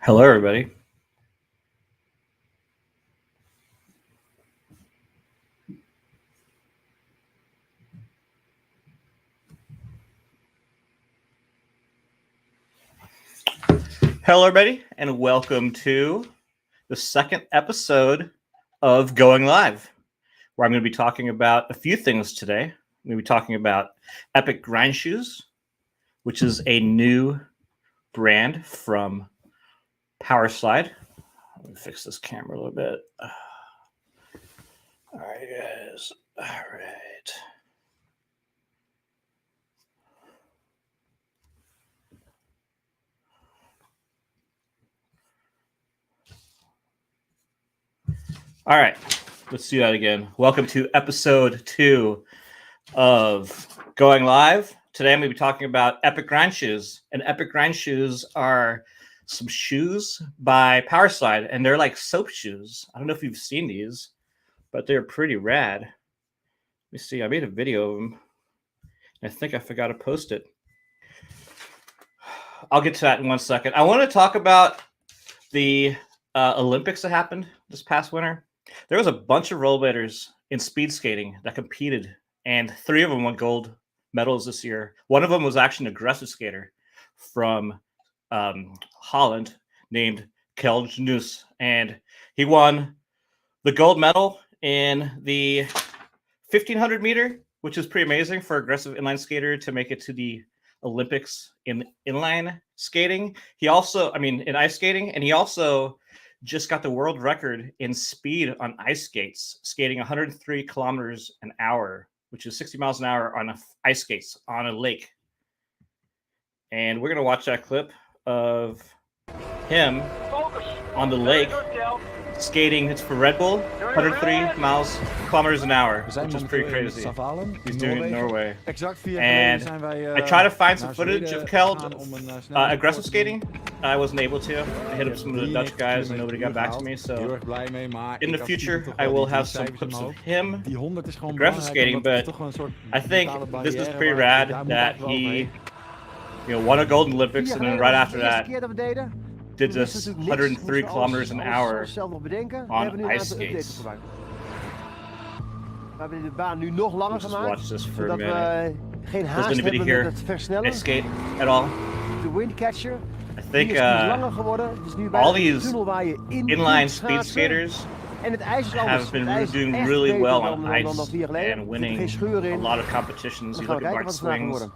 Hello, everybody. Hello, everybody, and welcome to the second episode of Going Live, where I'm going to be talking about a few things today. I'm going to be talking about Epic Grindshoes, which is a new brand from Powerslide. Let me fix this camera a little bit. All right, guys. All right. All right, let's do that again. Welcome to episode 2 of Going Live. Today I'm going to be talking about Epic Grindshoes. And Epic Grindshoes are some shoes by Powerslide, and they're like soap shoes. I don't know if you've seen these, but they're pretty rad. Let me see. I made a video of them. I think I forgot to post it. I'll get to that in 1 second. I want to talk about the Olympics that happened this past winter. There was a bunch of rollerbladers in speed skating that competed, and 3 of them won gold medals this year. One of them was actually an aggressive skater from Holland named Caleb Benavides, and he won the gold medal in the 1500 meter, which is pretty amazing for an aggressive inline skater to make it to the Olympics in inline skating. He also, in ice skating, and he also just got the world record in speed on ice skates, skating 103 kilometers an hour, which is 60 miles an hour on ice skates on a lake. And we're going to watch that clip of him on the lake skating. It's for Red Bull, 103 kilometers an hour, which is pretty crazy. He's doing it in Norway. And I tried to find some footage of Kjeld aggressive skating. I wasn't able to. I hit up some of the Dutch guys and nobody got back to me. So in the future, I will have some clips of him aggressive skating. But I think this is pretty rad that he won a gold Olympics, and then right after that did this 103 kilometers an hour on ice skates. We hebben de baan nu nog langer gemaakt. Watch this for a minute. Geen Does haast anybody hebben here met het versnellen. skate at all? De windcatcher I think is langer geworden. Het is nu bij all de these tunnel waar je in inline kunt speed schaatsen. skaters En het ijs is anders. have been Het ijs is doing echt really beter well dan on nog ice 4 jaar geleden. and Er zitten geen winning scheuren a in. lot of competitions. Dan You gaan look we at kijken Mark wat het vandaag gaat Swings, worden.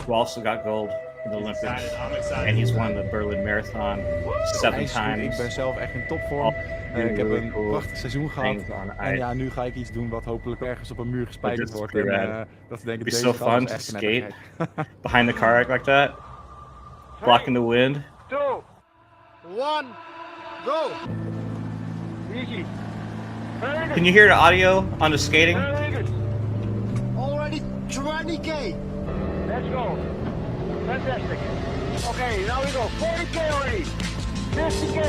who also got gold in the Olympics, and he's won the Berlin Marathon 7 times. Ik ben zelf echt in topvorm. Ik heb een prachtig seizoen gehad. En ja, nu ga ik iets doen wat hopelijk ergens op een muur gespijkerd wordt. En dat is denk ik It'd be deze so fun to skate behind the car like that, blocking the wind. 2, 1, go! Easy. Very good. Can you hear the audio on the skating? Very good. Already 20k. Let's go. Fantastic. Okay, now we go. 40k already. 50k.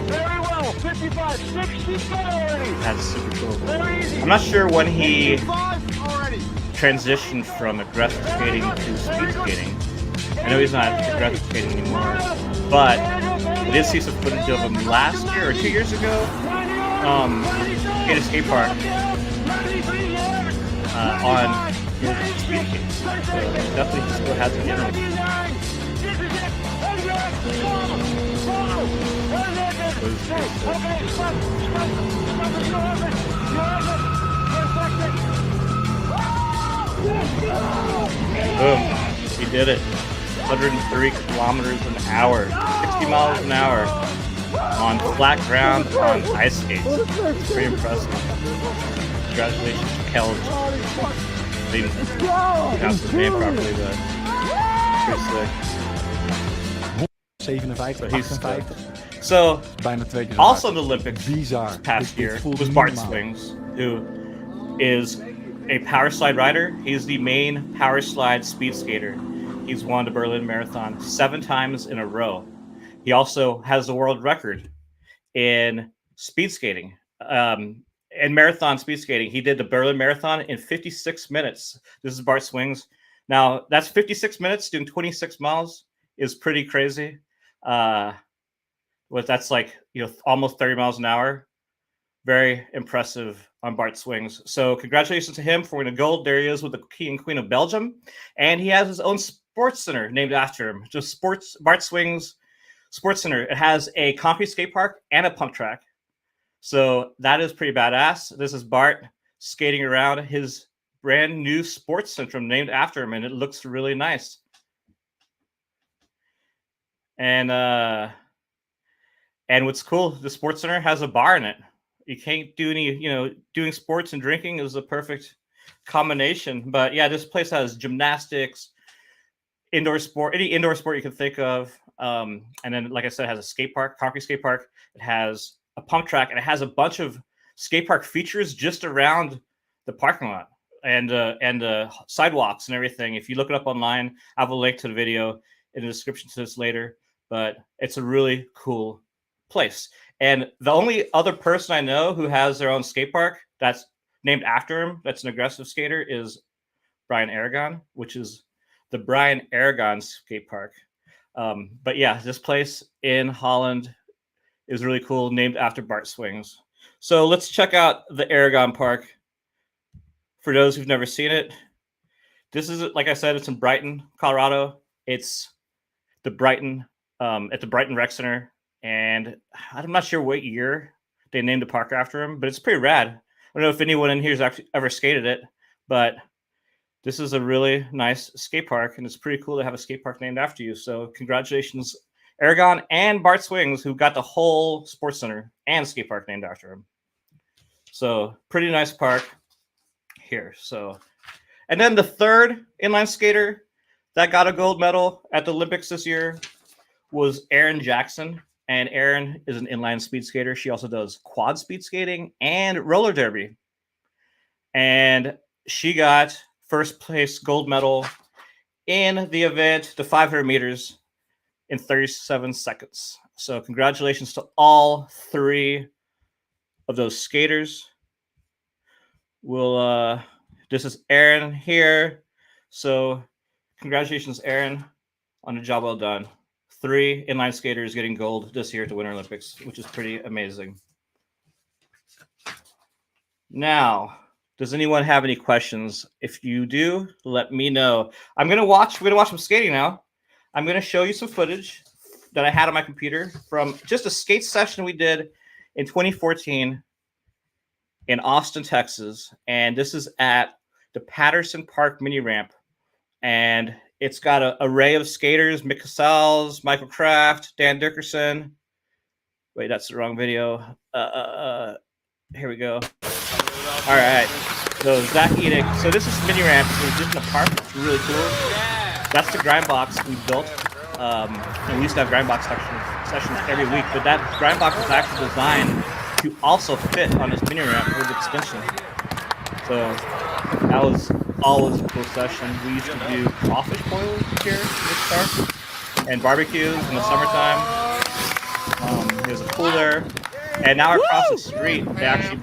Very well. 55, 60k already. That's super cool. Very easy. I'm not sure when he 55 already. transitioned from aggressive skating to speed skating. I know he's not aggressive skating anymore, but I did see some footage of him last year or 2 years ago at a skate park on his speed skates. So definitely he still has it in him. Boom, he did it. 103 kilometers an hour, 60 miles an hour on flat ground on ice skates. It's pretty impressive. Congratulations to Kjeld. I didn't pronounce his name properly, but pretty sick. 57, So he's 58. So Bijna 2 keer zo also hard. in the Olympics Bizar. this past Dit year voelt was niet Bart normaal. Swings, who is a Powerslide rider. He's the main Powerslide speed skater. He's won the Berlin Marathon 7 times in a row. He also has the world record in speed skating. In marathon speed skating, he did the Berlin Marathon in 56 minutes. This is Bart Swings. Now, that's 56 minutes doing 26 miles is pretty crazy. That's like, almost 30 miles an hour. Very impressive on Bart swings. So congratulations to him for winning gold. There he is with the King and Queen of Belgium. And he has his own sports center named after him. Just Bart Swings Sports Center. It has a concrete skate park and a pump track. So that is pretty badass. This is Bart skating around his brand new sports center named after him, and it looks really nice. And what's cool, the sports center has a bar in it. You can't do any, doing sports and drinking is a perfect combination. But yeah, this place has gymnastics, indoor sport, any indoor sport you can think of. And then, like I said, it has a skate park, concrete skate park. It has a pump track, and it has a bunch of skate park features just around the parking lot and sidewalks and everything. If you look it up online, I have a link to the video in the description to this later. But it's a really cool place. And the only other person I know who has their own skate park that's named after him, that's an aggressive skater, is Brian Aragon, which is the Brian Aragon skate park. But yeah, this place in Holland is really cool, named after Bart Swings. So let's check out the Aragon Park. For those who've never seen it, this is, like I said, it's in Brighton, Colorado. It's the Brighton, at the Brighton Rec Center. And I'm not sure what year they named the park after him, but it's pretty rad. I don't know if anyone in here has actually ever skated it, but this is a really nice skate park, and it's pretty cool to have a skate park named after you. So congratulations, Aragon and Bart Swings, who got the whole sports center and skate park named after him. So pretty nice park here. So, and then the third inline skater that got a gold medal at the Olympics this year was Erin Jackson. And Erin is an inline speed skater. She also does quad speed skating and roller derby. And she got first place gold medal in the event, the 500 meters, in 37 seconds. So congratulations to all three of those skaters. This is Erin here. So congratulations, Erin, on a job well done. 3 inline skaters getting gold this year at the Winter Olympics, which is pretty amazing. Now, does anyone have any questions? If you do, let me know. We're gonna watch some skating now. I'm gonna show you some footage that I had on my computer from just a skate session we did in 2014 in Austin, Texas. And this is at the Patterson Park mini ramp. And it's got an array of skaters: Mick Casals, Michael Kraft, Dan Dickerson. Wait, that's the wrong video. Here we go. All right. So Zach Edick. So this is mini ramp. It's just in a park. It's really cool. That's the grind box we built. And we used to have grind box sessions every week. But that grind box was actually designed to also fit on this mini ramp with extension. So that was always a cool session. We used to do crawfish boils here in this park and barbecues in the summertime. There's a pool there. And now across the street, they actually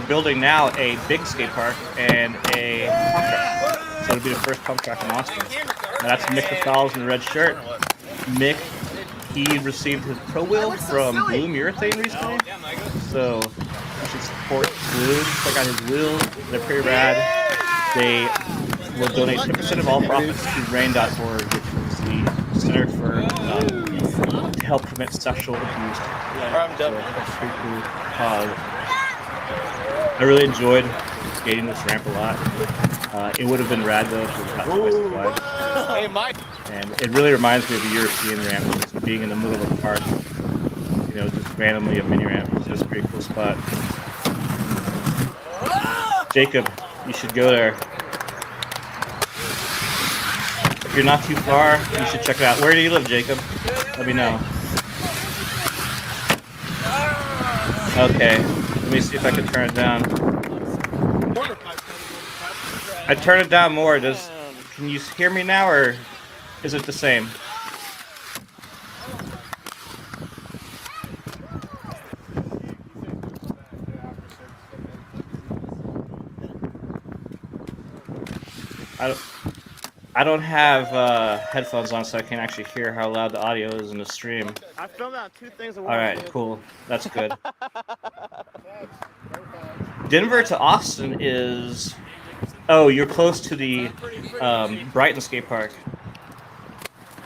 building now a big skate park and a pump track. So it'll be the first pump track in Austin. Now that's Mick Casals in the red shirt. Mick, he received his pro wheel from Bloom Urethane recently. So you should support Bloom. Check out his wheels. They're pretty rad. They will donate 10% of all profits to RAIN.org, which is the Center for to help prevent sexual abuse. So that's pretty cool. I really enjoyed skating this ramp a lot. It would have been rad though if it was not twice wide. Hey, Mike. And it really reminds me of a European ramp, just being in the middle of a park. Just randomly a mini ramp. It's just a pretty cool spot. Jacob, you should go there. If you're not too far, you should check it out. Where do you live, Jacob? Let me know. Okay, let me see if I can turn it down. I turn it down more. Can you hear me now, or is it the same? I don't have headphones on, so I can't actually hear how loud the audio is in the stream. I filmed out 2 things. All right, cool. That's good. Denver to Austin is... Oh, you're close to the Brighton skate park.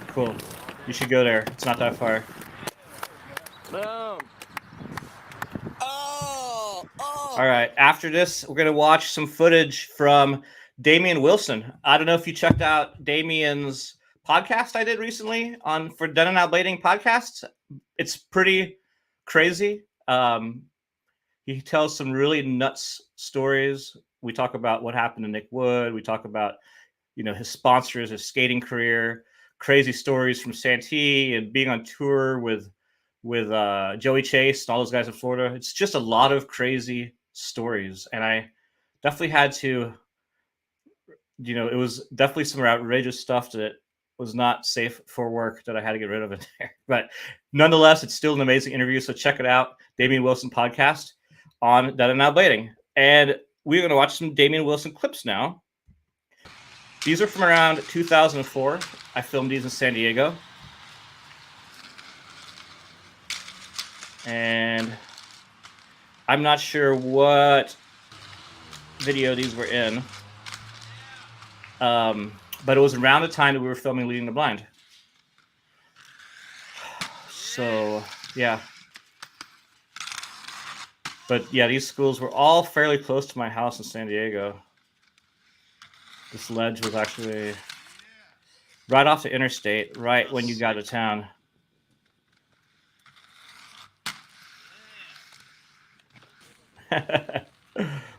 Cool. You should go there. It's not that far. Boom. Oh. All right. After this, we're going to watch some footage from Damien Wilson. I don't know if you checked out Damien's podcast I did recently for Done and Out Blading podcasts. It's pretty crazy. He tells some really nuts stories. We talk about what happened to Nick Wood. We talk about, his sponsors, his skating career, crazy stories from Santee and being on tour with Joey Chase and all those guys in Florida. It's just a lot of crazy stories. And I definitely had to, it was definitely some outrageous stuff that was not safe for work that I had to get rid of in there. But nonetheless, it's still an amazing interview. So check it out. Damien Wilson podcast on Done and Out Blading. And we're going to watch some Damien Wilson clips now. These are from around 2004. I filmed these in San Diego. And I'm not sure what video these were in. But it was around the time that we were filming Leading the Blind. So, yeah. But, yeah, these schools were all fairly close to my house in San Diego. This ledge was actually right off the interstate, right when you got to town.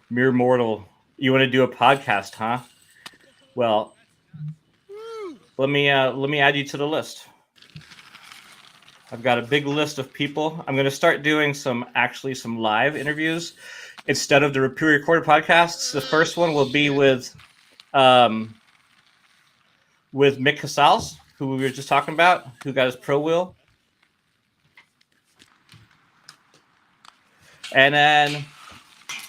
Mere mortal. You want to do a podcast, huh? Well, let me add you to the list. I've got a big list of people. I'm going to start doing some live interviews instead of the pre-recorded podcasts. The first one will be with Mick Casals, who we were just talking about, who got his pro wheel. And then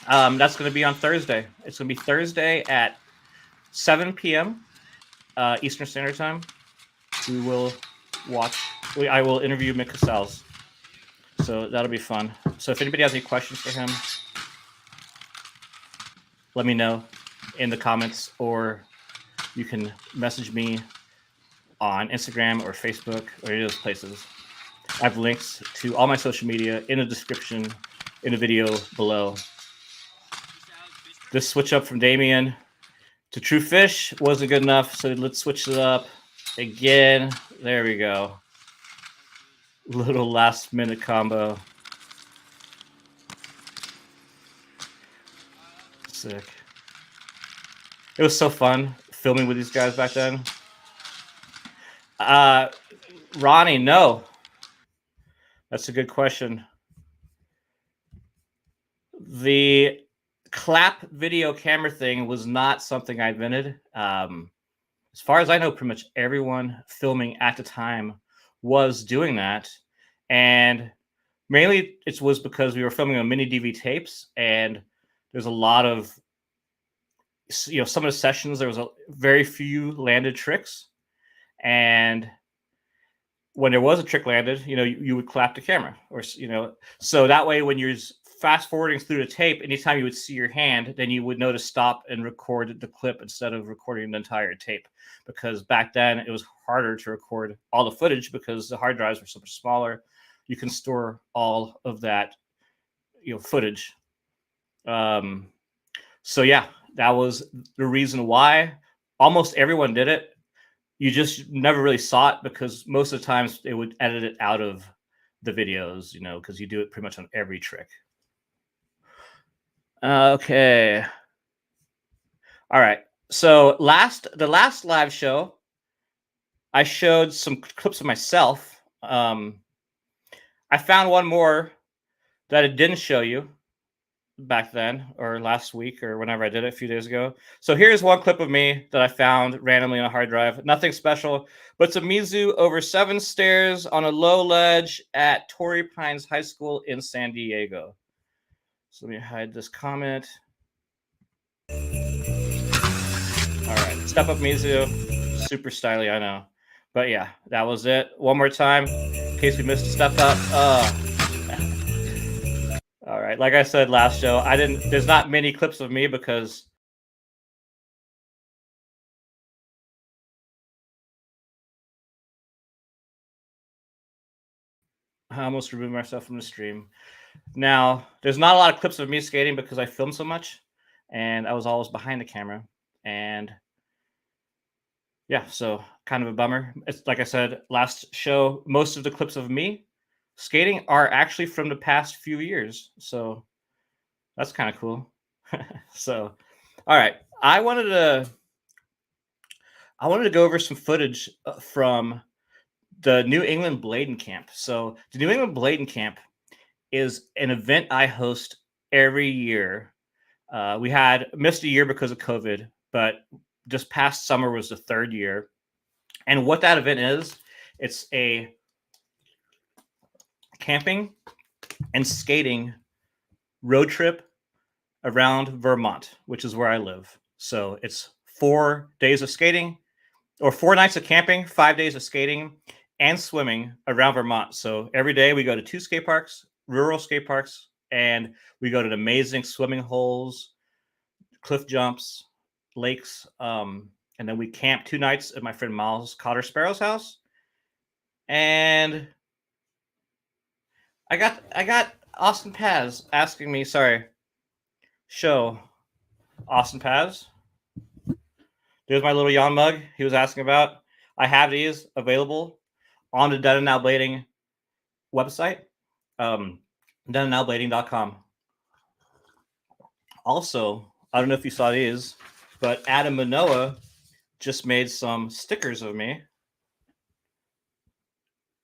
that's going to be on Thursday. It's going to be Thursday at 7 p.m. Eastern Standard Time. I will interview Mick Casals. So that'll be fun. So if anybody has any questions for him, let me know in the comments, or you can message me on Instagram or Facebook or any of those places. I have links to all my social media in the description in the video below. This switch up from Damien to True Fish wasn't good enough, so let's switch it up again. There we go. Little last minute combo. Sick. It was so fun filming with these guys back then. Ronnie, no. That's a good question. The clap video camera thing was not something I invented. As far as I know, pretty much everyone filming at the time was doing that. And mainly it was because we were filming on mini DV tapes, and there's a lot of, some of the sessions, there was very few landed tricks. And when there was a trick landed, you would clap the camera, or, so that way when you're fast forwarding through the tape, anytime you would see your hand, then you would know to stop and record the clip instead of recording the entire tape. Because back then it was harder to record all the footage because the hard drives were so much smaller. You can store all of that, footage. So yeah, that was the reason why almost everyone did it. You just never really saw it because most of the times they would edit it out of the videos, because you do it pretty much on every trick. Okay. All right. So the last live show, I showed some clips of myself. I found one more that it didn't show you back then, or last week, or whenever I did it a few days ago. So here's one clip of me that I found randomly on a hard drive. Nothing special, but it's a Mizu over 7 stairs on a low ledge at Torrey Pines High School in San Diego. So let me hide this comment. All right, step up Mizu, Super stylish, I know. But yeah, that was it. One more time, in case we missed a step up. All right, like I said last show, there's not many clips of me because I almost removed myself from the stream. Now, there's not a lot of clips of me skating because I filmed so much and I was always behind the camera. And yeah, so kind of a bummer. It's like I said last show, most of the clips of me skating are actually from the past few years. So that's kind of cool. So, all right. I wanted to go over some footage from the New England Blading Camp. So the New England Blading Camp is an event I host every year. We had missed a year because of COVID, but just past summer was the third year. And what that event is, it's a camping and skating road trip around Vermont, which is where I live. So it's 4 days of skating, or 4 nights of camping, 5 days of skating and swimming around Vermont. So every day we go to 2 skate parks, rural skate parks, and we go to the amazing swimming holes, cliff jumps, lakes, and then we camp 2 nights at my friend Miles Cotter Sparrow's house. And I got Austin Paz asking me, show Austin Paz. There's my little yawn mug he was asking about. I have these available on the Done and Now Blading website, doneandnowblading.com. Also, I don't know if you saw these, but Adam Manoa just made some stickers of me.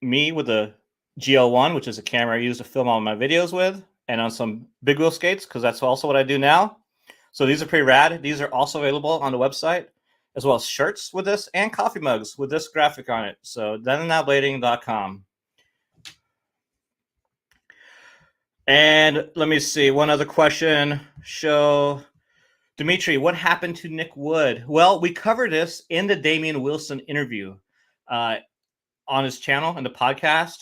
Me with a GL1, which is a camera I use to film all my videos with, and on some big wheel skates, because that's also what I do now. So these are pretty rad. These are also available on the website, as well as shirts with this and coffee mugs with this graphic on it. So doneandnowblading.com. And let me see, one other question. Show Dimitri, what happened to Nick Wood? Well, we covered this in the Damien Wilson interview on his channel and the podcast.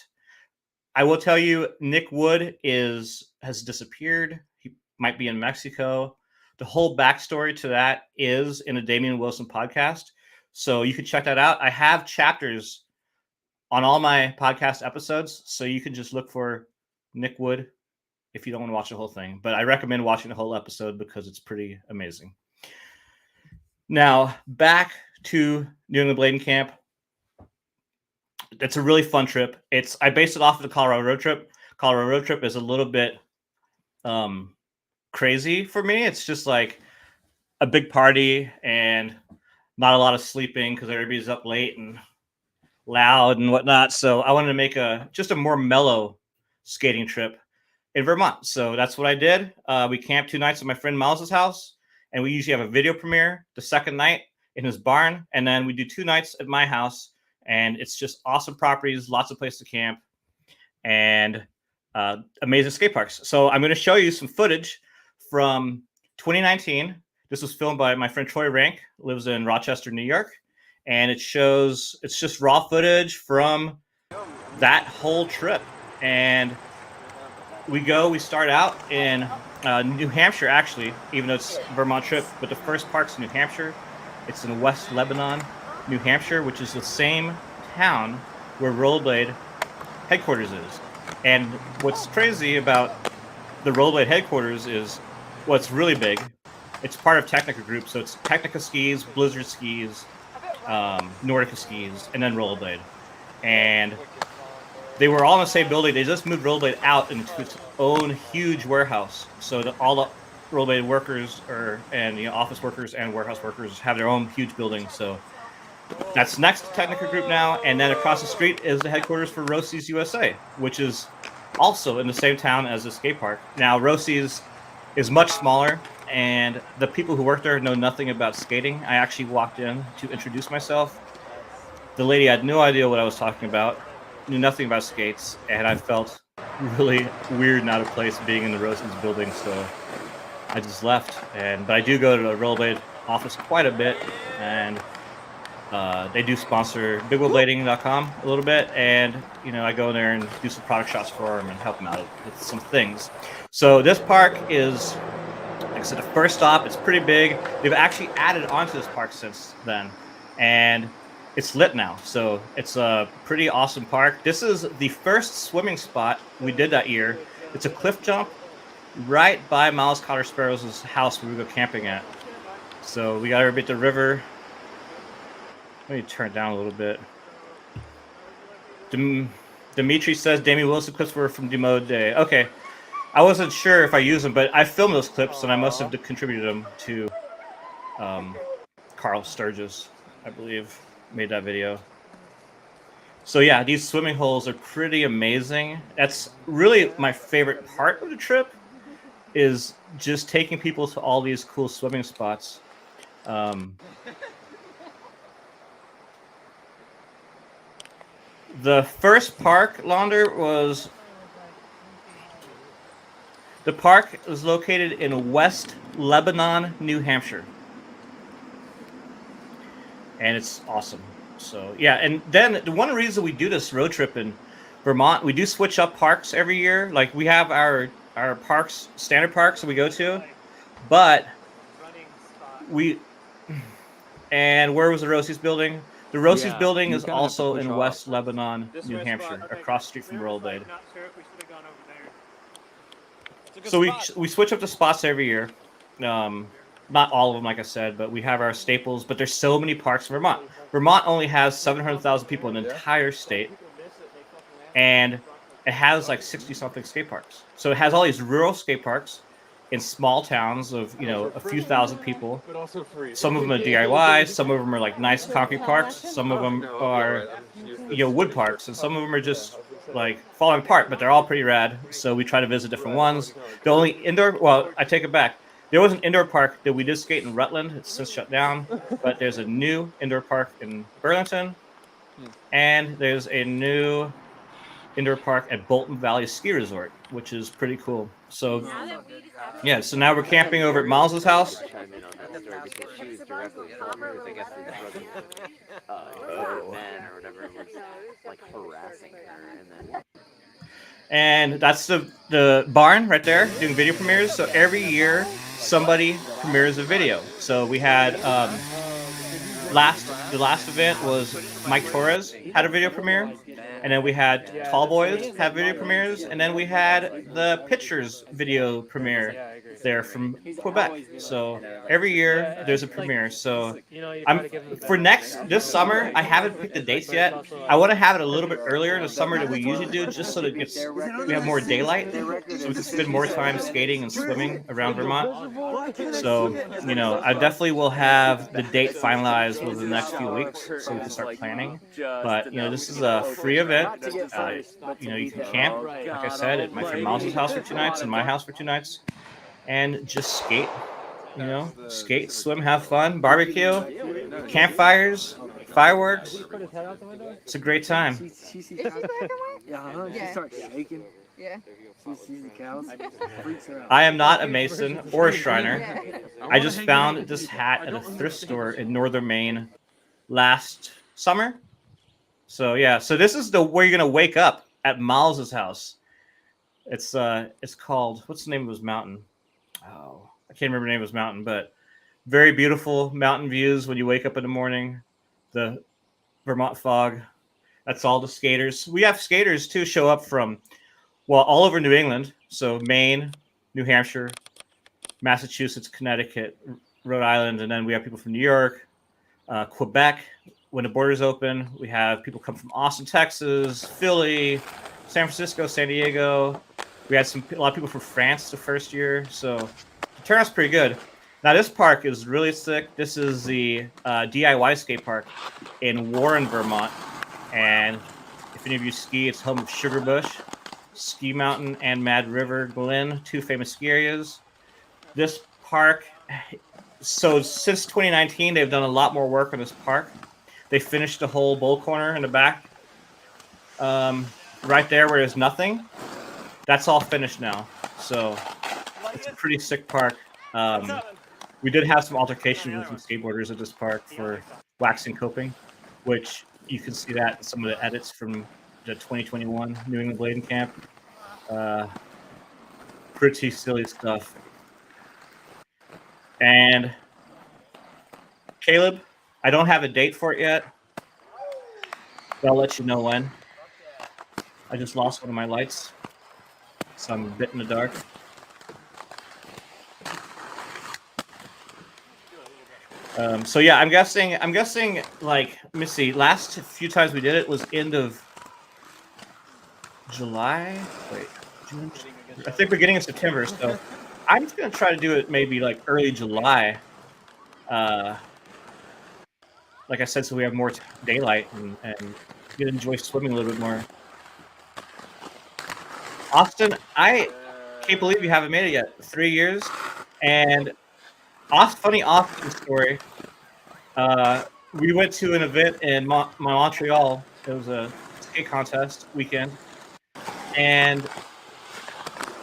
I will tell you, Nick Wood has disappeared. He might be in Mexico. The whole backstory to that is in a Damien Wilson podcast. So you can check that out. I have chapters on all my podcast episodes. So you can just look for Nick Wood if you don't want to watch the whole thing. But I recommend watching the whole episode because it's pretty amazing. Now, back to New England Blading Camp. It's a really fun trip. I based it off of the Colorado road trip. Colorado road trip is a little bit crazy for me. It's just like a big party and not a lot of sleeping because everybody's up late and loud and whatnot. So I wanted to make just a more mellow skating trip in Vermont. So that's what I did. We camped 2 nights at my friend Miles' house, and we usually have a video premiere the second night in his barn, and then we do 2 nights at my house. And it's just awesome properties, lots of places to camp, and amazing skate parks. So I'm going to show you some footage from 2019. This was filmed by my friend Troy Rank, lives in Rochester, New York. And it's just raw footage from that whole trip. And we start out in New Hampshire, actually, even though it's a Vermont trip, but the first park's in New Hampshire. It's in West Lebanon, New Hampshire, which is the same town where Rollerblade headquarters is. And what's crazy about the Rollerblade headquarters is, it's really big. It's part of Technica Group, so it's Technica skis, Blizzard skis, Nordica skis, and then Rollerblade. And they were all in the same building. They just moved Rollerblade out into its own huge warehouse, so that all the Rollerblade workers office workers and warehouse workers have their own huge building. So that's next to Technica Group now, and then across the street is the headquarters for Rossi's USA, which is also in the same town as the skate park. Now, Rossi's is much smaller, and the people who work there know nothing about skating. I actually walked in to introduce myself. The lady had no idea what I was talking about, knew nothing about skates, and I felt really weird and out of place being in the Rossi's building, so I just left. But I do go to the Rollerblade office quite a bit, and They do sponsor bigwheelblading.com a little bit, and I go in there and do some product shots for them and help them out with some things. So this park is, like I said, the first stop. It's pretty big. They've actually added onto this park since then, and it's lit now. So it's a pretty awesome park. This is the first swimming spot we did that year. It's a cliff jump right by Miles Cotter Sparrow's house where we go camping at. So we got everybody at the river. Let me turn it down a little bit. Dimitri says Damien Wilson clips were from Demo Day. Okay. I wasn't sure if I used them, but I filmed those clips, and I must have contributed them to Carl Sturgis, I believe, made that video. So yeah, these swimming holes are pretty amazing. That's really my favorite part of the trip, is just taking people to all these cool swimming spots. The first park, Launder, was... The park is located in West Lebanon, New Hampshire. And it's awesome. So, yeah, and then the one reason we do this road trip in Vermont, we do switch up parks every year. Like, we have our parks, standard parks that we go to, but and where was the Rosie's building? The Rosie's building is also in West Lebanon, New Hampshire, across the street from Rollerblading. So we switch up the spots every year. Not all of them, like I said, but we have our staples. But there's so many parks in Vermont. Vermont only has 700,000 people in the entire state, and it has like 60-something skate parks. So it has all these rural skate parks in small towns of a few thousand people. Some of them are DIY, some of them are like nice concrete parks, some of them are wood parks, and some of them are just like falling apart, but they're all pretty rad. So we try to visit different ones. The only indoor, well, I take it back. There was an indoor park that we did skate in Rutland. It's since shut down, but there's a new indoor park in Burlington, and there's a new indoor park at Bolton Valley Ski Resort, which is pretty cool. So, yeah, so now we're camping over at Miles's house. And that's the barn right there doing video premieres. So every year somebody premieres a video. So we had the last event was Mike Torres had a video premiere, and then we had Tall Boys have video premieres, and then we had the Pitchers video premiere there from Quebec. So every year there's a premiere. So this summer, I haven't picked the dates yet. I want to have it a little bit earlier in the summer than we usually do, just so that we have more daylight, so we can spend more time skating and swimming around Vermont. So I definitely will have the date finalized within the next few weeks, so we can start planning. But this is a free event. You can camp, like I said, at my friend Miles's house for 2 nights and my house for 2 nights, and just skate. Skate, swim, have fun, barbecue, campfires, fireworks. It's a great time. She starts shaking. Yeah. She sees the cows. Freaks her out. I am not a mason or a Shriner. I just found this hat at a thrift store in northern Maine last summer. So yeah, so this is where you're gonna wake up at Miles's house. It's called, what's the name of his mountain? Oh, I can't remember the name of his mountain, but very beautiful mountain views when you wake up in the morning. The Vermont fog. That's all the skaters. We have skaters too show up from all over New England. So Maine, New Hampshire, Massachusetts, Connecticut, Rhode Island, and then we have people from New York, Quebec. When the borders open, we have people come from Austin, Texas, Philly, San Francisco, San Diego. We had a lot of people from France the first year, so the turnout's pretty good. Now this park is really sick. This is the DIY skate park in Warren, Vermont, and if any of you ski, it's home of Sugar Bush, Ski Mountain, and Mad River Glen, 2 famous ski areas. This park, so since 2019, they've done a lot more work on this park. They finished the whole bowl corner in the back, right there where there's nothing. That's all finished now. So it's a pretty sick park. We did have some altercations with some skateboarders at this park for waxing coping, which you can see that in some of the edits from the 2021 New England Blading Camp. Pretty silly stuff. And Caleb, I don't have a date for it yet, but I'll let you know when. I just lost one of my lights, so I'm a bit in the dark. So yeah, I'm guessing like, let me see, last few times we did it was end of July. Wait, June? I think beginning of September. So I'm just gonna try to do it maybe like early July. Like I said, so we have more daylight and get to enjoy swimming a little bit more. Austin, I can't believe you haven't made it yet. 3 years, and funny Austin story. We went to an event in Montreal. It was a skate contest weekend, and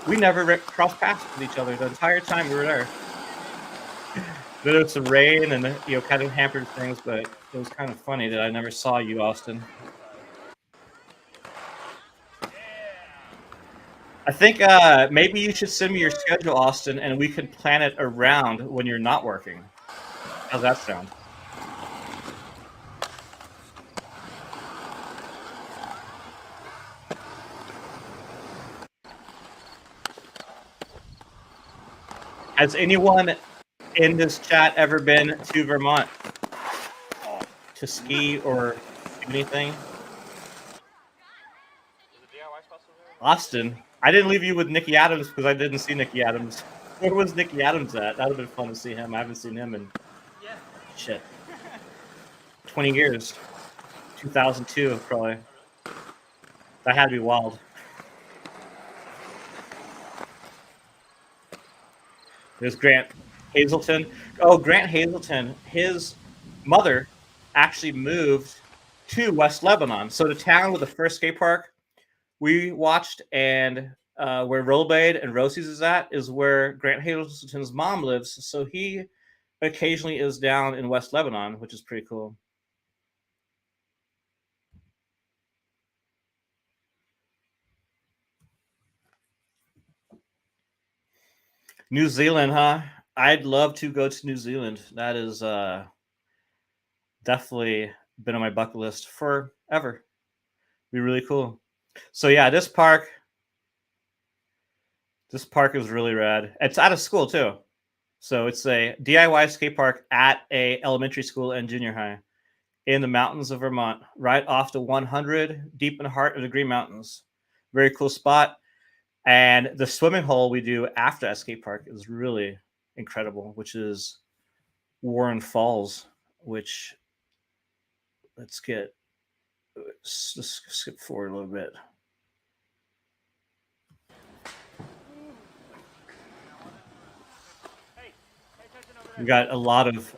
we never crossed paths with each other the entire time we were there. There was some rain and kind of hampered things, but it was kind of funny that I never saw you, Austin. I think maybe you should send me your schedule, Austin, and we can plan it around when you're not working. How's that sound? Has anyone in this chat ever been to Vermont to ski or anything? Austin, I didn't leave you with Nicky Adams because I didn't see Nicky Adams. Where was Nicky Adams at? That would have been fun to see him. I haven't seen him in shit 20 years. 2002 probably. That had to be wild. There's Grant Hazelton. Oh, Grant Hazelton, his mother actually moved to West Lebanon. So the town with the first skate park we watched and where Rollerblade and Rosie's is at is where Grant Hazelton's mom lives. So he occasionally is down in West Lebanon, which is pretty cool. New Zealand, huh? I'd love to go to New Zealand. That is definitely been on my bucket list forever. Be really cool. So yeah, this park is really rad. It's out of school too. So it's a DIY skate park at a elementary school and junior high in the mountains of Vermont, right off the 100, deep in the heart of the Green Mountains. Very cool spot. And the swimming hole we do after that skate park is really incredible, which is Warren Falls, which let's skip forward a little bit. We got a lot of,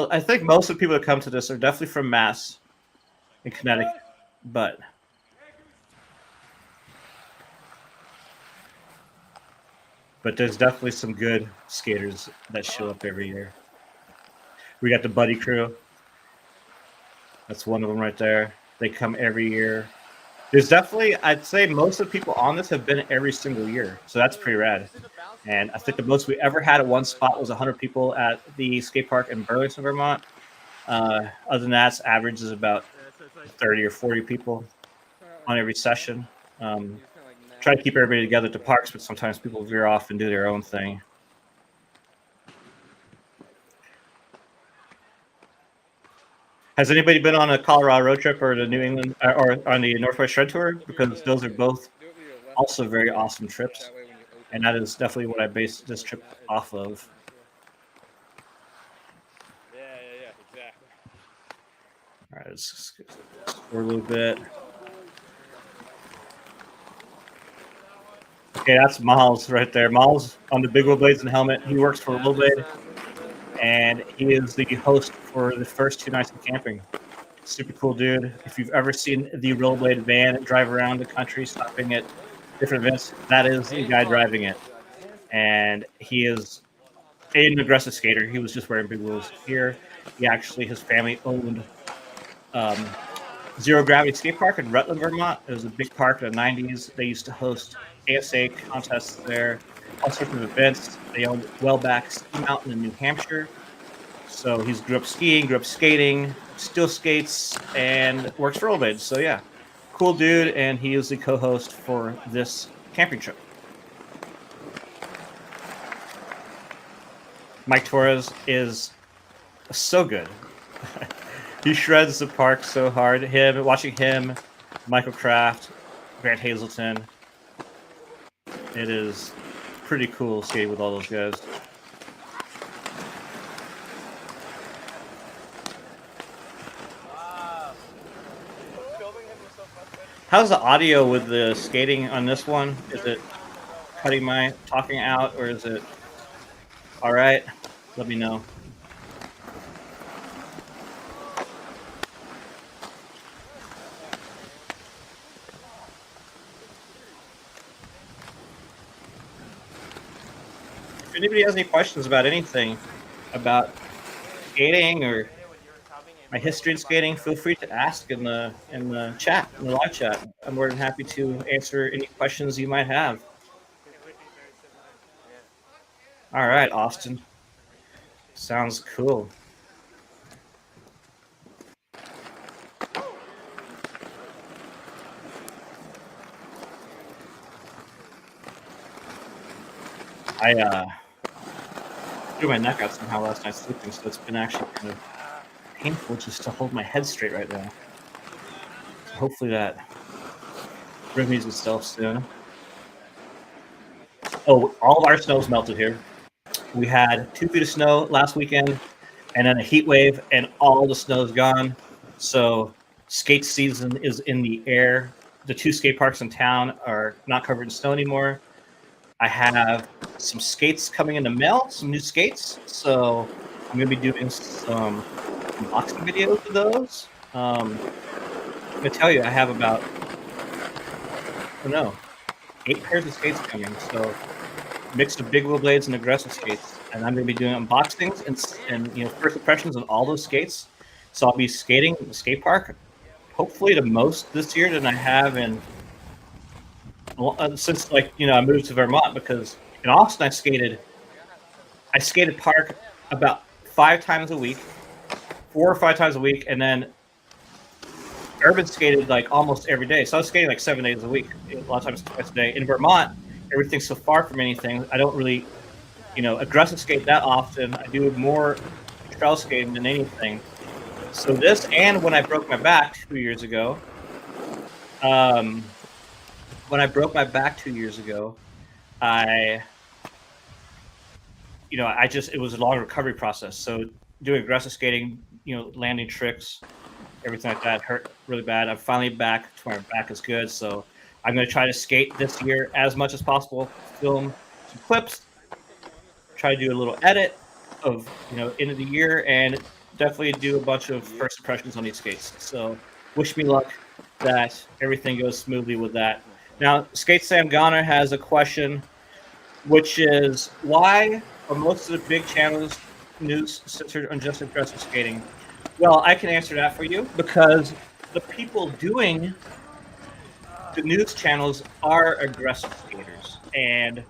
I think most of the people that come to this are definitely from Mass in Connecticut, but there's definitely some good skaters that show up every year. We got the Buddy Crew. That's one of them right there. They come every year. There's definitely, I'd say most of the people on this have been every single year. So that's pretty rad. And I think the most we ever had at one spot was 100 people at the skate park in Burlington, Vermont. Other than that, average is about 30 or 40 people on every session. Try to keep everybody together at the parks, but sometimes people veer off and do their own thing. Has anybody been on a Colorado road trip or the New England or on the Northwest Shred Tour? Because those are both also very awesome trips. And that is definitely what I based this trip off of. Yeah, exactly. All right, let's for a little bit. Okay, that's Miles right there. Miles on the big wheel blades and helmet. He works for Rollerblading, and he is the host for the first 2 nights of camping. Super cool dude. If you've ever seen the Rollerblade van drive around the country, stopping at different events, that is the guy driving it. And he is an aggressive skater. He was just wearing big wheels here. his family owned Zero Gravity Skate Park in Rutland, Vermont. It was a big park in the 90s. They used to host ASA contests there, all sorts of events. They owned Wellback Ski Mountain in New Hampshire. So he's grew up skiing, grew up skating, still skates, and works for Rollerblades. So yeah, cool dude, and he is the co-host for this camping trip. Mike Torres is so good. He shreds the park so hard. Watching him, Michael Kraft, Grant Hazelton. It is pretty cool skating with all those guys. How's the audio with the skating on this one? Is it cutting my talking out, or is it all right? Let me know. If anybody has any questions about anything, about skating or my history in skating, feel free to ask in the chat, in the live chat. I'm more than happy to answer any questions you might have. All right, Austin. Sounds cool. I threw my neck out somehow last night sleeping, so it's been actually kind of painful just to hold my head straight right now. So hopefully that removes itself soon. Oh, all of our snow's melted here. We had 2 feet of snow last weekend, and then a heat wave, and all the snow's gone. So skate season is in the air. The 2 skate parks in town are not covered in snow anymore. I have some skates coming in the mail, some new skates. So I'm going to be doing some unboxing videos of those. I'm going to tell you, I have about, 8 pairs of skates coming. So mix of big wheel blades and aggressive skates. And I'm going to be doing unboxings and first impressions on all those skates. So I'll be skating at the skate park, hopefully the most this year than I have in since I moved to Vermont, because in Austin I skated park about 4 or 5 times a week, and then urban skated like almost every day. So I was skating like 7 days a week, a lot of times twice a day. In Vermont, everything's so far from anything. I don't really, aggressive skate that often. I do more trail skating than anything. So this, and when I broke my back 2 years ago, it was a long recovery process. So doing aggressive skating, landing tricks, everything like that hurt really bad. I'm finally back to where my back is good. So I'm going to try to skate this year as much as possible, film some clips, try to do a little edit of, end of the year, and definitely do a bunch of first impressions on these skates. So wish me luck that everything goes smoothly with that. Now, Skate Sam Ghana has a question, which is, why are most of the big channels news centered on just aggressive skating? Well, I can answer that for you, because the people doing the news channels are aggressive skaters. And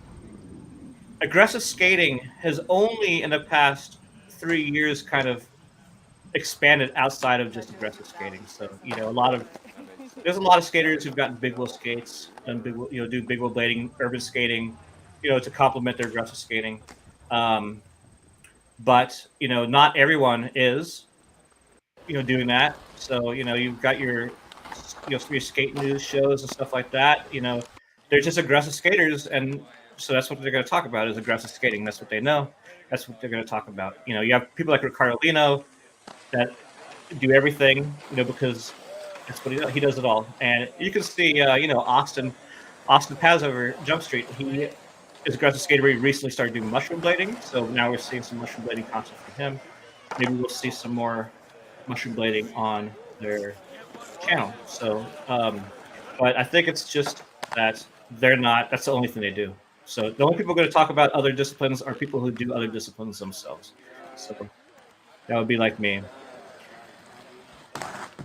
aggressive skating has only in the past 3 years kind of expanded outside of just aggressive skating. So, there's a lot of skaters who've gotten big wheel skates and do big wheel blading, urban skating, to complement their aggressive skating. But not everyone is, doing that. So, you've got your skate news shows and stuff like that. They're just aggressive skaters, and so that's what they're going to talk about is aggressive skating. That's what they know. That's what they're going to talk about. You have people like Ricardo Lino that do everything, because that's what he does. He does it all. And you can see, Austin Paz over Jump Street. He is an aggressive skater. He recently started doing mushroom blading. So now we're seeing some mushroom blading content from him. Maybe we'll see some more mushroom blading on their channel. So, but I think it's just that that's the only thing they do. So the only people going to talk about other disciplines are people who do other disciplines themselves. So That would be like me.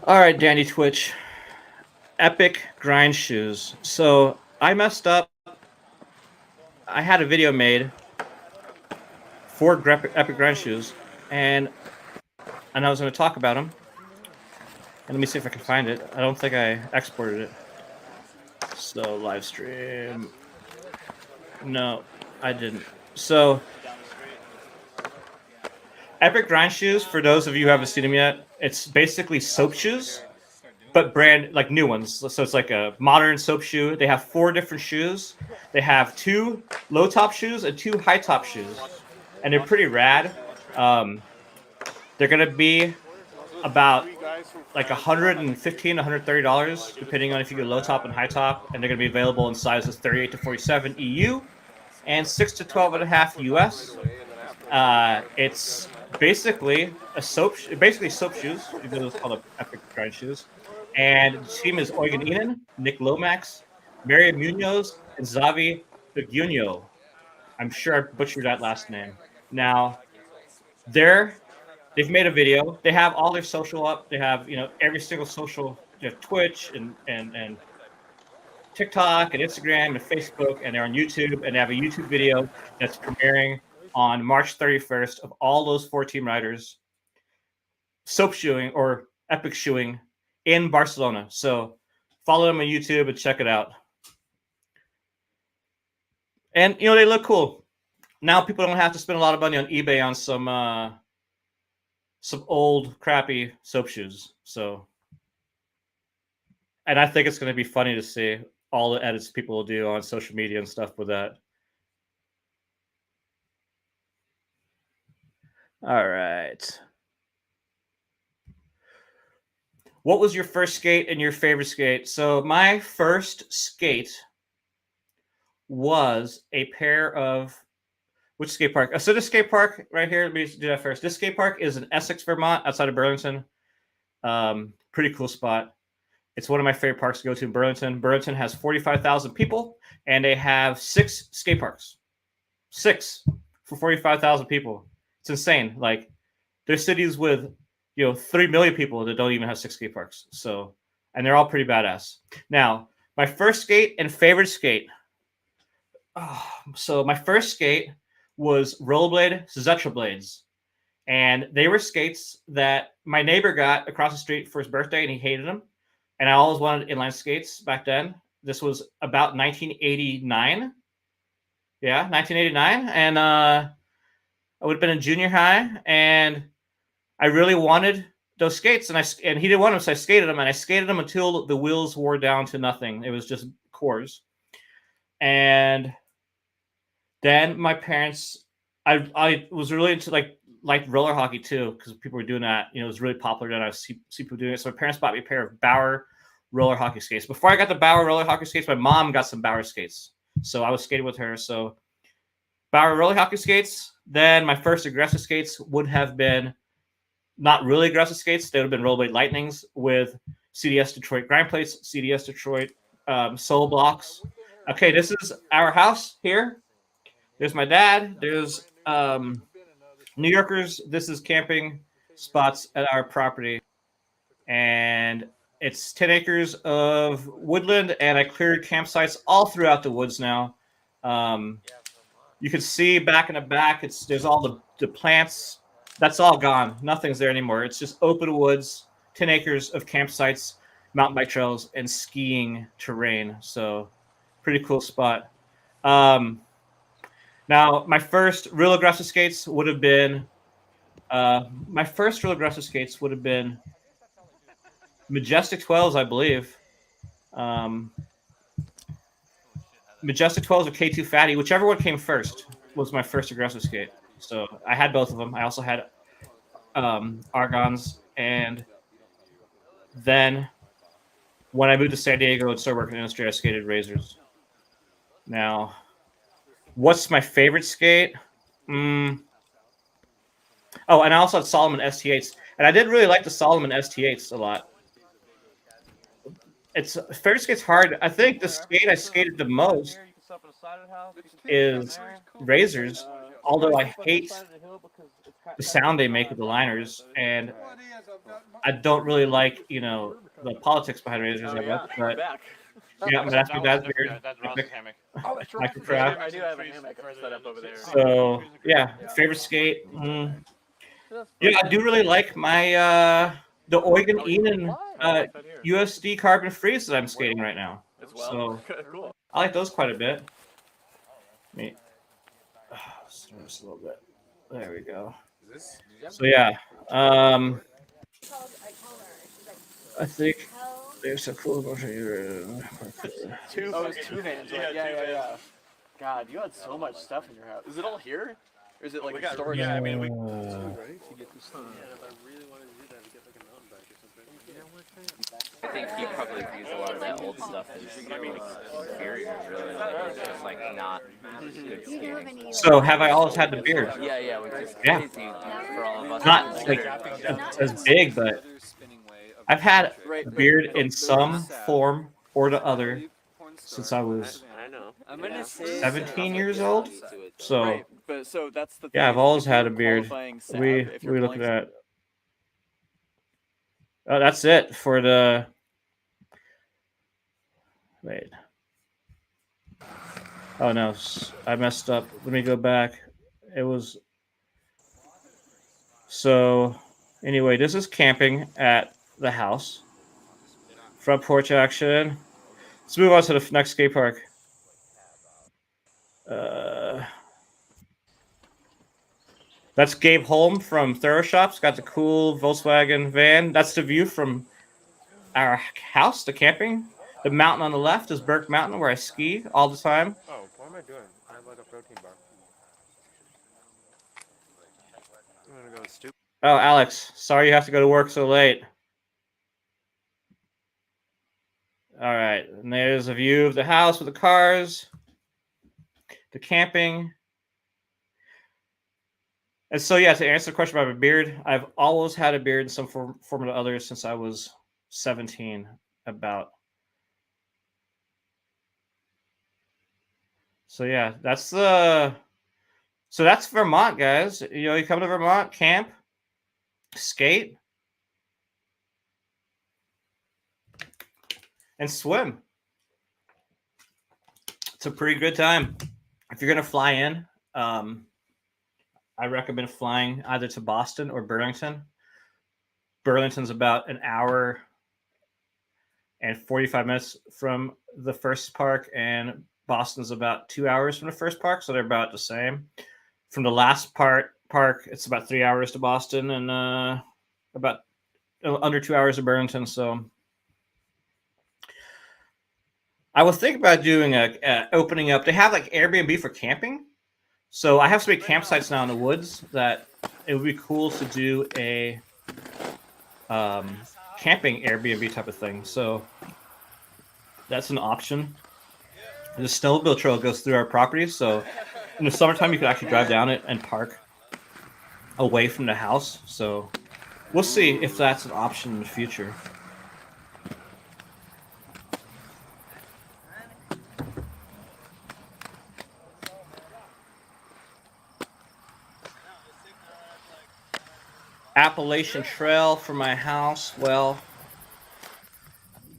All right, Dandy Twitch. Epic Grindshoes. So I messed up. I had a video made for Epic Grindshoes, and I was going to talk about them. And let me see if I can find it. I don't think I exported it. So live stream. No, I didn't. So Epic Grindshoes, for those of you who haven't seen them yet, it's basically soap shoes, but brand like new ones. So it's like a modern soap shoe. They have 4 different shoes. They have 2 low top shoes and 2 high top shoes, and they're pretty rad. They're gonna be about like $115, $130, depending on if you get low top and high top, and they're gonna be available in sizes 38 to 47 EU and 6 to 12.5 US. It's basically soap shoes. It's called Epic Grindshoes. And the team is Eugen Ihnen, Nick Lomax, Mario Munoz, and Xavi Beguno. I'm sure I butchered that last name. Now, they've made a video. They have all their social up. They have, every single social, Twitch and TikTok and Instagram and Facebook, and they're on YouTube, and they have a YouTube video that's premiering on March 31st of all those 4 team riders soap shoeing or epic shoeing in Barcelona. So follow them on YouTube and check it out. And they look cool. Now people don't have to spend a lot of money on eBay on some old crappy soap shoes. So, and I think it's going to be funny to see all the edits people will do on social media and stuff with that. All right. What was your first skate and your favorite skate? So my first skate was a pair of, which skate park? So this skate park right here, let me do that first. This skate park is in Essex, Vermont, outside of Burlington. Pretty cool spot. It's one of my favorite parks to go to in Burlington. Burlington has 45,000 people, and they have 6 skate parks. 6 for 45,000 people. It's insane. Like, there's cities with 3 million people that don't even have 6 skate parks. So, and they're all pretty badass. Now, my first skate and favorite skate. So my first skate was Rollerblade Zetra blades, and they were skates that my neighbor got across the street for his birthday, and he hated them. And I always wanted inline skates back then. This was about 1989. Yeah, 1989, and I would have been in junior high, and I really wanted those skates, and he didn't want them, so I skated them, and I skated them until the wheels wore down to nothing. It was just cores. And then my parents, I was really into like roller hockey too, because people were doing that. It was really popular then. I see people doing it. So my parents bought me a pair of Bauer roller hockey skates. Before I got the Bauer roller hockey skates, my mom got some Bauer skates. So I was skating with her. So Bauer roller hockey skates. Then my first aggressive skates would have been not really aggressive skates. They would have been Rollerblade Lightnings with CDS Detroit grind plates, CDS Detroit sole blocks. Okay, this is our house here. There's my dad. There's New Yorkers. This is camping spots at our property. And it's 10 acres of woodland, and I cleared campsites all throughout the woods now. You can see back in the back, there's all the plants. That's all gone. Nothing's there anymore. It's just open woods, 10 acres of campsites, mountain bike trails, and skiing terrain. So pretty cool spot. Now, my first real aggressive skates would have been Majestic 12s, I believe. Majestic 12s or K2 Fatty, whichever one came first, was my first aggressive skate. So I had both of them. I also had Argons, and then when I moved to San Diego and started working in the industry, I skated Razors. Now, what's my favorite skate? Oh, and I also had Solomon ST8s, and I did really like the Solomon ST8s a lot. Favorite skate's hard. I think the skate I skated the most is Razors, although I hate the sound they make with the liners, and I don't really like, you know, the politics behind razors. But yeah, that's my dad's beard. Epic. Michael Kraft. I do have a hammock set up over there. So yeah, favorite skate. Yeah, I do really like my the Eugen Enan USD carbon freeze that I'm skating right now. So I like those quite a bit. Let me just a little bit. There we go. So yeah, I think there's a cool version. Two vans. Yeah. God, you had so much stuff in your house. Is it all here? Or is it like storage? Yeah, I mean, we. I think he probably views a lot of that old stuff as inferior, really. It's just like not good skating. So have I always had the beard? Yeah, which is Yeah. crazy for all of us. Not like as big, but I've had a beard in some form or the other since I was 17 years old. So Right, but so that's the thing. yeah, I've always had a If beard. qualifying SAB, We if you're look at applying- that. Oh, that's it for the. Wait. Oh no, I messed up. Let me go back. It was. So, anyway, this is camping at the house. Front porch action. Let's move on to the next skate park. That's Gabe Holm from Thorough Shops. Got the cool Volkswagen van. That's the view from our house, the camping. The mountain on the left is Burke Mountain, where I ski all the time. Oh, what am I doing? I have like a protein bar. I'm gonna go stupid. Oh, Alex, sorry you have to go to work so late. All right, and there's a view of the house with the cars, the camping. And so, yeah, to answer the question about my beard, I've always had a beard in some form or the other since I was 17, about. So, yeah, that's Vermont, guys. You know, you come to Vermont, camp, skate, and swim. It's a pretty good time. If you're going to fly in, I recommend flying either to Boston or Burlington. Burlington's about an hour and 45 minutes from the first park, and Boston's about 2 hours from the first park, so they're about the same. From the last park, it's about 3 hours to Boston and about under 2 hours to Burlington. So I was thinking about doing a opening up. They have like Airbnb for camping. So I have so many campsites now in the woods that it would be cool to do a camping Airbnb type of thing. So that's an option. The snowmobile trail goes through our property. So in the summertime, you can actually drive down it and park away from the house. So we'll see if that's an option in the future. Appalachian Trail from my house. Well,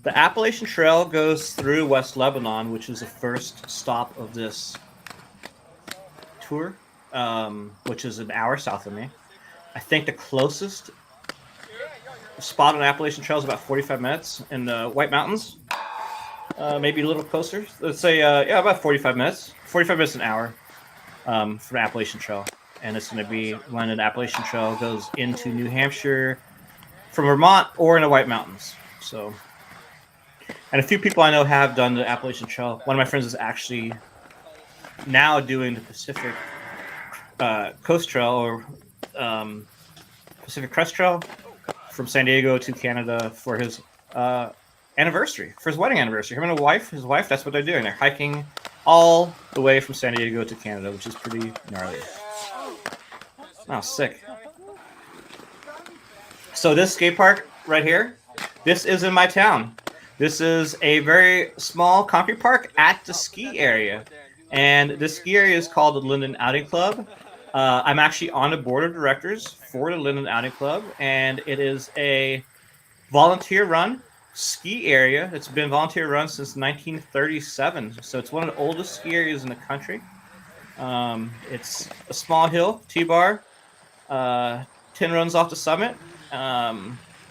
the Appalachian Trail goes through West Lebanon, which is the first stop of this tour, which is an hour south of me. I think the closest spot on the Appalachian Trail is about 45 minutes in the White Mountains. Maybe a little closer. Let's say, about 45 minutes. 45 minutes an hour from the Appalachian Trail. And it's going to be when an Appalachian Trail goes into New Hampshire from Vermont or in the White Mountains. So, and a few people I know have done the Appalachian Trail. One of my friends is actually now doing the Pacific Coast Trail or Pacific Crest Trail from San Diego to Canada for his anniversary, for his wedding anniversary. Him and his wife, that's what they're doing. They're hiking all the way from San Diego to Canada, which is pretty gnarly. Oh, sick. So this skate park right here, this is in my town. This is a very small concrete park at the ski area. And the ski area is called the Linden Outing Club. I'm actually on the board of directors for the Linden Outing Club, and it is a volunteer-run ski area. It's been volunteer-run since 1937, so it's one of the oldest ski areas in the country. It's a small hill, T-bar, 10 runs off the summit,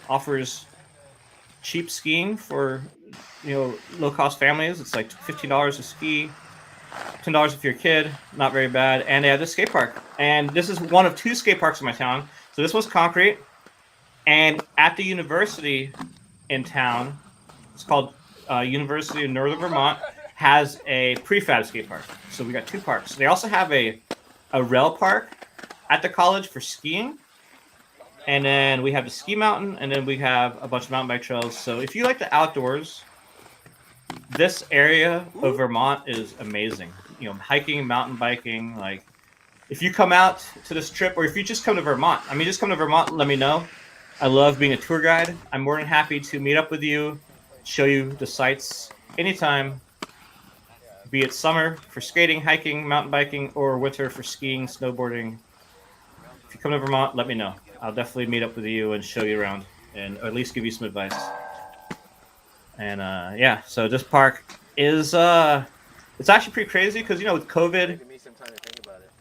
offers cheap skiing for low-cost families. It's like $15 to ski, $10 if you're a kid, not very bad. And they have this skate park. And this is one of 2 skate parks in my town. So this one's concrete. And at the university in town, it's called University of Northern Vermont, has a prefab skate park. So we got 2 parks. They also have a rail park at the college for skiing. And then we have the ski mountain, and then we have a bunch of mountain bike trails. So if you like the outdoors, this area of Vermont is amazing. Hiking, mountain biking. Like, if you come out to this trip, or if you just come to Vermont, just come to Vermont, let me know. I love being a tour guide. I'm more than happy to meet up with you, show you the sights anytime, be it summer for skating, hiking, mountain biking, or winter for skiing, snowboarding. If you come to Vermont, let me know. I'll definitely meet up with you and show you around, and or at least give you some advice. And yeah, so this park is it's actually pretty crazy because with COVID,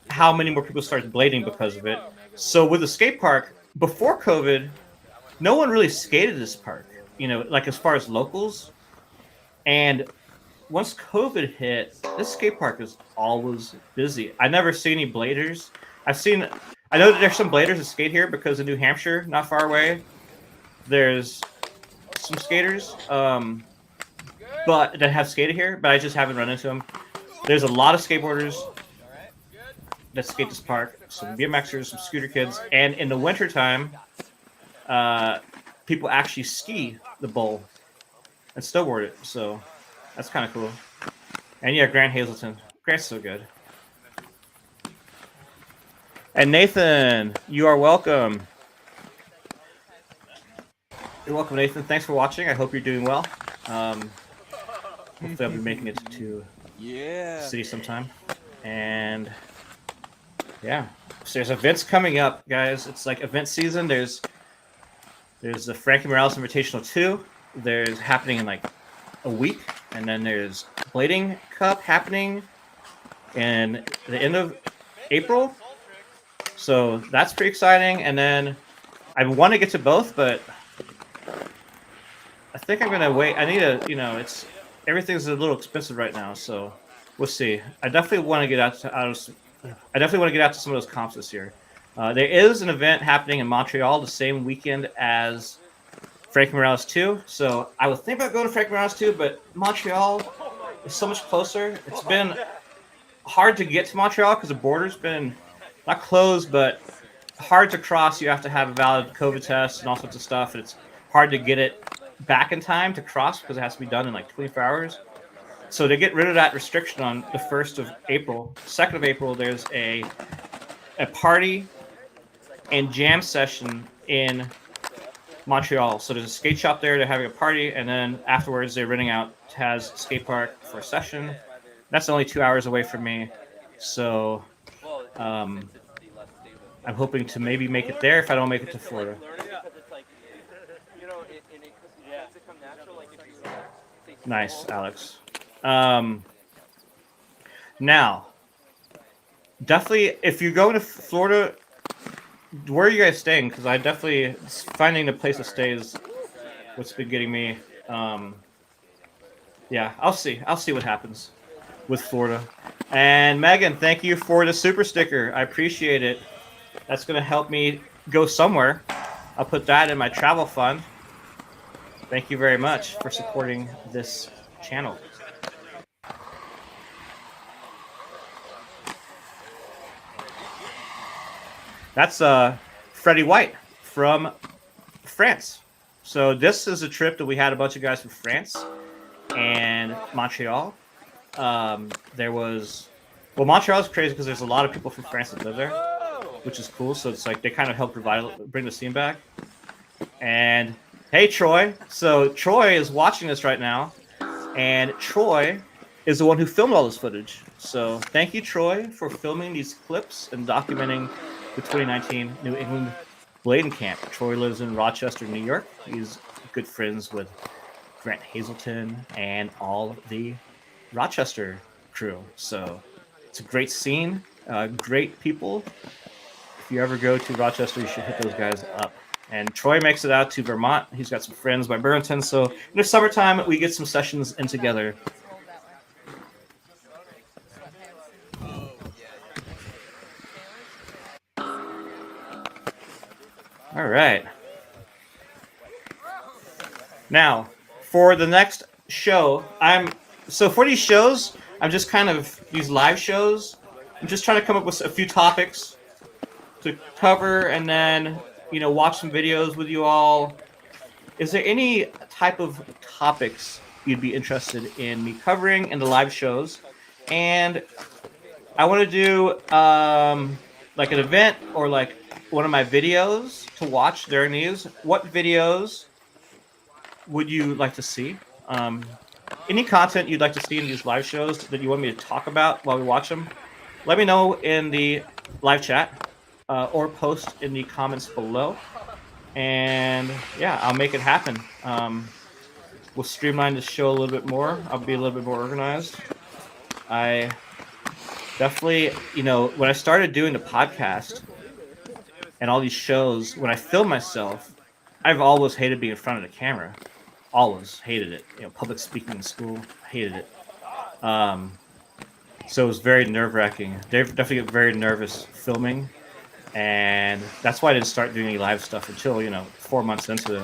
how many more people started blading because of it. So with the skate park, before COVID, no one really skated this park, like as far as locals. And once COVID hit, this skate park is always busy. I never see any bladers. I know that there's some bladers that skate here because in New Hampshire, not far away, there's some skaters but that have skated here, but I just haven't run into them. There's a lot of skateboarders that skate this park, some BMXers, some scooter kids, and in the wintertime, people actually ski the bowl and snowboard it, so that's kind of cool. And yeah, Grant Hazelton. Grant's so good. And Nathan, you are welcome. You're welcome, Nathan. Thanks for watching. I hope you're doing well. Hopefully I'll be making it to the city sometime. And yeah, so there's events coming up, guys. It's like event season. There's the Frankie Morales Invitational 2. There's happening in like a week. And then there's Blading Cup happening in the end of April. So that's pretty exciting. And then I want to get to both, but I think I'm going to wait. I need to, everything's a little expensive right now. So we'll see. I definitely want to get out to some of those comps this year. There is an event happening in Montreal the same weekend as Frankie Morales 2. So I would think about going to Frankie Morales 2, but Montreal is so much closer. It's been hard to get to Montreal because the border's been not closed, but hard to cross. You have to have a valid COVID test and all sorts of stuff. And it's hard to get it back in time to cross because it has to be done in like 24 hours. So to get rid of that restriction on the 1st of April, 2nd of April, there's a party and jam session in Montreal. So there's a skate shop there. They're having a party, and then afterwards they're renting out Taz Skate Park for a session. That's only 2 hours away from me. So I'm hoping to maybe make it there if I don't make it to Florida. Nice, Alex. Now, definitely, if you're going to Florida, where are you guys staying? Because I definitely finding a place to stay is what's been getting me. Yeah, I'll see what happens with Florida. And Megan, thank you for the super sticker. I appreciate it. That's going to help me go somewhere. I'll put that in my travel fund. Thank you very much for supporting this channel. That's Freddie White from France. So this is a trip that we had a bunch of guys from France and Montreal. Montreal is crazy because there's a lot of people from France that live there, which is cool. So it's like they kind of help bring the scene back. And hey, Troy. So Troy is watching this right now, and Troy is the one who filmed all this footage. So thank you, Troy, for filming these clips and documenting the 2019 New England Blading Camp. Troy lives in Rochester, New York. He's good friends with Grant Hazelton and all the Rochester crew. So it's a great scene, great people. If you ever go to Rochester, you should hit those guys up. And Troy makes it out to Vermont. He's got some friends by Burlington. So in the summertime, we get some sessions in together. All right. Now, for the next show, for these shows, I'm just kind of these live shows. I'm just trying to come up with a few topics to cover, and then watch some videos with you all. Is there any type of topics you'd be interested in me covering in the live shows? And I want to do like an event or like one of my videos to watch during these. What videos would you like to see? Any content you'd like to see in these live shows that you want me to talk about while we watch them, let me know in the live chat or post in the comments below. And yeah, I'll make it happen. We'll streamline the show a little bit more. I'll be a little bit more organized. I definitely, when I started doing the podcast and all these shows, when I film myself, I've always hated being in front of the camera. Always hated it. Public speaking in school, hated it. So it was very nerve-wracking. Definitely get very nervous filming. And that's why I didn't start doing any live stuff until, 5 months into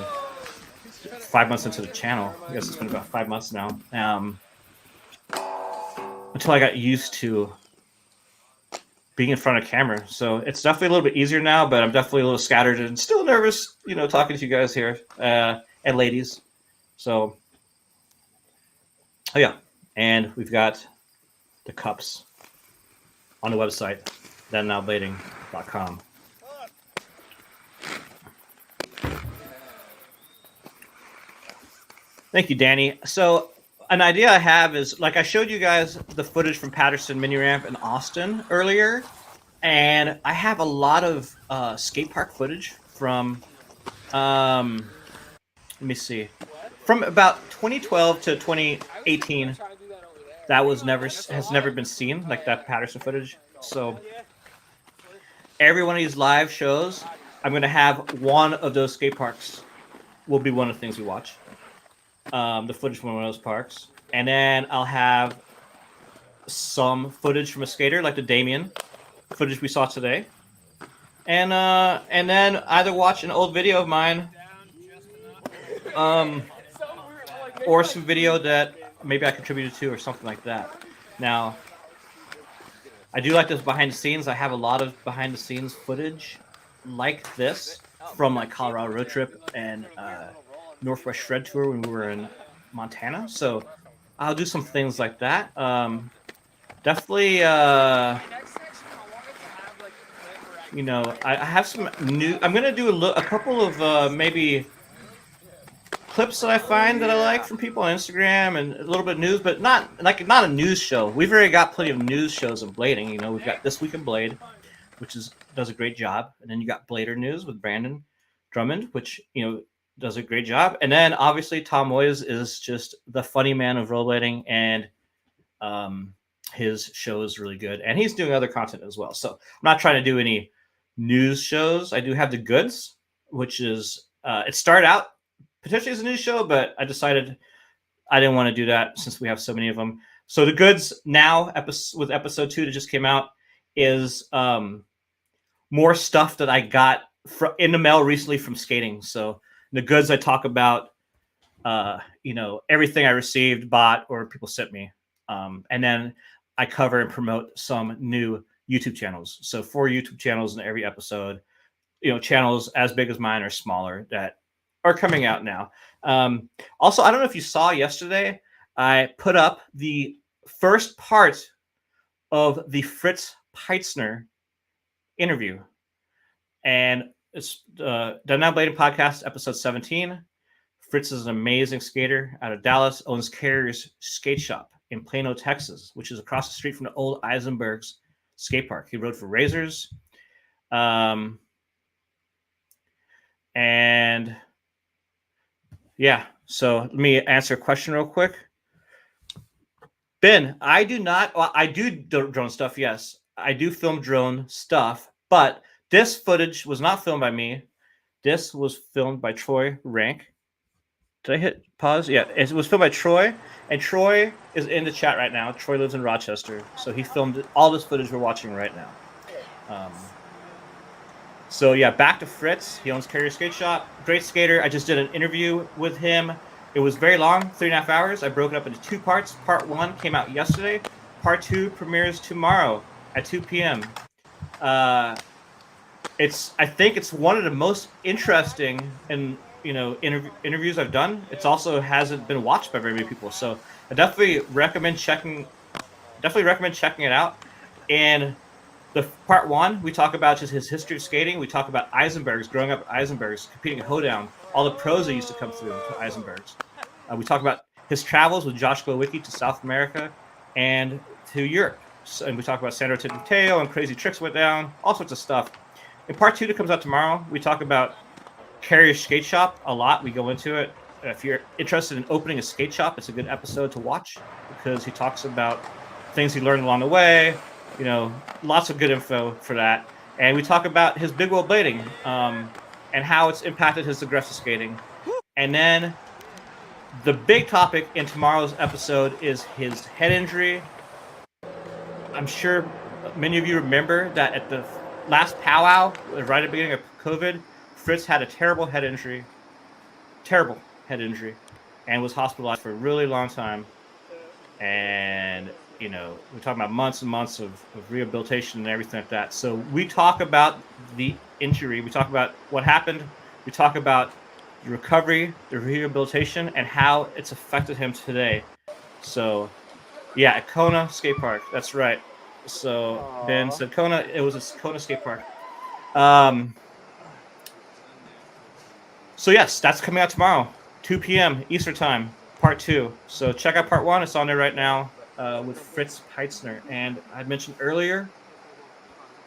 the channel. I guess it's been about 5 months now. Until I got used to being in front of camera. So it's definitely a little bit easier now, but I'm definitely a little scattered and still nervous, talking to you guys here and ladies. So, oh yeah. And we've got the cups on the website, thenowblading.com. Thank you, Danny. So an idea I have is, like I showed you guys the footage from Patterson Mini Ramp in Austin earlier, and I have a lot of skate park footage from, let me see, from about 2012 to 2018. That has never been seen, like that Patterson footage. So every one of these live shows, I'm going to have one of those skate parks will be one of the things we watch. The footage from one of those parks. And then I'll have some footage from a skater, like the Damien footage we saw today. And then either watch an old video of mine, or some video that maybe I contributed to or something like that. Now, I do like this behind the scenes. I have a lot of behind the scenes footage like this from like Colorado road trip and Northwest Shred Tour when we were in Montana. So I'll do some things like that. Definitely, I have some new. I'm gonna do a couple of maybe clips that I find that I like from people on Instagram and a little bit of news, but not a news show. We've already got plenty of news shows in blading. We've got This Week in Blade, which does a great job, and then you got Blader News with Brandon Drummond, which does a great job, and then obviously Tom Moyes is just the funny man of rollerblading, and his show is really good, and he's doing other content as well. So I'm not trying to do any news shows. I do have The Goods, which is it started out potentially as a news show, but I decided I didn't want to do that since we have so many of them. So The Goods now, with episode 2 that just came out, is more stuff that I got in the mail recently from skating. So The Goods, I talk about, everything I received, bought, or people sent me. And then I cover and promote some new YouTube channels. So 4 YouTube channels in every episode, channels as big as mine or smaller that are coming out now. Also, I don't know if you saw yesterday, I put up the first part of the Fritz Peitzner interview. And it's the Now Blading Podcast, episode 17. Fritz is an amazing skater out of Dallas, owns Carrier's Skate Shop in Plano, Texas, which is across the street from the old Eisenberg's skate park. He rode for Razors. And yeah, so let me answer a question real quick. Ben, I do drone stuff. Yes, I do film drone stuff, but this footage was not filmed by me. This was filmed by Troy Rank. Did I hit pause? Yeah, it was filmed by Troy, and Troy is in the chat right now. Troy lives in Rochester, so he filmed all this footage we're watching right now. So yeah, back to Fritz. He owns Carrier Skate Shop. Great skater. I just did an interview with him. It was very long, 3.5 hours. I broke it up into 2 parts. Part 1 came out yesterday. Part 2 premieres tomorrow at 2 p.m. I think it's one of the most interesting interviews I've done. It's also hasn't been watched by very many people, so I definitely recommend checking it out. And the part 1, we talk about just his history of skating. We talk about Eisenberg's, growing up at Eisenberg's, competing at Hoedown, all the pros that used to come through to Eisenberg's. We talk about his travels with Josh Glowicki to South America and to Europe. And we talk about Sandro Tinteo and crazy tricks went down, all sorts of stuff. In part 2 that comes out tomorrow, we talk about Carrier Skate Shop a lot. We go into it. If you're interested in opening a skate shop, it's a good episode to watch because he talks about things he learned along the way. Lots of good info for that. And we talk about his big wheel blading and how it's impacted his aggressive skating. And then the big topic in tomorrow's episode is his head injury. I'm sure many of you remember that at the last powwow, right at the beginning of COVID, Fritz had a terrible head injury, and was hospitalized for a really long time. And we're talking about months and months of rehabilitation and everything like that. So we talk about the injury. We talk about what happened. We talk about the recovery, the rehabilitation, and how it's affected him today. So, yeah, at Kona Skate Park. That's right. So Ben said Kona. It was a Kona Skate Park. So yes, that's coming out tomorrow, 2 p.m. Eastern Time, part 2. So check out part 1. It's on there right now. With Fritz Peitzner. And I mentioned earlier,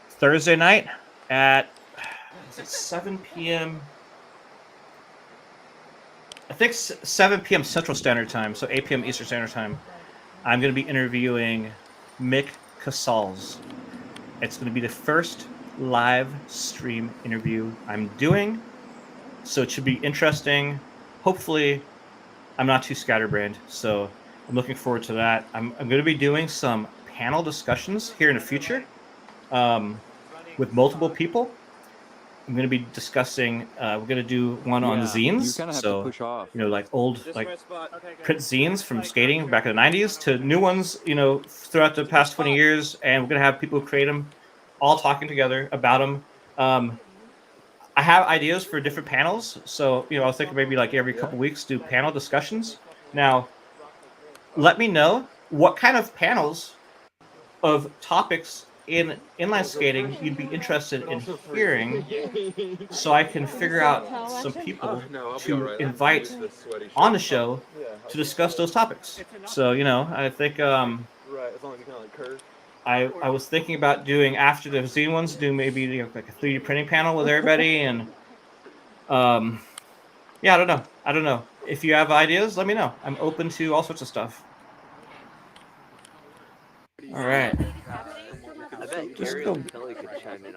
Thursday night at 7 p.m. I think 7 p.m. Central Standard Time, so 8 p.m. Eastern Standard Time. I'm going to be interviewing Mick Casals. It's going to be the first live stream interview I'm doing, so it should be interesting. Hopefully, I'm not too scatterbrained, so I'm looking forward to that. I'm going to be doing some panel discussions here in the future with multiple people. I'm going to be discussing. We're going to do one on zines. So like old print zines from skating back in the '90s to new ones. Throughout the past 20 years, and we're going to have people who create them, all talking together about them. I have ideas for different panels, so I was thinking maybe like every couple weeks do panel discussions. Now, let me know what kind of panels of topics in inline skating you'd be interested in hearing, so I can figure out some people to invite on the show to discuss those topics. So I think I was thinking about doing, after the zine ones, do maybe like a 3D printing panel with everybody, and I don't know. If you have ideas, let me know. I'm open to all sorts of stuff. All right.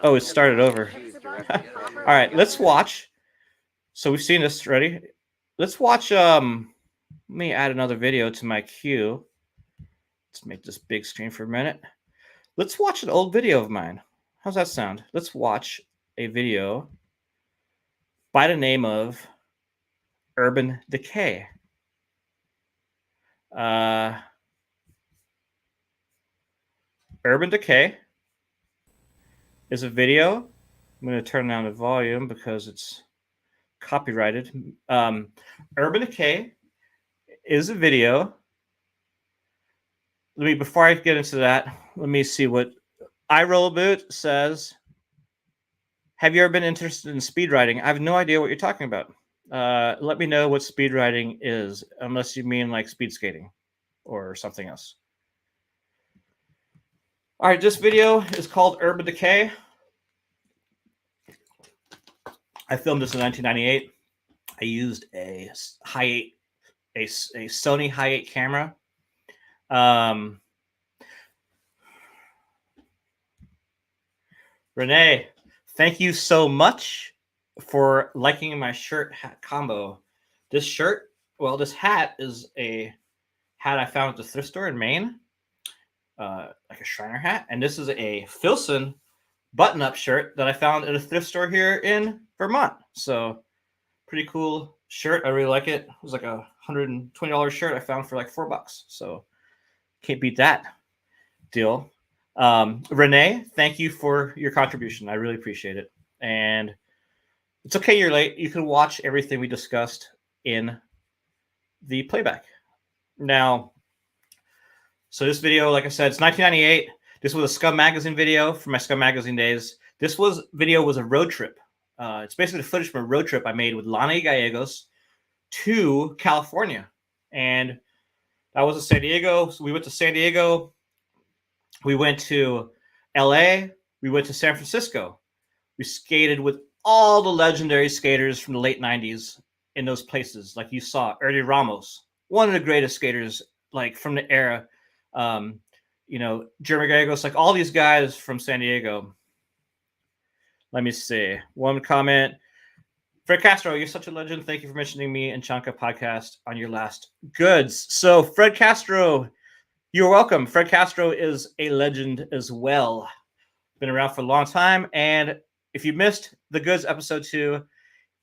Oh, it started over. All right, let's watch. So we've seen this already. Let's watch. Let me add another video to my queue. Let's make this big screen for a minute. Let's watch an old video of mine. How's that sound? Let's watch a video by the name of Urban Decay. Urban Decay is a video. I'm going to turn down the volume because it's copyrighted. Urban Decay is a video. Before I get into that, let me see what iRollboot says. Have you ever been interested in speed riding? I have no idea what you're talking about. Let me know what speed riding is, unless you mean like speed skating. or something else. All right, this video is called Urban Decay. I filmed this in 1998. I used a Sony High 8 camera. Renee, thank you so much for liking my shirt hat combo. This shirt, well, this hat is a hat I found at the thrift store in Maine, like a Shriner hat. And this is a Filson button-up shirt that I found at a thrift store here in Vermont. So pretty cool shirt. I really like it. It was like a $120 shirt I found for like $4. So can't beat that deal. Renee, thank you for your contribution. I really appreciate it. And it's okay you're late. You can watch everything we discussed in the playback. Now, so this video, like I said, it's 1998. This was a Scum Magazine video from my Scum Magazine days. This video was a road trip. It's basically the footage from a road trip I made with Lonnie Gallegos to California. And that was in San Diego. So we went to San Diego. We went to LA. We went to San Francisco. We skated with all the legendary skaters from the late 90s in those places. Like you saw, Ernie Ramos, one of the greatest skaters like from the era. Jeremy Gallegos, like all these guys from San Diego. Let me see. One comment. Fred Castro, you're such a legend. Thank you for mentioning me and Chanka podcast on your last goods. So Fred Castro, you're welcome. Fred Castro is a legend as well. Been around for a long time. And if you missed the Goods episode 2,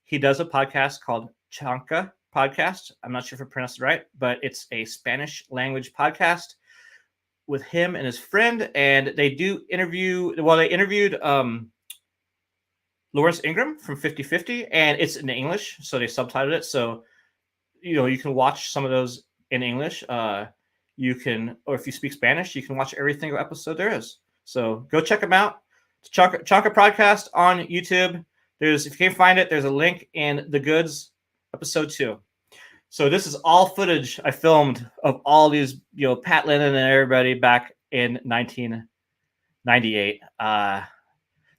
he does a podcast called Chanka Podcast. I'm not sure if I pronounced it right, but it's a Spanish language podcast with him and his friend. And they do interview, well, they interviewed Lawrence Ingram from 50/50, and it's in English, so they subtitled it. So, you can watch some of those in English. You can, or if you speak Spanish, you can watch every single episode there is. So go check them out. Chanka Podcast on YouTube. If you can't find it, there's a link in the Goods episode 2. So this is all footage I filmed of all these, Pat Lennon and everybody back in 1998.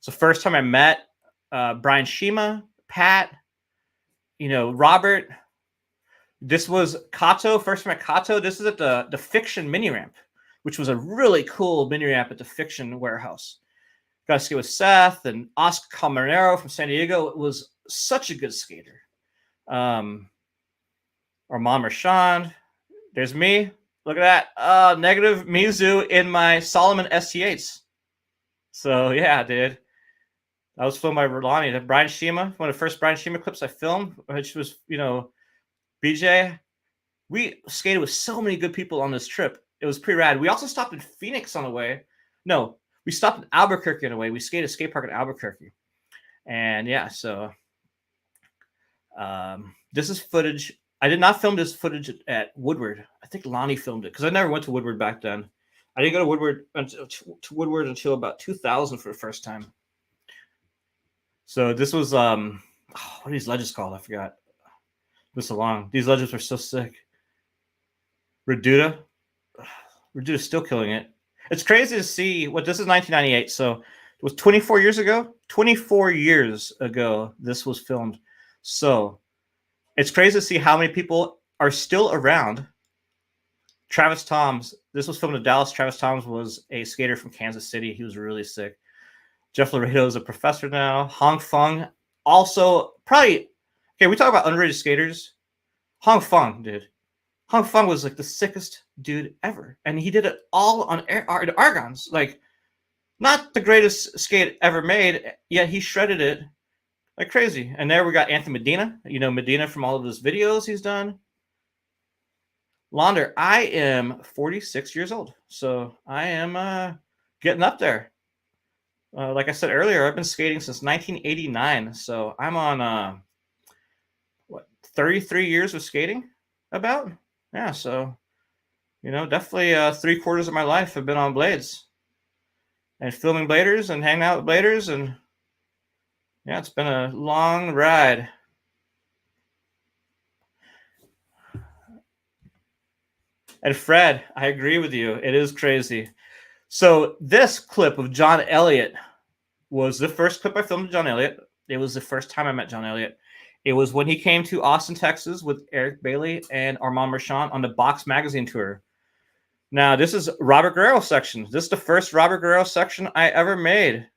So first time I met Brian Shima, Pat, Robert. This was Kato. First time at Kato. This is at the Fiction mini ramp, which was a really cool mini ramp at the Fiction warehouse. Got to skate with Seth and Oscar Camarero from San Diego. It was such a good skater. Armand Marchand. There's me. Look at that. Negative Mizu in my Solomon ST8s. So yeah, dude. That was filmed by Rolani. The Brian Shima, one of the first Brian Shima clips I filmed, which was, BJ. We skated with so many good people on this trip. It was pretty rad. We also stopped in Phoenix on the way. No, we stopped in Albuquerque on the way. We skated a skate park in Albuquerque. And yeah, so this is footage. I did not film this footage at Woodward. I think Lonnie filmed it because I never went to Woodward back then. I didn't go to Woodward until about 2000 for the first time. So this was what are these ledges called? I forgot. It was so long. These ledges were so sick. Reduta still killing it. It's crazy to see what this is 1998. So it was 24 years ago. 24 years ago, this was filmed. So it's crazy to see how many people are still around. Travis Toms. This was filmed in Dallas. Travis Toms was a skater from Kansas City. He was really sick. Jeff Laredo is a professor now. Hong Feng also probably. Okay, we talk about underrated skaters. Hong Feng, dude. Hong Feng was like the sickest dude ever. And he did it all on Argons. Like, not the greatest skate ever made, yet he shredded it like crazy. And there we got Anthony Medina. Medina from all of his videos he's done. Launder, I am 46 years old. So I am getting up there. Like I said earlier, I've been skating since 1989. So I'm on 33 years of skating about. Yeah, so definitely 3/4 of my life have been on blades and filming bladers and hanging out with bladers, and yeah, it's been a long ride. And Fred, I agree with you. It is crazy. So this clip of John Elliott was the first clip I filmed with John Elliott. It was the first time I met John Elliott. It was when he came to Austin, Texas with Eric Bailey and Armand Marchand on the Box Magazine tour. Now, this is Robert Guerrero section. This is the first Robert Guerrero section I ever made.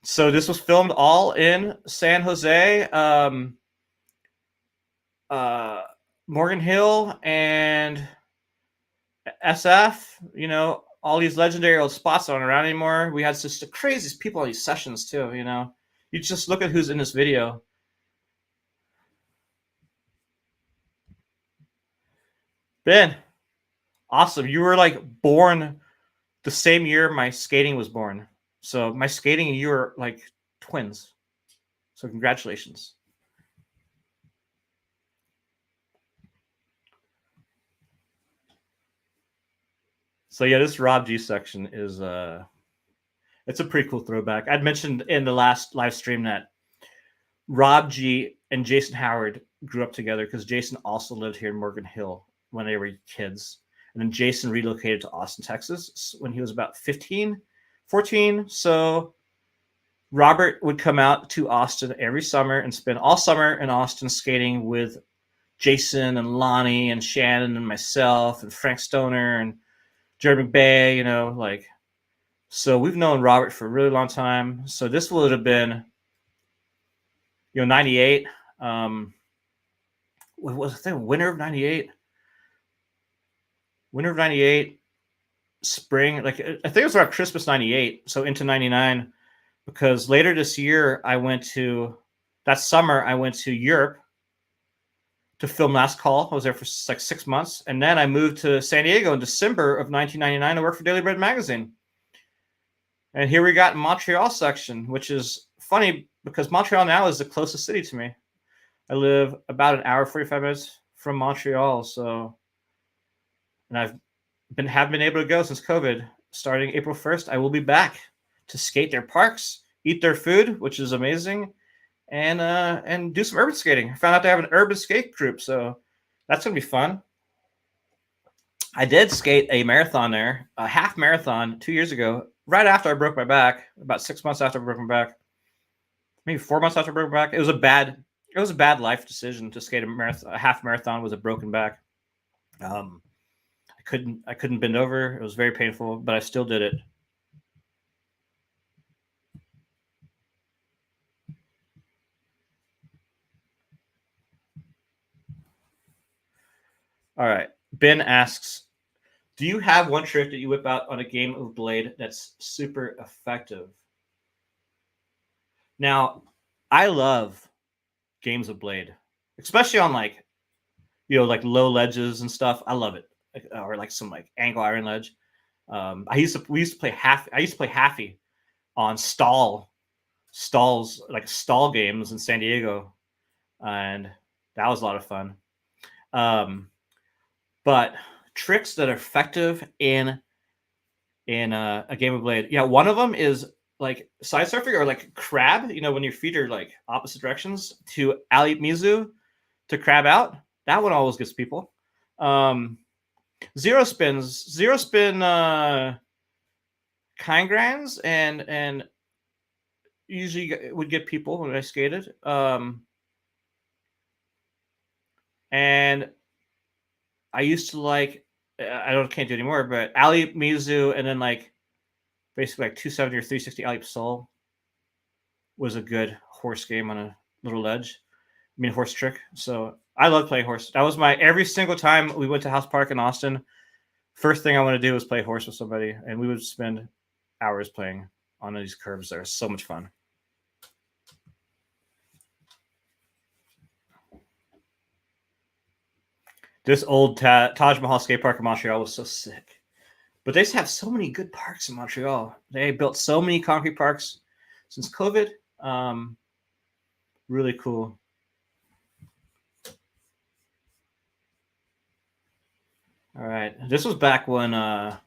So this was filmed all in San Jose, Morgan Hill, and SF. You know, all these legendary old spots aren't around anymore. We had just the craziest people on these sessions too. You know, you just look at who's in this video. Ben, awesome. You were like born the same year my skating was born. So my skating and you are like twins. So congratulations. So yeah, this Rob G section is it's a pretty cool throwback. I'd mentioned in the last live stream that Rob G and Jason Howard grew up together because Jason also lived here in Morgan Hill when they were kids. And then Jason relocated to Austin, Texas when he was about 14. So Robert would come out to Austin every summer and spend all summer in Austin skating with Jason and Lonnie and Shannon and myself and Frank Stoner and Jerry McBay, you know, like, so we've known Robert for a really long time. So this would have been, you know, 98. What was the winter of 98? Winter of 98, spring, like I think it was around Christmas 98, so into 99, because later this year that summer I went to Europe to film Last Call. I was there for like 6 months, and then I moved to San Diego in December of 1999 to work for Daily Bread magazine. And here we got Montreal section, which is funny because Montreal now is the closest city to me. I live about an hour, 45 minutes from Montreal, so. And I've have been able to go since COVID. Starting April 1st, I will be back to skate their parks, eat their food, which is amazing, and do some urban skating. I found out they have an urban skate group, so that's gonna be fun. I did skate a marathon there, a half marathon 2 years ago, right after I broke my back, about 6 months after I broke my back, maybe 4 months after I broke my back. It was a bad life decision to skate a half marathon with a broken back. I couldn't bend over. It was very painful, but I still did it. All right. Ben asks, do you have one trick that you whip out on a game of Blade that's super effective? Now, I love games of Blade, especially on like, you know, like low ledges and stuff. I love it. Or like some like angle iron ledge. We used to play Haffy on stalls, like stall games in San Diego, and that was a lot of fun. But tricks that are effective in a game of Blade, yeah, one of them is like side surfing or like crab. You know, when your feet are like opposite directions to alley mizu to crab out. That one always gets people. Zero spin kind grands and usually would get people when I skated. And I used to like, can't do anymore, but alley mizu and then like basically like 270 or 360 alley soul was a good horse game on a little ledge. I mean, horse trick. So I love playing horse. That was every single time we went to House Park in Austin, first thing I want to do was play horse with somebody. And we would spend hours playing on these curves. They're so much fun. This old Taj Mahal skate park in Montreal was so sick. But they just have so many good parks in Montreal. They built so many concrete parks since COVID. Really cool. All right. This was back when, so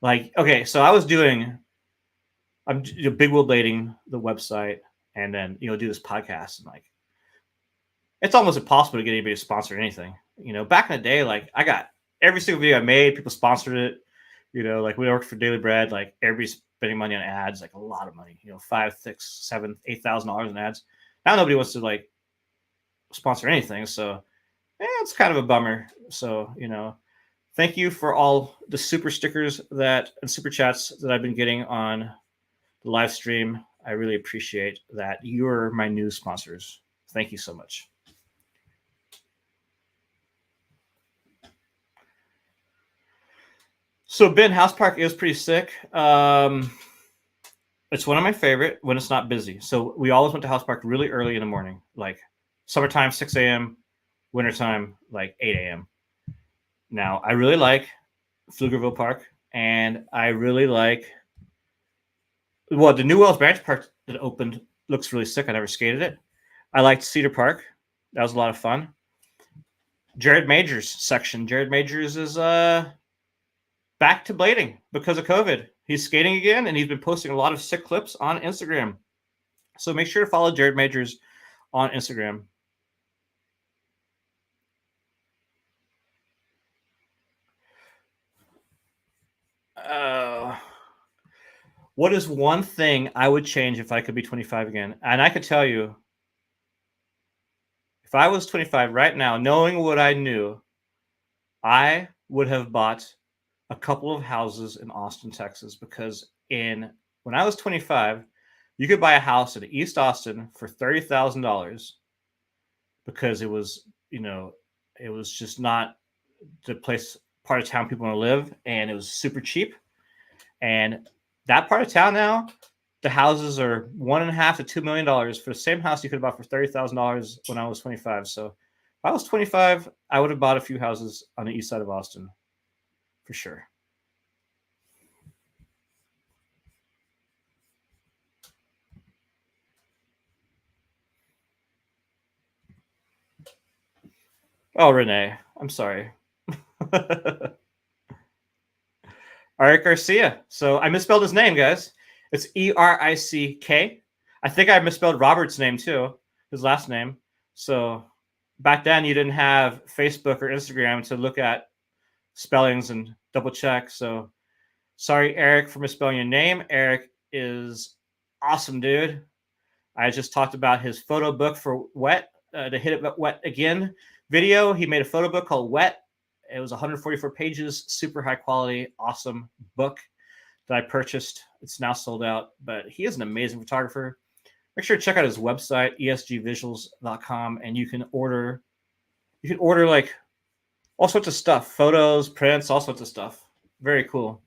I was doing, I'm big wheel blading the website and then, do this podcast and like it's almost impossible to get anybody to sponsor anything. You know, back in the day, like I got every single video I made, people sponsored it. You know, like when I worked for Daily Bread, like everybody's spending money on ads, like a lot of money. You know, $5,000, $6,000, $7,000, $8,000 in ads. Now nobody wants to like sponsor anything, so it's kind of a bummer. So you know, thank you for all the super stickers and super chats that I've been getting on the live stream. I really appreciate that. You're my new sponsors. Thank you so much. So Ben, House Park is pretty sick. It's one of my favorite when it's not busy. So we always went to House Park really early in the morning, like summertime, 6 a.m., wintertime, like 8 a.m. Now, I really like Pflugerville Park, and I really like, well, the new Wells Branch Park that opened looks really sick. I never skated it. I liked Cedar Park. That was a lot of fun. Jared Majors section. Jared Majors is back to blading because of COVID. He's skating again, and he's been posting a lot of sick clips on Instagram. So make sure to follow Jared Majors on Instagram. What is one thing I would change if I could be 25 again? And I could tell you, if I was 25 right now, knowing what I knew, I would have bought a couple of houses in Austin, Texas, because when I was 25, you could buy a house in East Austin for $30,000 because it was, you know, it was just not the part of town people want to live, and it was super cheap. And that part of town now, the houses are $1.5 to $2 million for the same house you could have bought for $30,000 when I was 25. So if I was 25, I would have bought a few houses on the east side of Austin for sure. Oh, Renee, I'm sorry. Eric Garcia. So I misspelled his name, guys. It's Erick. I think I misspelled Robert's name too, his last name. So back then you didn't have Facebook or Instagram to look at spellings and double check. So sorry, Eric, for misspelling your name. Eric is awesome, dude. I just talked about his photo book for Wet, to Hit It Wet Again video. He made a photo book called Wet. It was 144 pages, super high quality, awesome book that I purchased. It's now sold out, but he is an amazing photographer. Make sure to check out his website, esgvisuals.com, and you can order like all sorts of stuff, photos, prints, all sorts of stuff. Very cool.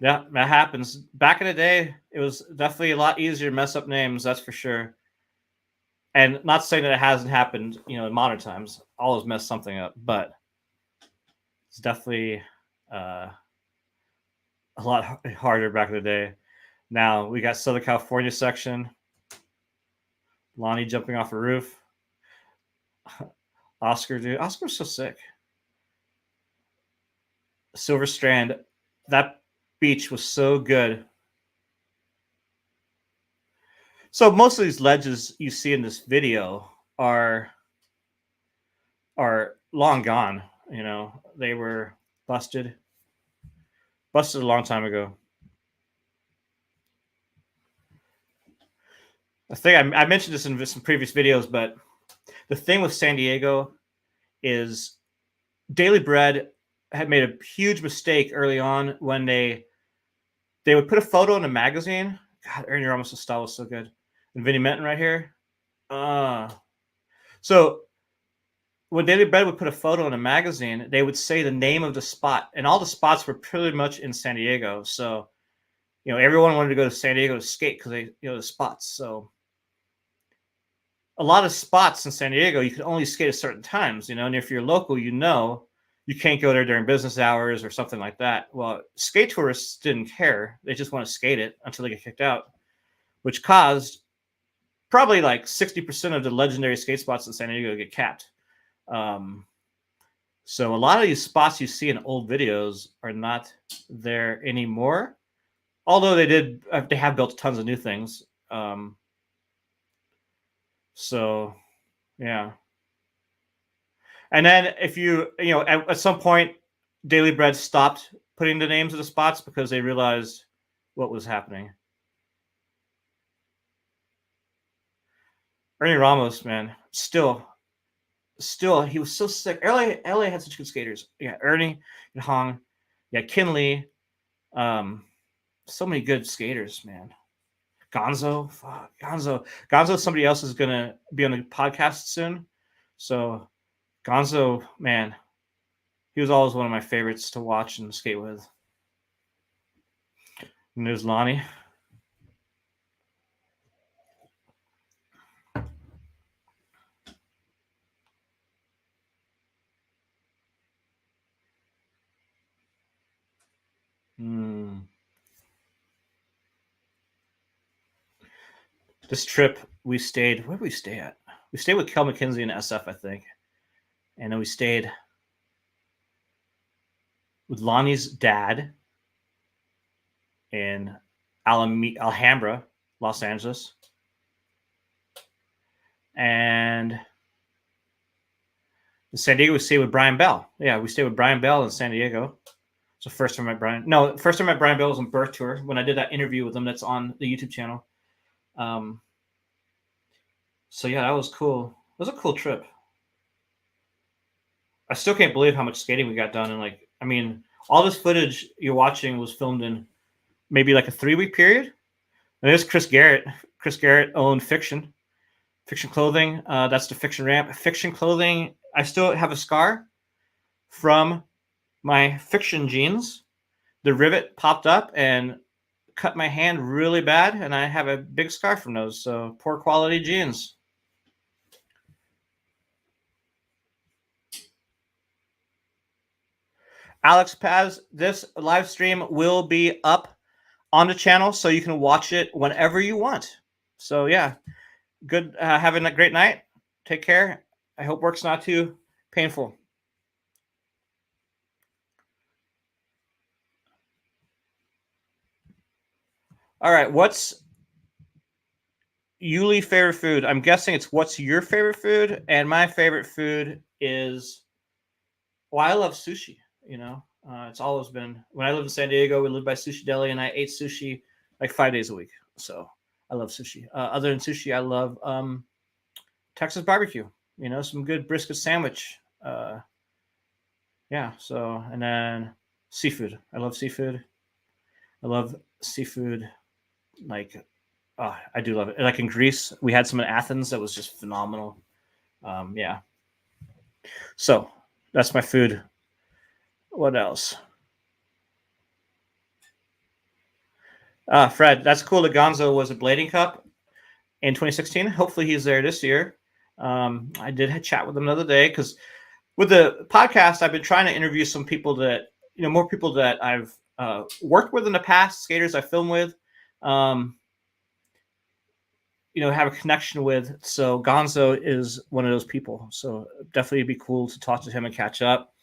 Yeah, that happens. Back in the day, it was definitely a lot easier to mess up names, that's for sure. And not saying that it hasn't happened, you know, in modern times. Always mess something up, but it's definitely a lot harder back in the day. Now we got Southern California section. Lonnie jumping off a roof. Oscar, dude. Oscar's so sick. Silver Strand. That beach was so good. So most of these ledges you see in this video are long gone. You know, they were busted a long time ago. I think I mentioned this in some previous videos, but the thing with San Diego is Daily Bread had made a huge mistake early on when they would put a photo in a magazine. God, Aaron, you're almost a style was so good. And Vinnie Menton right here. So when Daily Bread would put a photo in a magazine, they would say the name of the spot. And all the spots were pretty much in San Diego. So, you know, everyone wanted to go to San Diego to skate because they, you know, the spots. So a lot of spots in San Diego, you can only skate at certain times, you know, and if you're local, you know, you can't go there during business hours or something like that. Well, skate tourists didn't care. They just want to skate it until they get kicked out, which caused probably like 60% of the legendary skate spots in San Diego to get capped. So a lot of these spots you see in old videos are not there anymore. Although they have built tons of new things. So yeah. And then if at some point, Daily Bread stopped putting the names of the spots because they realized what was happening. Ernie Ramos, man, still, he was so sick. LA had such good skaters. Yeah, Ernie and Hong. Yeah, Kinley. So many good skaters, man. Gonzo, fuck, Gonzo. Somebody else is gonna be on the podcast soon. So Gonzo, man, he was always one of my favorites to watch and skate with. And there's Lonnie. This trip, we stayed. Where did we stay at? We stayed with Kel McKenzie and SF, I think. And then we stayed with Lonnie's dad in Alhambra, Los Angeles. And in San Diego, we stayed with Brian Bell. Yeah, we stayed with Brian Bell in San Diego. So first time I met Brian. No, first time I met Brian Bell was on Birth Tour when I did that interview with him that's on the YouTube channel. So yeah, that was cool. It was a cool trip. I still can't believe how much skating we got done. And all this footage you're watching was filmed in maybe like a 3-week period. And there's Chris Garrett. Chris Garrett owned Fiction Clothing. That's the Fiction ramp. Fiction Clothing. I still have a scar from my Fiction jeans. The rivet popped up and cut my hand really bad, and I have a big scar from those. So poor quality jeans. Alex Paz, this live stream will be up on the channel, so you can watch it whenever you want. So yeah, good. Having a great night. Take care. I hope work's not too painful. All right, what's Yuli favorite food? I'm guessing it's what's your favorite food, and my favorite food is. Well, I love sushi. It's always been when I lived in San Diego. We lived by Sushi Deli, and I ate sushi like 5 days a week. So I love sushi. Other than sushi, I love Texas barbecue. Some good brisket sandwich. Yeah. So and then seafood. I love seafood. I love seafood. I do love it. Like in Greece, we had some in Athens that was just phenomenal. Yeah. So that's my food. What else? Fred, that's cool that Gonzo was at Blading Cup in 2016. Hopefully he's there this year. I did chat with him the other day because with the podcast, I've been trying to interview some people that, more people that I've worked with in the past, skaters I film with, have a connection with. So Gonzo is one of those people. So definitely it'd be cool to talk to him and catch up.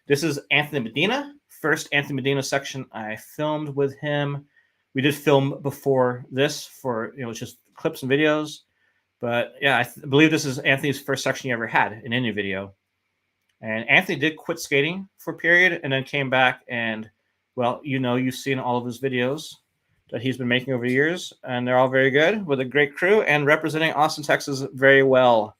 This is Anthony Medina. First Anthony Medina section I filmed with him. We did film before this for, just clips and videos. But yeah, I believe this is Anthony's first section he ever had in any video. And Anthony did quit skating for a period and then came back and, well, you've seen all of his videos that he's been making over the years, and they're all very good with a great crew and representing Austin, Texas very well.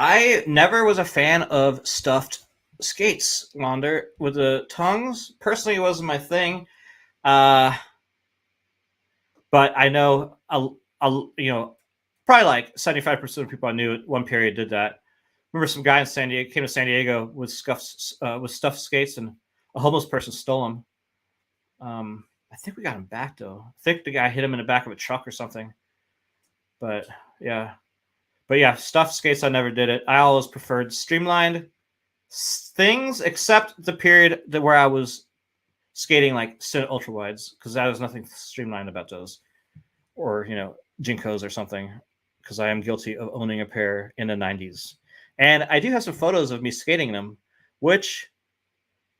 I never was a fan of stuffed skates, Wander. With the tongues, personally, it wasn't my thing. But I know, probably like 75% of people I knew at one period did that. Remember some guy in San Diego came to San Diego with stuffed skates, and a homeless person stole them. I think we got him back though. I think the guy hit him in the back of a truck or something. But yeah. Stuffed skates, I never did it. I always preferred streamlined things, except the period where I was skating like Sit Ultra Wides, because that is nothing streamlined about those, or Jinkos or something, because I am guilty of owning a pair in the 90s. And I do have some photos of me skating them, which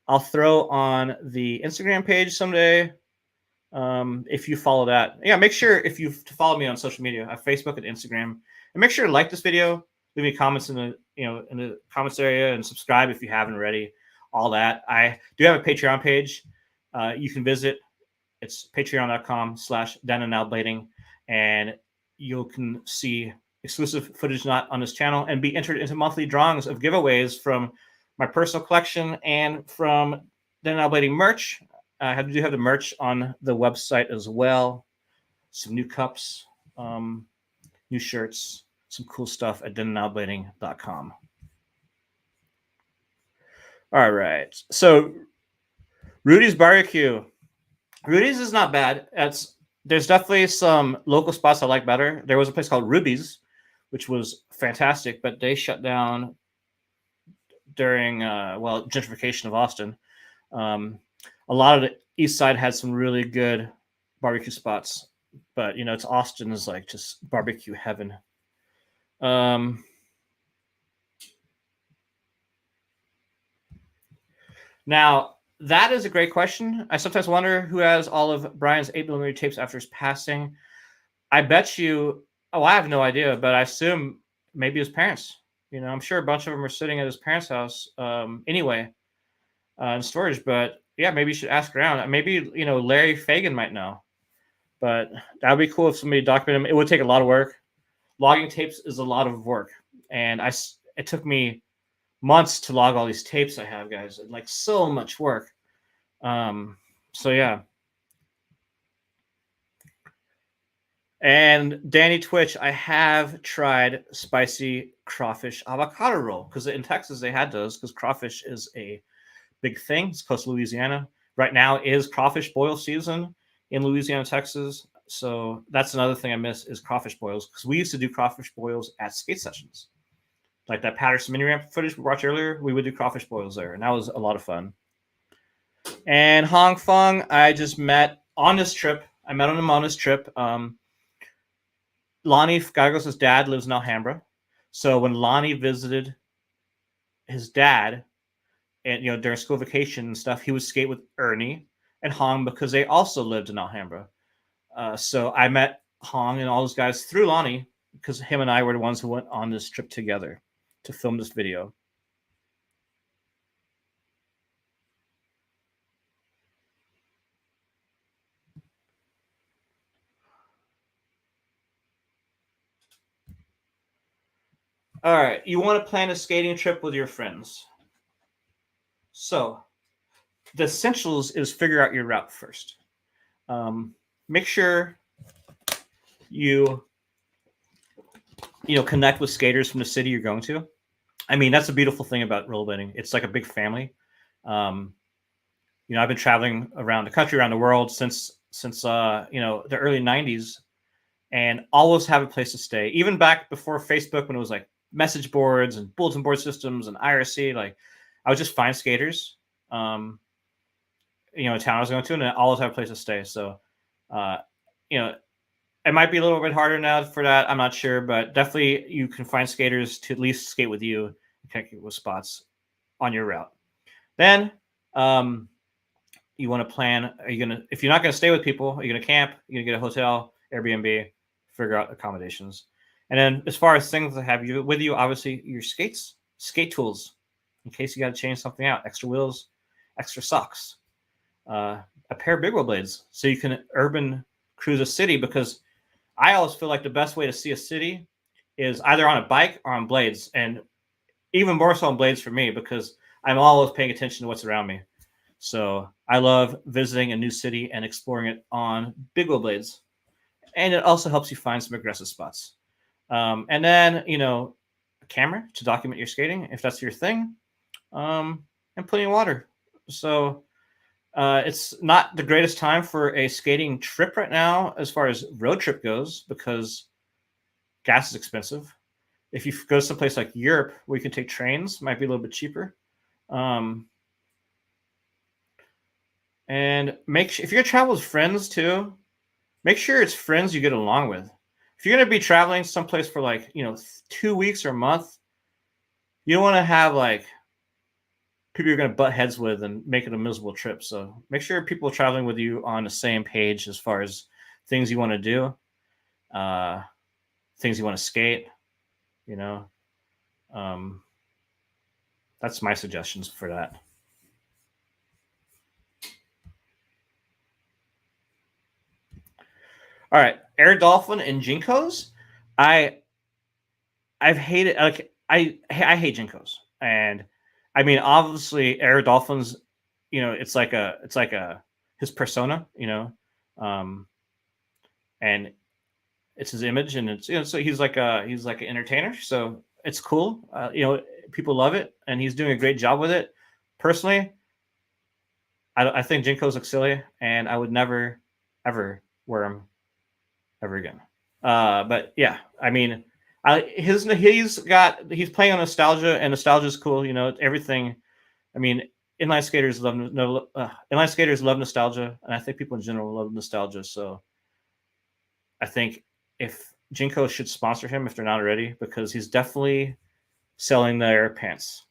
I'll throw on the Instagram page someday. If you follow that, make sure if you follow me on social media, Facebook and Instagram, and make sure to like this video, leave me comments in the comments area, and subscribe if you haven't already. All that. I do have a Patreon page. You can visit. It's patreon.com/DanandNowBlading, and you can see exclusive footage not on this channel and be entered into monthly drawings of giveaways from my personal collection and from Dan and Now Blading merch. I do have the merch on the website as well. Some new cups, new shirts, some cool stuff at danandnowblading.com. All right. So Rudy's Barbecue. Rudy's is not bad. There's definitely some local spots I like better. There was a place called Ruby's, which was fantastic, but they shut down during gentrification of Austin. A lot of the east side had some really good barbecue spots, but it's Austin is like just barbecue heaven. Now that is a great question. I sometimes wonder who has all of Brian's 8mm tapes after his passing. I bet you. Oh, I have no idea, but I assume maybe his parents. I'm sure a bunch of them are sitting at his parents' house anyway in storage. But yeah, maybe you should ask around. Maybe Larry Fagan might know. But that would be cool if somebody documented them. It would take a lot of work. Logging tapes is a lot of work, and it took me months to log all these tapes I have, guys. Like so much work. So yeah. And Danny Twitch, I have tried spicy crawfish avocado roll, because in Texas they had those, because crawfish is a big thing. It's close to Louisiana. Right now is crawfish boil season in Louisiana, Texas. So that's another thing I miss is crawfish boils, because we used to do crawfish boils at skate sessions. Like that Patterson mini ramp footage we watched earlier, we would do crawfish boils there, and that was a lot of fun. And Hong Fong, I just met on this trip. I met him on this trip. Lonnie Gallegos' dad lives in Alhambra. So when Lonnie visited his dad, and during school vacation and stuff, he would skate with Ernie and Hong, because they also lived in Alhambra. So I met Hong and all those guys through Lonnie, because him and I were the ones who went on this trip together to film this video. All right, you want to plan a skating trip with your friends. So the essentials is figure out your route first. Make sure you connect with skaters from the city you're going to. I mean, that's a beautiful thing about rollerblading. It's like a big family. I've been traveling around the country, around the world since the early 90s, and always have a place to stay. Even back before Facebook, when it was like message boards and bulletin board systems and IRC, like I would just find skaters, a town I was going to, and I always have a place to stay. So, it might be a little bit harder now for that. I'm not sure, but definitely you can find skaters to at least skate with you and connect with spots on your route. Then you want to plan, if you're not going to stay with people, are you going to camp? You're going to get a hotel, Airbnb, figure out accommodations. And then as far as things that have you with you, obviously your skate tools, in case you got to change something out, extra wheels, extra socks, a pair of big wheel blades, so you can urban cruise a city, because I always feel like the best way to see a city is either on a bike or on blades, and even more so on blades for me, because I'm always paying attention to what's around me. So I love visiting a new city and exploring it on big wheel blades. And it also helps you find some aggressive spots. And then, a camera to document your skating, if that's your thing, and plenty of water. So it's not the greatest time for a skating trip right now as far as road trip goes, because gas is expensive. If you go someplace like Europe where you can take trains, might be a little bit cheaper. And if you're gonna travel with friends too, make sure it's friends you get along with. If you're gonna be traveling someplace for like 2 weeks or a month, you don't want to have like people you're gonna butt heads with and make it a miserable trip. So make sure people traveling with you on the same page as far as things you want to do, things you want to skate. That's my suggestions for that. All right, Air Dolphin and Jinkos. I've hated I hate Jinkos, and I mean obviously Air Dolphins, it's like his persona, and it's his image, and it's so he's like an entertainer, so it's cool. People love it, and he's doing a great job with it. Personally, I think Jinkos look silly, and I would never ever wear them ever again. But yeah, I mean, he's playing on nostalgia, and nostalgia is cool. Everything. I mean, inline skaters love nostalgia, and I think people in general love nostalgia. So I think if Jinko should sponsor him if they're not already, because he's definitely selling their pants.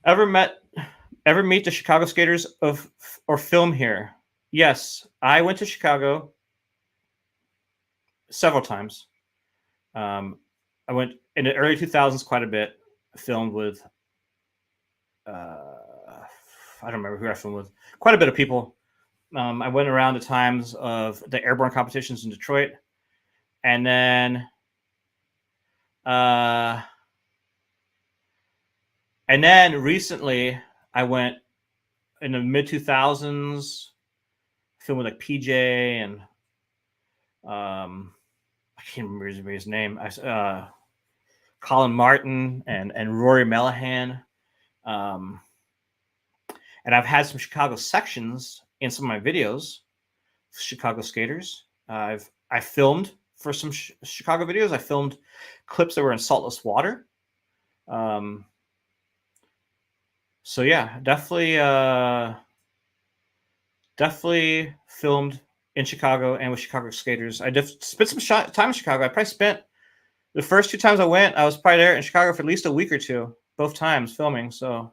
Ever meet the Chicago skaters or film here? Yes, I went to Chicago several times. I went in the early 2000s quite a bit. I filmed with I don't remember who I filmed with. Quite a bit of people. I went around the times of the airborne competitions in Detroit, and then recently I went in the mid 2000s, filmed with like PJ and I can't remember his name. Colin Martin and Rory Mellahan. And I've had some Chicago sections in some of my videos, Chicago skaters. I filmed for some Chicago videos. I filmed clips that were in saltless water. So yeah, definitely filmed in Chicago and with Chicago skaters. I spent some time in Chicago. I probably spent the first 2 times I went, I was probably there in Chicago for at least a week or two, both times filming. So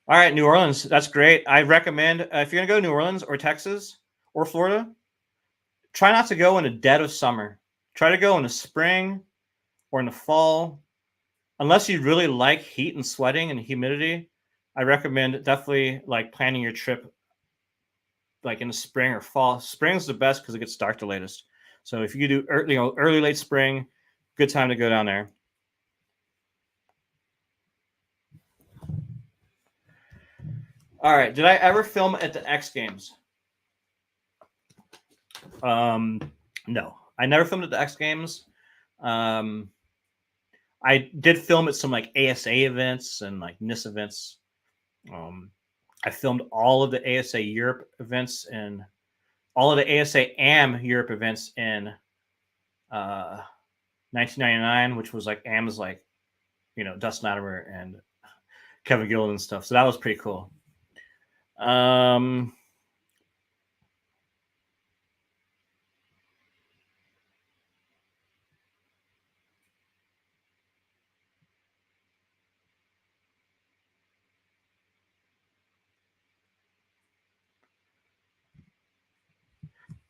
all right, New Orleans. That's great. I recommend if you're going to go to New Orleans or Texas or Florida, try not to go in the dead of summer. Try to go in the spring or in the fall. Unless you really like heat and sweating and humidity, I recommend definitely like planning your trip like in the spring or fall. Spring's the best because it gets dark the latest. So if you do early, late spring, good time to go down there. All right. Did I ever film at the X Games? No, I never filmed at the X Games. I did film at some like ASA events and like NIS events. I filmed all of the ASA Europe events and all of the ASA AM Europe events in 1999, which was like AM's like, Dustin Latimer and Kevin Gillen and stuff. So that was pretty cool.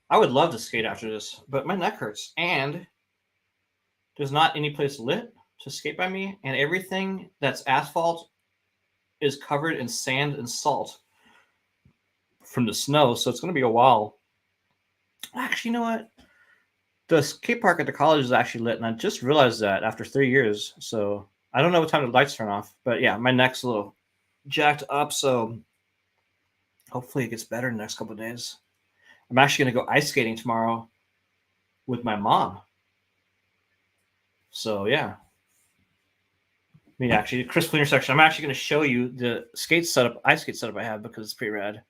I would love to skate after this, but my neck hurts, and there's not any place lit to skate by me, and everything that's asphalt is covered in sand and salt from the snow, so it's going to be a while. Actually, you know what? The skate park at the college is actually lit, and I just realized that after 3 years, so I don't know what time the lights turn off, but yeah, my neck's a little jacked up, so hopefully it gets better in the next couple of days. I'm actually going to go ice skating tomorrow with my mom. So yeah. I mean, actually, the Chris Cleaner section. I'm actually going to show you the skate setup, ice skate setup I have because it's pretty rad.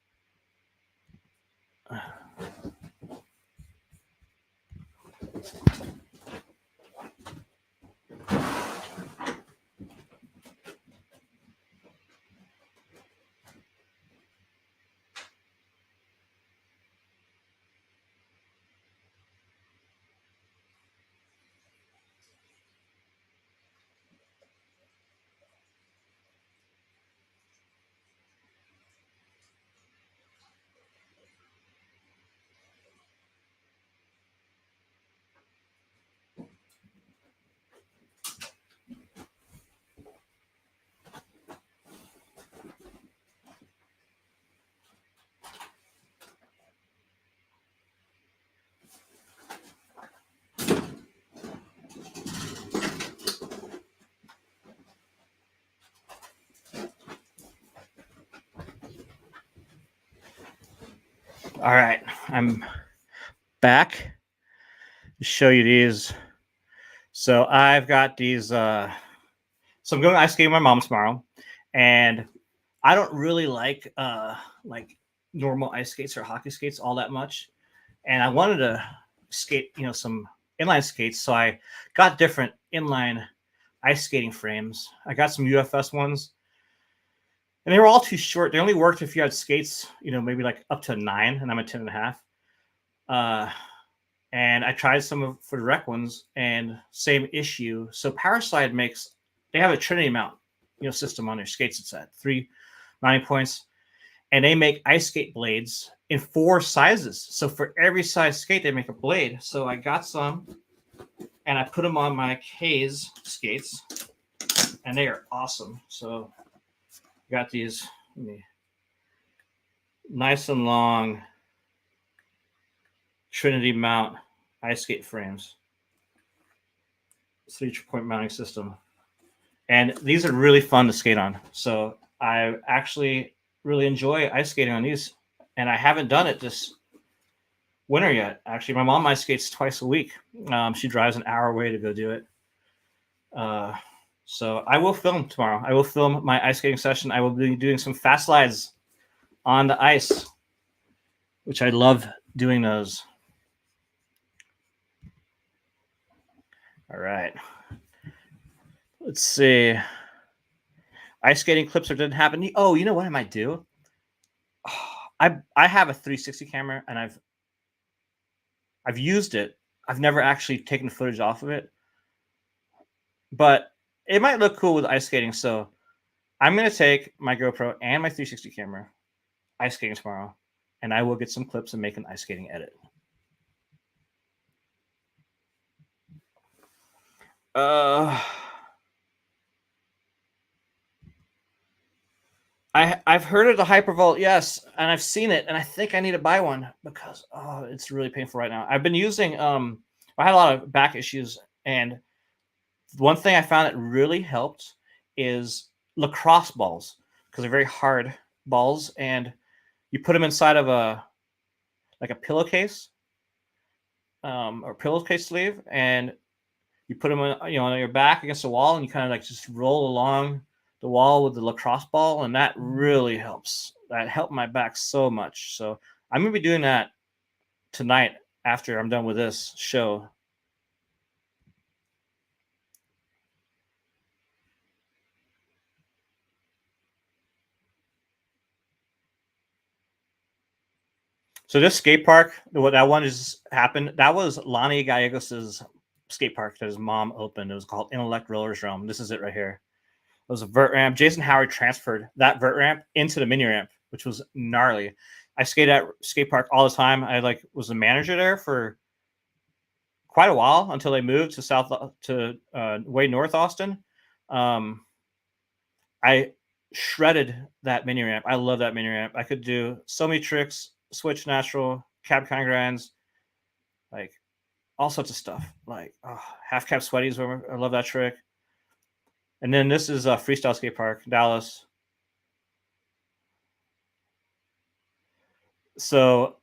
All right, I'm back to show you these. So I've got these. So I'm going ice skating with my mom tomorrow, and I don't really like normal ice skates or hockey skates all that much, and I wanted to skate, some inline skates. So I got different inline ice skating frames. I got some UFS ones. And they were all too short. They only worked if you had skates, maybe like up to 9, and I'm at 10.5. And I tried some for the rec ones, and same issue. So Powerslide they have a Trinity mount, system on their skates. It's at 3 mounting points, and they make ice skate blades in 4 sizes. So for every size skate, they make a blade. So I got some, and I put them on my K's skates, and they are awesome. So got these nice and long Trinity mount ice skate frames. 3-point mounting system. And these are really fun to skate on. So I actually really enjoy ice skating on these. And I haven't done it this winter yet. Actually, my mom ice skates twice a week. She drives an hour away to go do it. So I will film tomorrow. I will film my ice skating session. I will be doing some fast slides on the ice, which I love doing those. All right. Let's see. Ice skating clips or didn't happen. Oh, you know what I might do? I have a 360 camera, and I've used it. I've never actually taken footage off of it, but it might look cool with ice skating. So I'm going to take my GoPro and my 360 camera ice skating tomorrow, and I will get some clips and make an ice skating edit. I've heard of the Hypervolt, yes, and I've seen it, and I think I need to buy one because it's really painful right now. I've been using I had a lot of back issues, and one thing I found that really helped is lacrosse balls, because they're very hard balls, and you put them inside of a pillowcase, or pillowcase sleeve, and you put them on your back against the wall, and you kind of just roll along the wall with the lacrosse ball, and that really helps. That helped my back so much. So I'm gonna be doing that tonight after I'm done with this show. So this skate park, what that one just happened, that was Lonnie Gallegos' skate park that his mom opened. It was called Intellect Rollers Realm. This is it right here. It was a vert ramp. Jason Howard transferred that vert ramp into the mini ramp, which was gnarly. I skated at skate park all the time. I was the manager there for quite a while until they moved to way north Austin. I shredded that mini ramp. I love that mini ramp. I could do so many tricks, switch natural, cab kind of grinds, all sorts of stuff. Half cap sweaties. I love that trick. And then this is a freestyle skate park, Dallas. So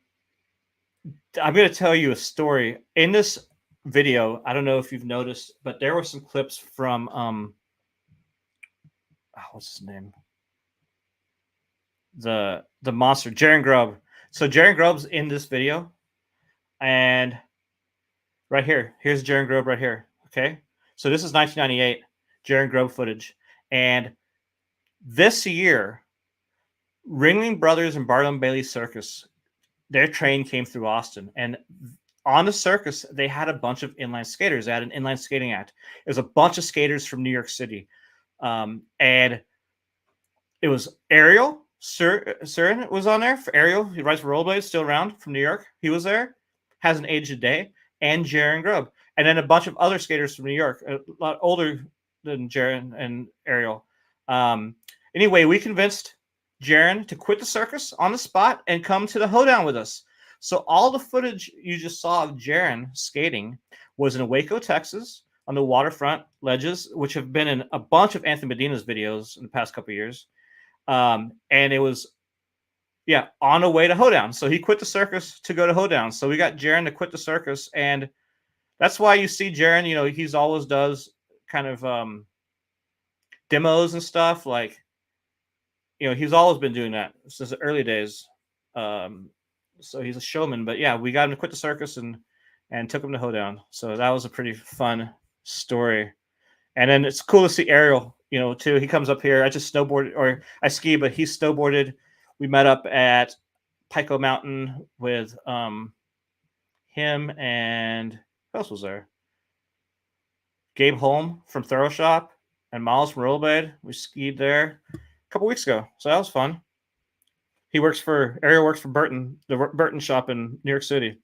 I'm going to tell you a story in this video. I don't know if you've noticed, but there were some clips from what's his name? The monster, Jaren Grubb. So Jaren Grubb's in this video, and right here's Jaren Grubb right here. Okay, so this is 1998 Jaren Grubb footage, and this year, Ringling Brothers and Barnum Bailey Circus, their train came through Austin, and on the circus they had a bunch of inline skaters. They had an inline skating act. It was a bunch of skaters from New York City, and it was Ariel. Surin was on there for Ariel. He rides for Rollerblades, still around from New York. He was there, hasn't aged a day, and Jaren Grubb. And then a bunch of other skaters from New York, a lot older than Jaren and Ariel. Anyway, we convinced Jaren to quit the circus on the spot and come to the hoedown with us. So all the footage you just saw of Jaren skating was in Waco, Texas, on the waterfront ledges, which have been in a bunch of Anthony Medina's videos in the past couple of years. And it was, on the way to hoedown. So he quit the circus to go to hoedown. So we got Jaren to quit the circus, and that's why you see Jaren. He's always does kind of demos and stuff. Like, he's always been doing that since the early days. So he's a showman. But yeah, we got him to quit the circus and took him to hoedown. So that was a pretty fun story. And then it's cool to see Ariel, too. He comes up here. I just snowboarded, or I ski, but he snowboarded. We met up at Pico Mountain with him, and who else was there? Gabe Holm from Thorough Shop and Miles from Rollerblade. We skied there a couple weeks ago, so that was fun. Ariel works for Burton, the Burton shop in New York City.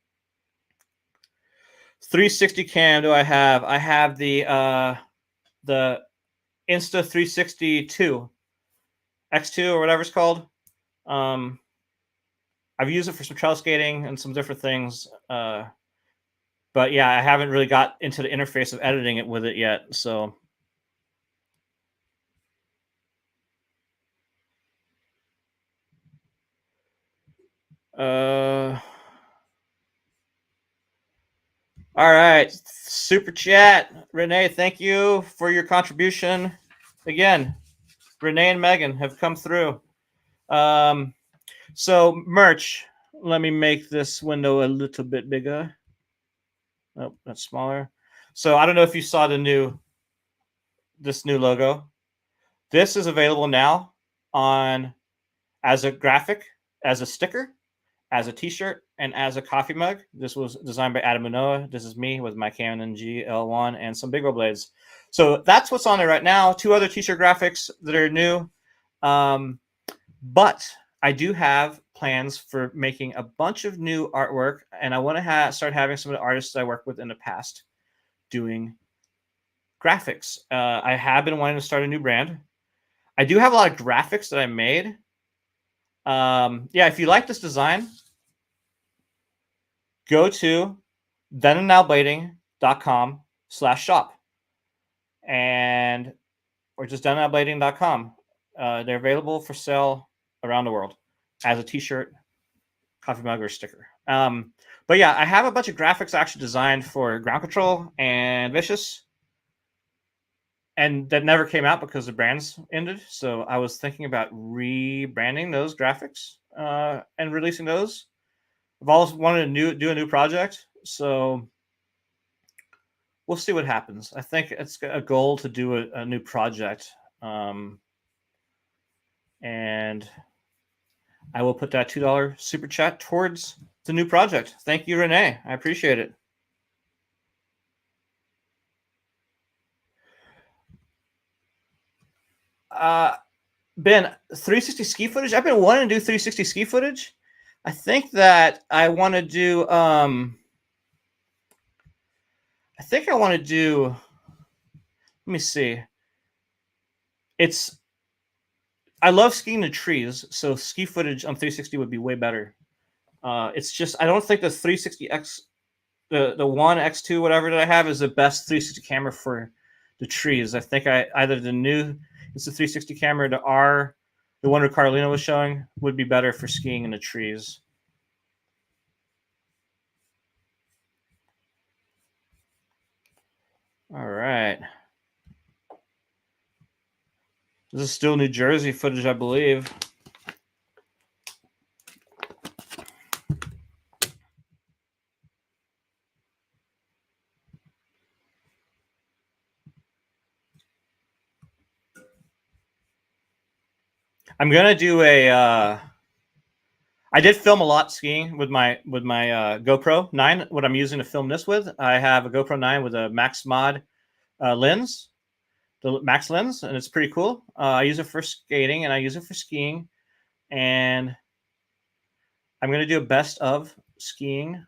360 cam do I have? I have the Insta 362 X2 or whatever it's called. I've used it for some trail skating and some different things. But yeah, I haven't really got into the interface of editing it with it yet. So all right, super chat, Renee. Thank you for your contribution. Again, Renee and Megan have come through. So merch. Let me make this window a little bit bigger. Oh, that's smaller. So I don't know if you saw this new logo. This is available now as a graphic, as a sticker, as a t-shirt, and as a coffee mug. This was designed by Adam Manoa. This is me with my Canon GL1 and some big blades. So that's what's on there right now. 2 other t-shirt graphics that are new. But I do have plans for making a bunch of new artwork, and I want to start having some of the artists I worked with in the past doing graphics. I have been wanting to start a new brand. I do have a lot of graphics that I made. If you like this design, go to thenandnowblading.com/shop or just thenandnowblading.com. They're available for sale around the world as a t-shirt, coffee mug, or sticker. But yeah, I have a bunch of graphics actually designed for Ground Control and Vicious, and that never came out because the brands ended. So I was thinking about rebranding those graphics and releasing those. I've always wanted to do a new project, so we'll see what happens. I think it's a goal to do a new project, and I will put that $2 super chat towards the new project. Thank you, Renee. I appreciate it. Ben, 360 ski footage. I've been wanting to do 360 ski footage. I think that I want to do. Let me see. I love skiing the trees, so ski footage on 360 would be way better. It's just I don't think the 360X, the 1X2, whatever that I have, is the best 360 camera for the trees. I think either the new it's the 360 camera, the one that Carolina was showing, would be better for skiing in the trees. All right. This is still New Jersey footage, I believe. I'm gonna do a. I did film a lot skiing with my GoPro 9. What I'm using to film this with, I have a GoPro 9 with a Max Mod lens, the Max lens, and it's pretty cool. I use it for skating and I use it for skiing, and I'm gonna do a best of skiing.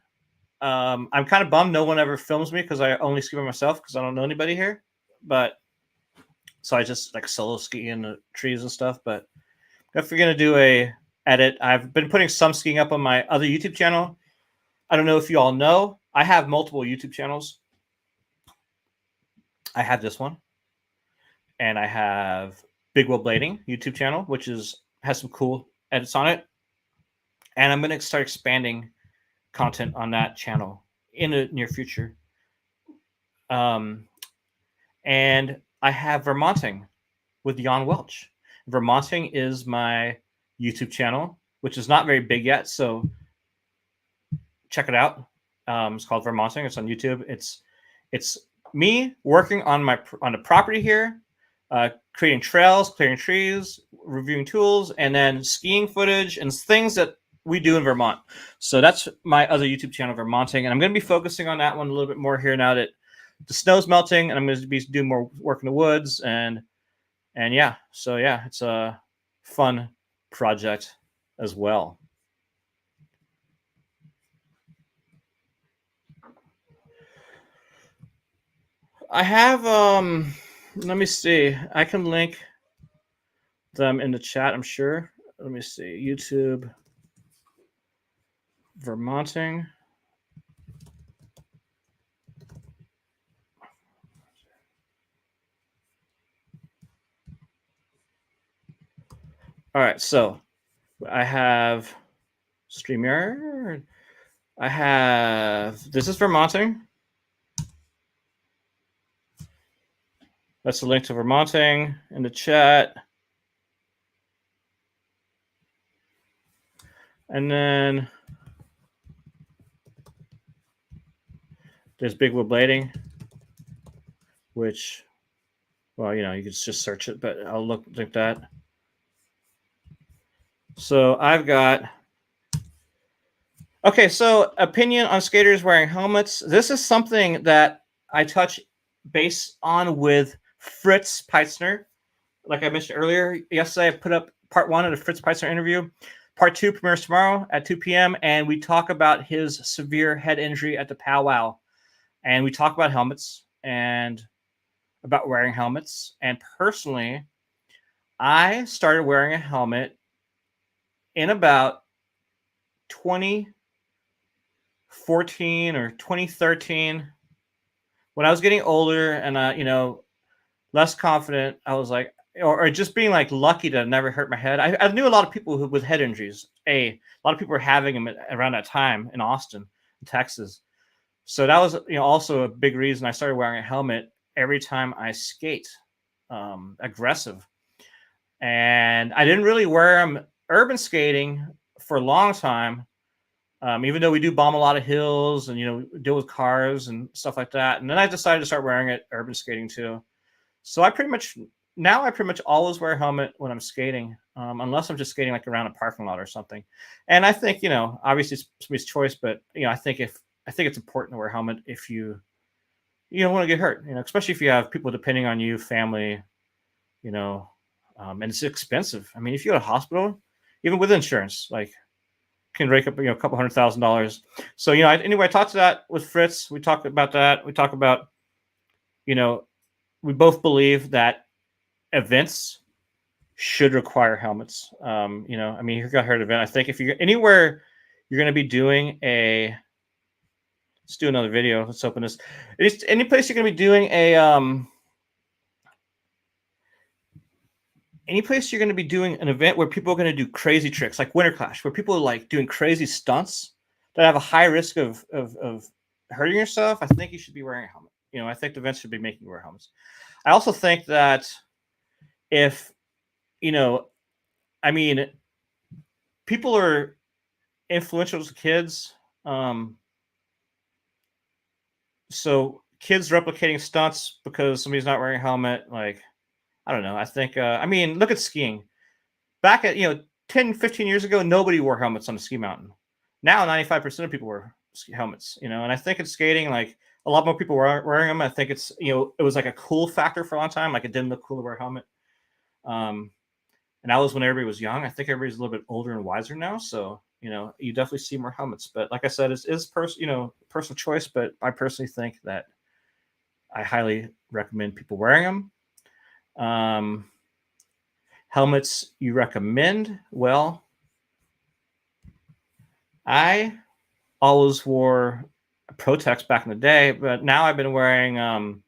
I'm kind of bummed no one ever films me because I only ski by myself because I don't know anybody here, but so I just like solo ski in the trees and stuff. But if you're gonna do a edit, I've been putting some skiing up on my other YouTube channel. I don't know if you all know, I have multiple YouTube channels. I have this one, and I have Big Rollerblading YouTube channel, which has some cool edits on it, and I'm gonna start expanding content on that channel in the near future. And I have Vermonting with Jan Welch. Vermonting is my YouTube channel, which is not very big yet, so check it out. It's called Vermonting. It's on YouTube. It's me working on the property here, creating trails, clearing trees, reviewing tools, and then skiing footage and things that we do in Vermont. So that's my other YouTube channel, Vermonting, and I'm going to be focusing on that one a little bit more here now that the snow's melting, and I'm going to be doing more work in the woods, and yeah. So yeah, it's a fun project as well. I have let me see. I can link them in the chat, I'm sure. Let me see. YouTube Vermonting. All right, so I have StreamYard. I have, this is Vermonting. That's the link to Vermonting in the chat. And then there's Big Rollerblading, which, well, you know, you can just search it, but I'll look like that. So I've got, okay, so opinion on skaters wearing helmets. This is something that I touch base on with Fritz Peitzner. Like I mentioned earlier, yesterday I put up part 1 of the Fritz Peitzner interview. Part 2 premieres tomorrow at 2 p.m. And we talk about his severe head injury at the powwow. And we talk about helmets and about wearing helmets. And personally, I started wearing a helmet in about 2014 or 2013. When I was getting older and, you know, less confident, I was like, or just being like lucky to never hurt my head. I knew a lot of people with head injuries. A lot of people were having them around that time in Austin, Texas. So that was, you know, also a big reason I started wearing a helmet every time I skate, aggressive. And I didn't really wear them urban skating for a long time, even though we do bomb a lot of hills and, you know, deal with cars and stuff like that. And then I decided to start wearing it urban skating too. So I pretty much always wear a helmet when I'm skating, unless I'm just skating like around a parking lot or something. And I think, you know, obviously it's somebody's choice, but, you know, I think it's important to wear a helmet if you don't want to get hurt, you know, especially if you have people depending on you, family, you know, and it's expensive. I mean, if you go to a hospital, even with insurance, like can rake up, you know, a couple $100,000. So, you know, anyway, I talked to that with Fritz. We talked about that. We talk about, you know, we both believe that events should require helmets. You know, I mean, you got heard event. I think if you're anywhere, you're going to be doing a. Let's do another video. Let's open this. Any place you're going to be doing a. Any place you're going to be doing an event where people are going to do crazy tricks, like Winter Clash, where people are like doing crazy stunts that have a high risk of hurting yourself. I think you should be wearing a helmet. You know, I think the events should be making wear helmets. I also think that if, you know, I mean, people are influential to kids. So kids replicating stunts because somebody's not wearing a helmet, like, I don't know. I think, I mean, look at skiing. Back at, 10, 15 years ago, nobody wore helmets on the ski mountain. Now, 95% of people wear helmets, and I think in skating, like, a lot more people were wearing them. I think it's, it was like a cool factor for a long time. Like, it didn't look cool to wear a helmet. And that was when everybody was young. I think everybody's a little bit older and wiser now. So, you definitely see more helmets. But like I said, it is personal choice. But I personally think that I highly recommend people wearing them. Helmets you recommend? Well, I always wore Protex back in the day, but now I've been wearing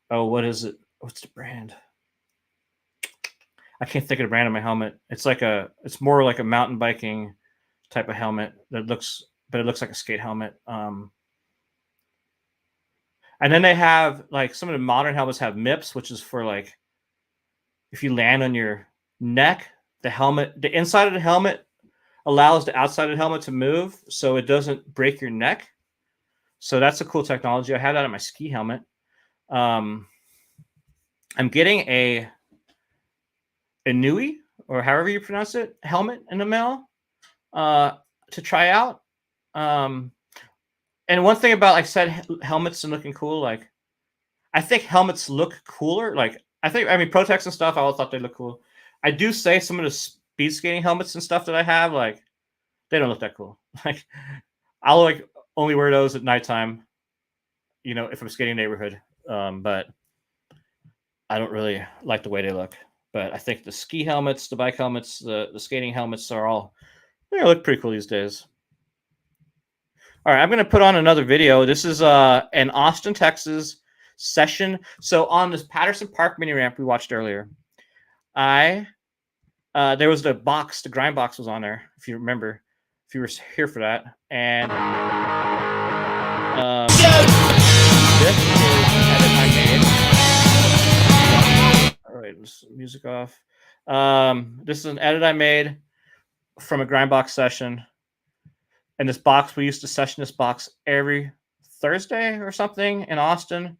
what is it? What's the brand? I can't think of the brand of my helmet. It's more like a mountain biking type of helmet it looks like a skate helmet. And then they have, like, some of the modern helmets have MIPS, which is for, like, if you land on your neck, the inside of the helmet allows the outside of the helmet to move so it doesn't break your neck. So that's a cool technology. I have that on my ski helmet. I'm getting a Inui, or however you pronounce it, helmet in the mail to try out. And one thing about, like I said, helmets and looking cool, like, I think helmets look cooler. Like, Protex and stuff, I always thought they look cool. I do say some of the speed skating helmets and stuff that I have, like, they don't look that cool. Like, I'll, like, only wear those at nighttime, if I'm skating neighborhood. But I don't really like the way they look. But I think the ski helmets, the bike helmets, the skating helmets they look pretty cool these days. All right, I'm going to put on another video. This is an Austin, Texas session. So on this Patterson Park mini ramp we watched earlier, there was the grind box was on there, if you remember, if you were here for that. And this is an edit I made. All right, let's music off. This is an edit I made from a grind box session. And this box, we used to session this box every Thursday or something in Austin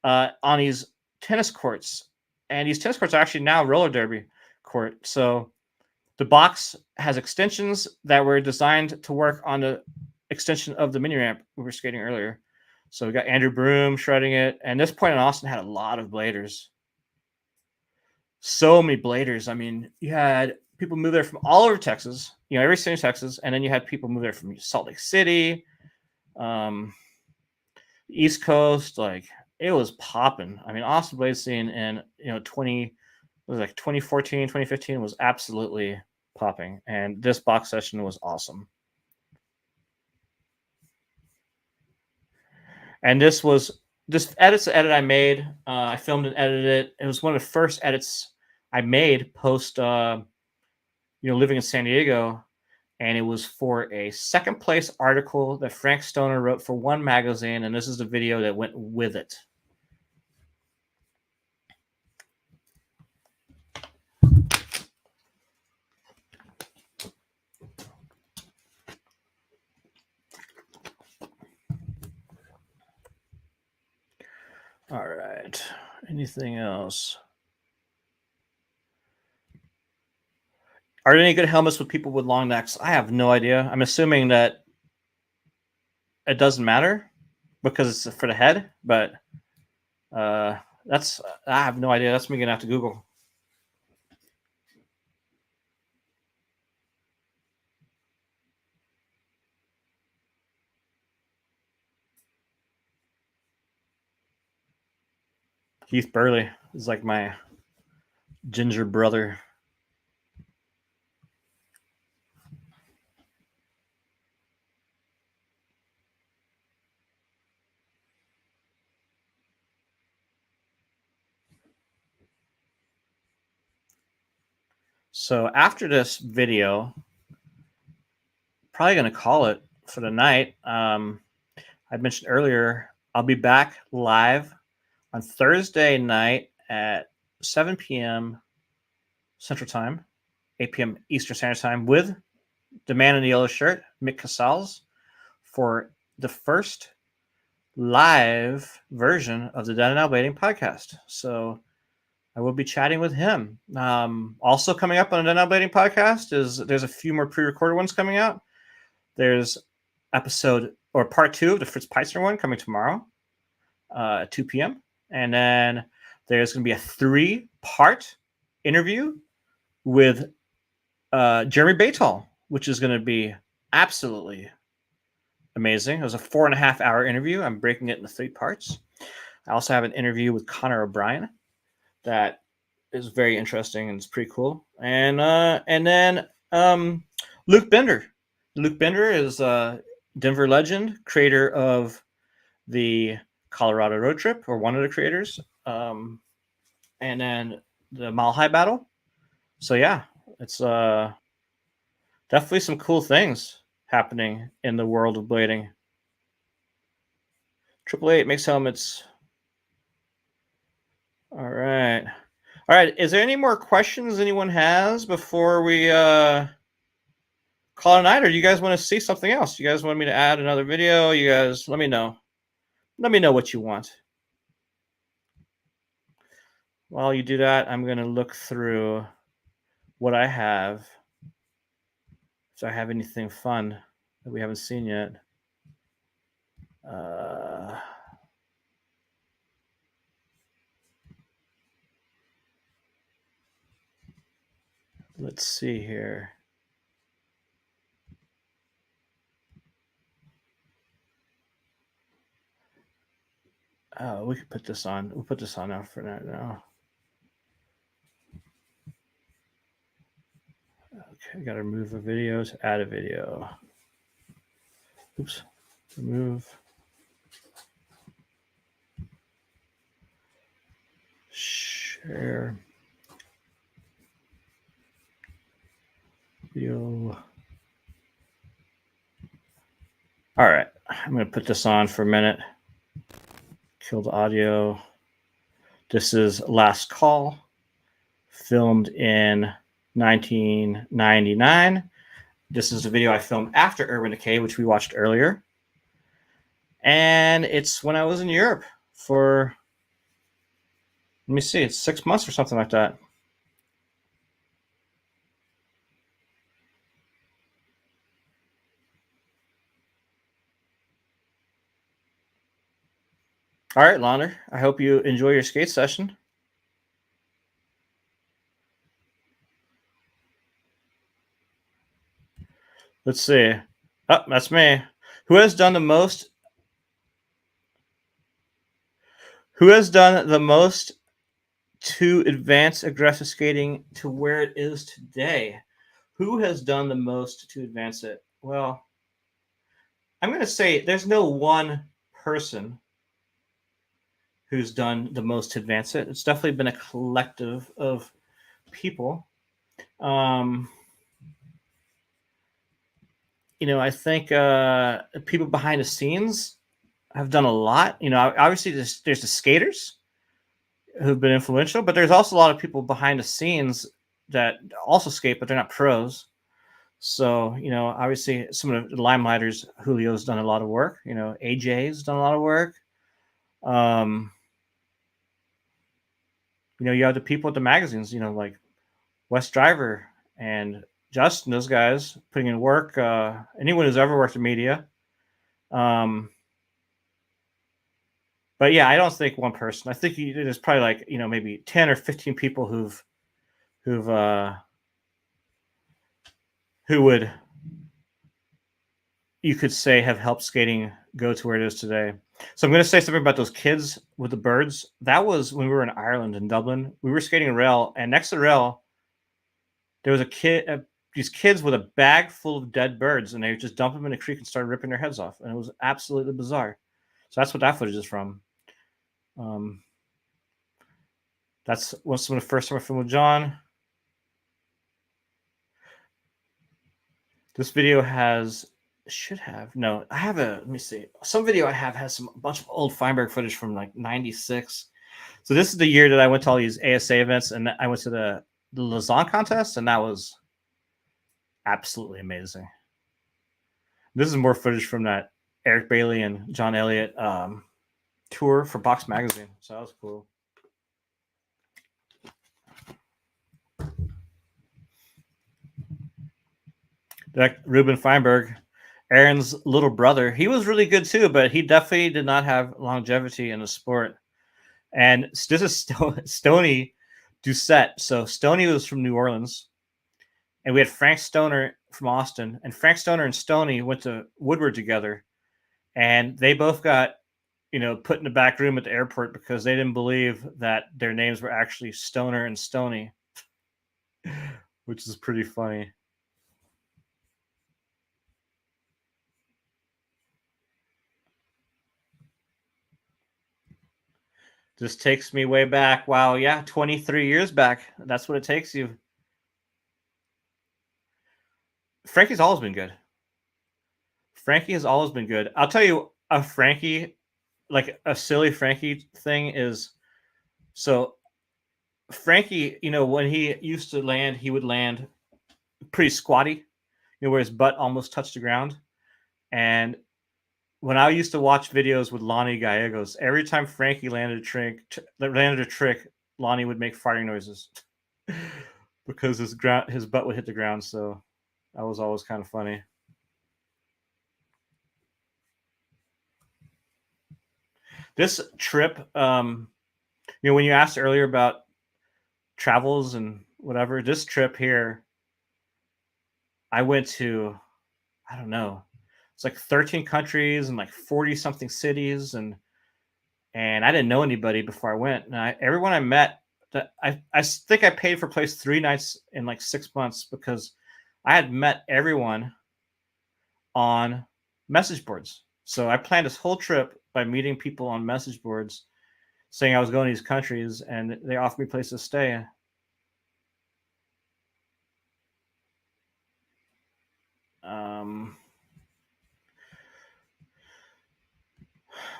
on these tennis courts. And these tennis courts are actually now roller derby court. So the box has extensions that were designed to work on the extension of the mini ramp we were skating earlier. So we got Andrew Broom shredding it. And this point in Austin had a lot of bladers. So many bladers. I mean, you had people move there from all over Texas, every city in Texas. And then you had people move there from Salt Lake City, East Coast. Like, it was popping. I mean, Austin blade scene in 2014, 2015 was absolutely popping. And this box session was awesome. And this edit's the edit I made. I filmed and edited it. It was one of the first edits I made post living in San Diego. And it was for a second place article that Frank Stoner wrote for One magazine. And this is the video that went with it. All right. Anything else? Are there any good helmets with people with long necks? I have no idea. I'm assuming that it doesn't matter because it's for the head, but I have no idea. That's me gonna have to Google. Keith Burley is like my ginger brother. So after this video, probably going to call it for the night. I mentioned earlier, I'll be back live on Thursday night at 7 p.m. Central Time, 8 p.m. Eastern Standard Time with the man in the yellow shirt, Mick Casals, for the first live version of the Dead and Rollerblading podcast. So I will be chatting with him. Also coming up on the Dead and Rollerblading podcast is there's a few more pre-recorded ones coming out. There's episode or part 2 of the Fritz Peitzner one coming tomorrow at 2 p.m. And then there's going to be a 3-part interview with Jeremy Baytall, which is going to be absolutely amazing. It was a 4.5-hour interview. I'm breaking it into 3 parts. I also have an interview with Connor O'Brien that is very interesting and it's pretty cool. And then Luke Bender. Luke Bender is a Denver legend, creator of the Colorado Road Trip, or one of the creators, and then the Mile High Battle. So yeah, it's definitely some cool things happening in the world of blading. 888 makes helmets. All right. Is there any more questions anyone has before we call it a night, or do you guys want to see something else? You guys want me to add another video? You guys, let me know. Let me know what you want. While you do that, I'm going to look through what I have. If I have anything fun that we haven't seen yet. Let's see here. We could put this on. We'll put this on now for now. Okay, got to remove a video to add a video. Oops. Remove. Share. Video. All right. I'm going to put this on for a minute. Kill the audio. This is Last Call, filmed in 1999. This is the video I filmed after Urban Decay, which we watched earlier. And it's when I was in Europe for, let me see, it's 6 months or something like that. All right, Launder, I hope you enjoy your skate session. Let's see. Oh, that's me. Who has done the most? Who has done the most to advance aggressive skating to where it is today? Who has done the most to advance it? Well, I'm going to say there's no one person who's done the most to advance it. It's definitely been a collective of people. I think people behind the scenes have done a lot. Obviously there's the skaters who've been influential, but there's also a lot of people behind the scenes that also skate, but they're not pros. So, obviously some of the limelighters, Julio's done a lot of work. AJ's done a lot of work. You have the people at the magazines, like Wes Driver and Justin, those guys putting in work. Anyone who's ever worked in media. But yeah, I don't think one person. I think there's probably maybe 10 or 15 people who would, you could say, have helped skating go to where it is today. So I'm going to say something about those kids with the birds. That was when we were in Ireland, in Dublin. We were skating a rail, and next to the rail, there was a kid, these kids with a bag full of dead birds, and they just dumped them in a creek and started ripping their heads off. And it was absolutely bizarre. So that's what that footage is from. That's some of the first time I filmed with John. This video has should have. No, I have a, let me see. Some video I have has a bunch of old Feinberg footage from like 96. So this is the year that I went to all these ASA events, and I went to the Lausanne contest, and that was absolutely amazing. This is more footage from that Eric Bailey and John Elliott tour for Box Magazine. So that was cool. That Ruben Feinberg, Aaron's little brother, he was really good too, but he definitely did not have longevity in the sport. And this is Stoney Doucette. So Stoney was from New Orleans, and we had Frank Stoner from Austin. And Frank Stoner and Stoney went to Woodward together, and they both got, put in the back room at the airport because they didn't believe that their names were actually Stoner and Stoney, which is pretty funny. This takes me way back. Wow, yeah, 23 years back. That's what it takes you. Frankie's always been good. Frankie has always been good. I'll tell you a Frankie, like a silly Frankie thing is, so Frankie, when he used to land, he would land pretty squatty, where his butt almost touched the ground. And when I used to watch videos with Lonnie Gallegos, every time Frankie landed a trick, Lonnie would make farting noises because his butt would hit the ground. So that was always kind of funny. This trip, when you asked earlier about travels and whatever, this trip here, I went to, I don't know, it's like 13 countries and like 40 something cities, and I didn't know anybody before I went. And everyone I met, I think I paid for place 3 nights in like 6 months because I had met everyone on message boards. So I planned this whole trip by meeting people on message boards saying I was going to these countries, and they offered me places to stay.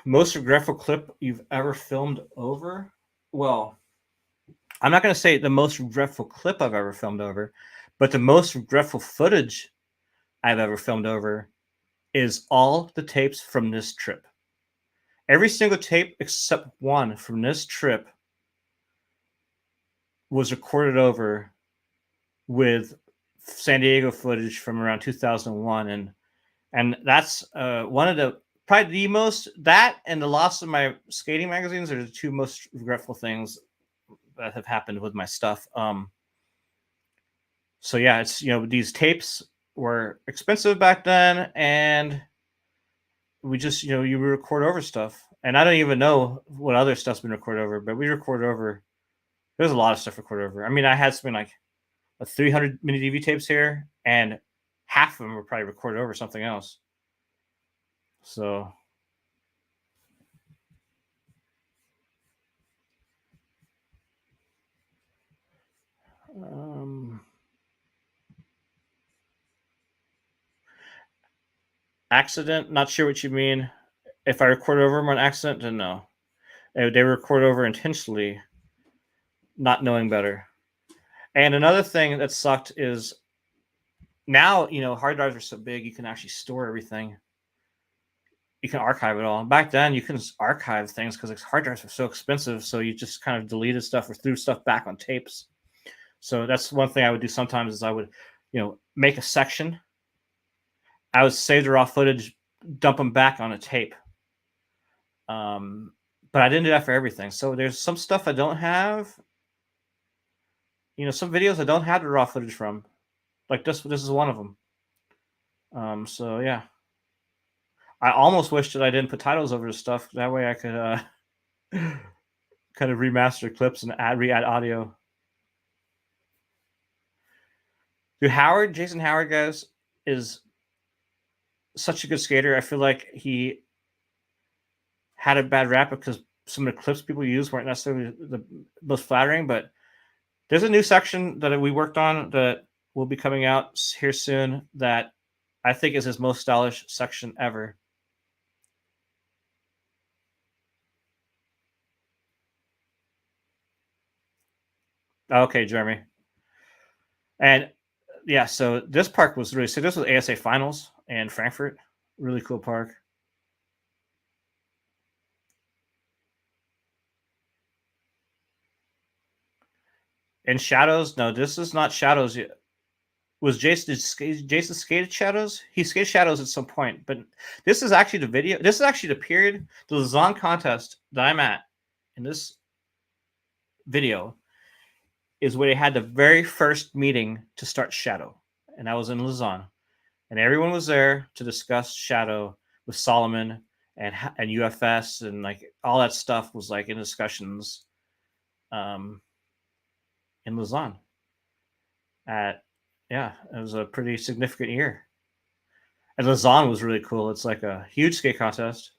Most regretful clip you've ever filmed over? Well, I'm not going to say the most regretful clip I've ever filmed over, but the most regretful footage I've ever filmed over is all the tapes from this trip. Every single tape except one from this trip was recorded over with San Diego footage from around 2001. And that's one of the, probably the most, that and the loss of my skating magazines are the two most regretful things that have happened with my stuff. So yeah, it's, these tapes were expensive back then, and we just, you record over stuff. And I don't even know what other stuff's been recorded over, but we recorded over, there's a lot of stuff recorded over. I mean, I had something like a 300 mini DV tapes here, and half of them were probably recorded over something else. So accident, not sure what you mean. If I record over them on accident, then no. They record over intentionally, not knowing better. And another thing that sucked is now, hard drives are so big, you can actually store everything. You can archive it all. Back then, you couldn't archive things because hard drives were so expensive. So you just kind of deleted stuff or threw stuff back on tapes. So that's one thing I would do sometimes is I would, make a section. I would save the raw footage, dump them back on a tape. But I didn't do that for everything. So there's some stuff I don't have. Some videos I don't have the raw footage from. Like this is one of them. So yeah. I almost wish that I didn't put titles over the stuff. That way I could kind of remaster clips and re-add audio. Dude, Jason Howard, guys, is such a good skater. I feel like he had a bad rap because some of the clips people use weren't necessarily the most flattering, but there's a new section that we worked on that will be coming out here soon that I think is his most stylish section ever. Okay, Jeremy. And yeah, so this park was really sick. This was ASA Finals in Frankfurt. Really cool park. In Shadows? No, this is not Shadows yet. Was Jason skated Shadows? He skated Shadows at some point, but this is actually the video. This is actually the period, the Lausanne contest that I'm at in this video is where they had the very first meeting to start Shadow, and that was in Lausanne, and everyone was there to discuss Shadow with Solomon and UFS, and like all that stuff was like in discussions in Lausanne. Yeah, it was a pretty significant year. And Lausanne was really cool. It's like a huge skate contest.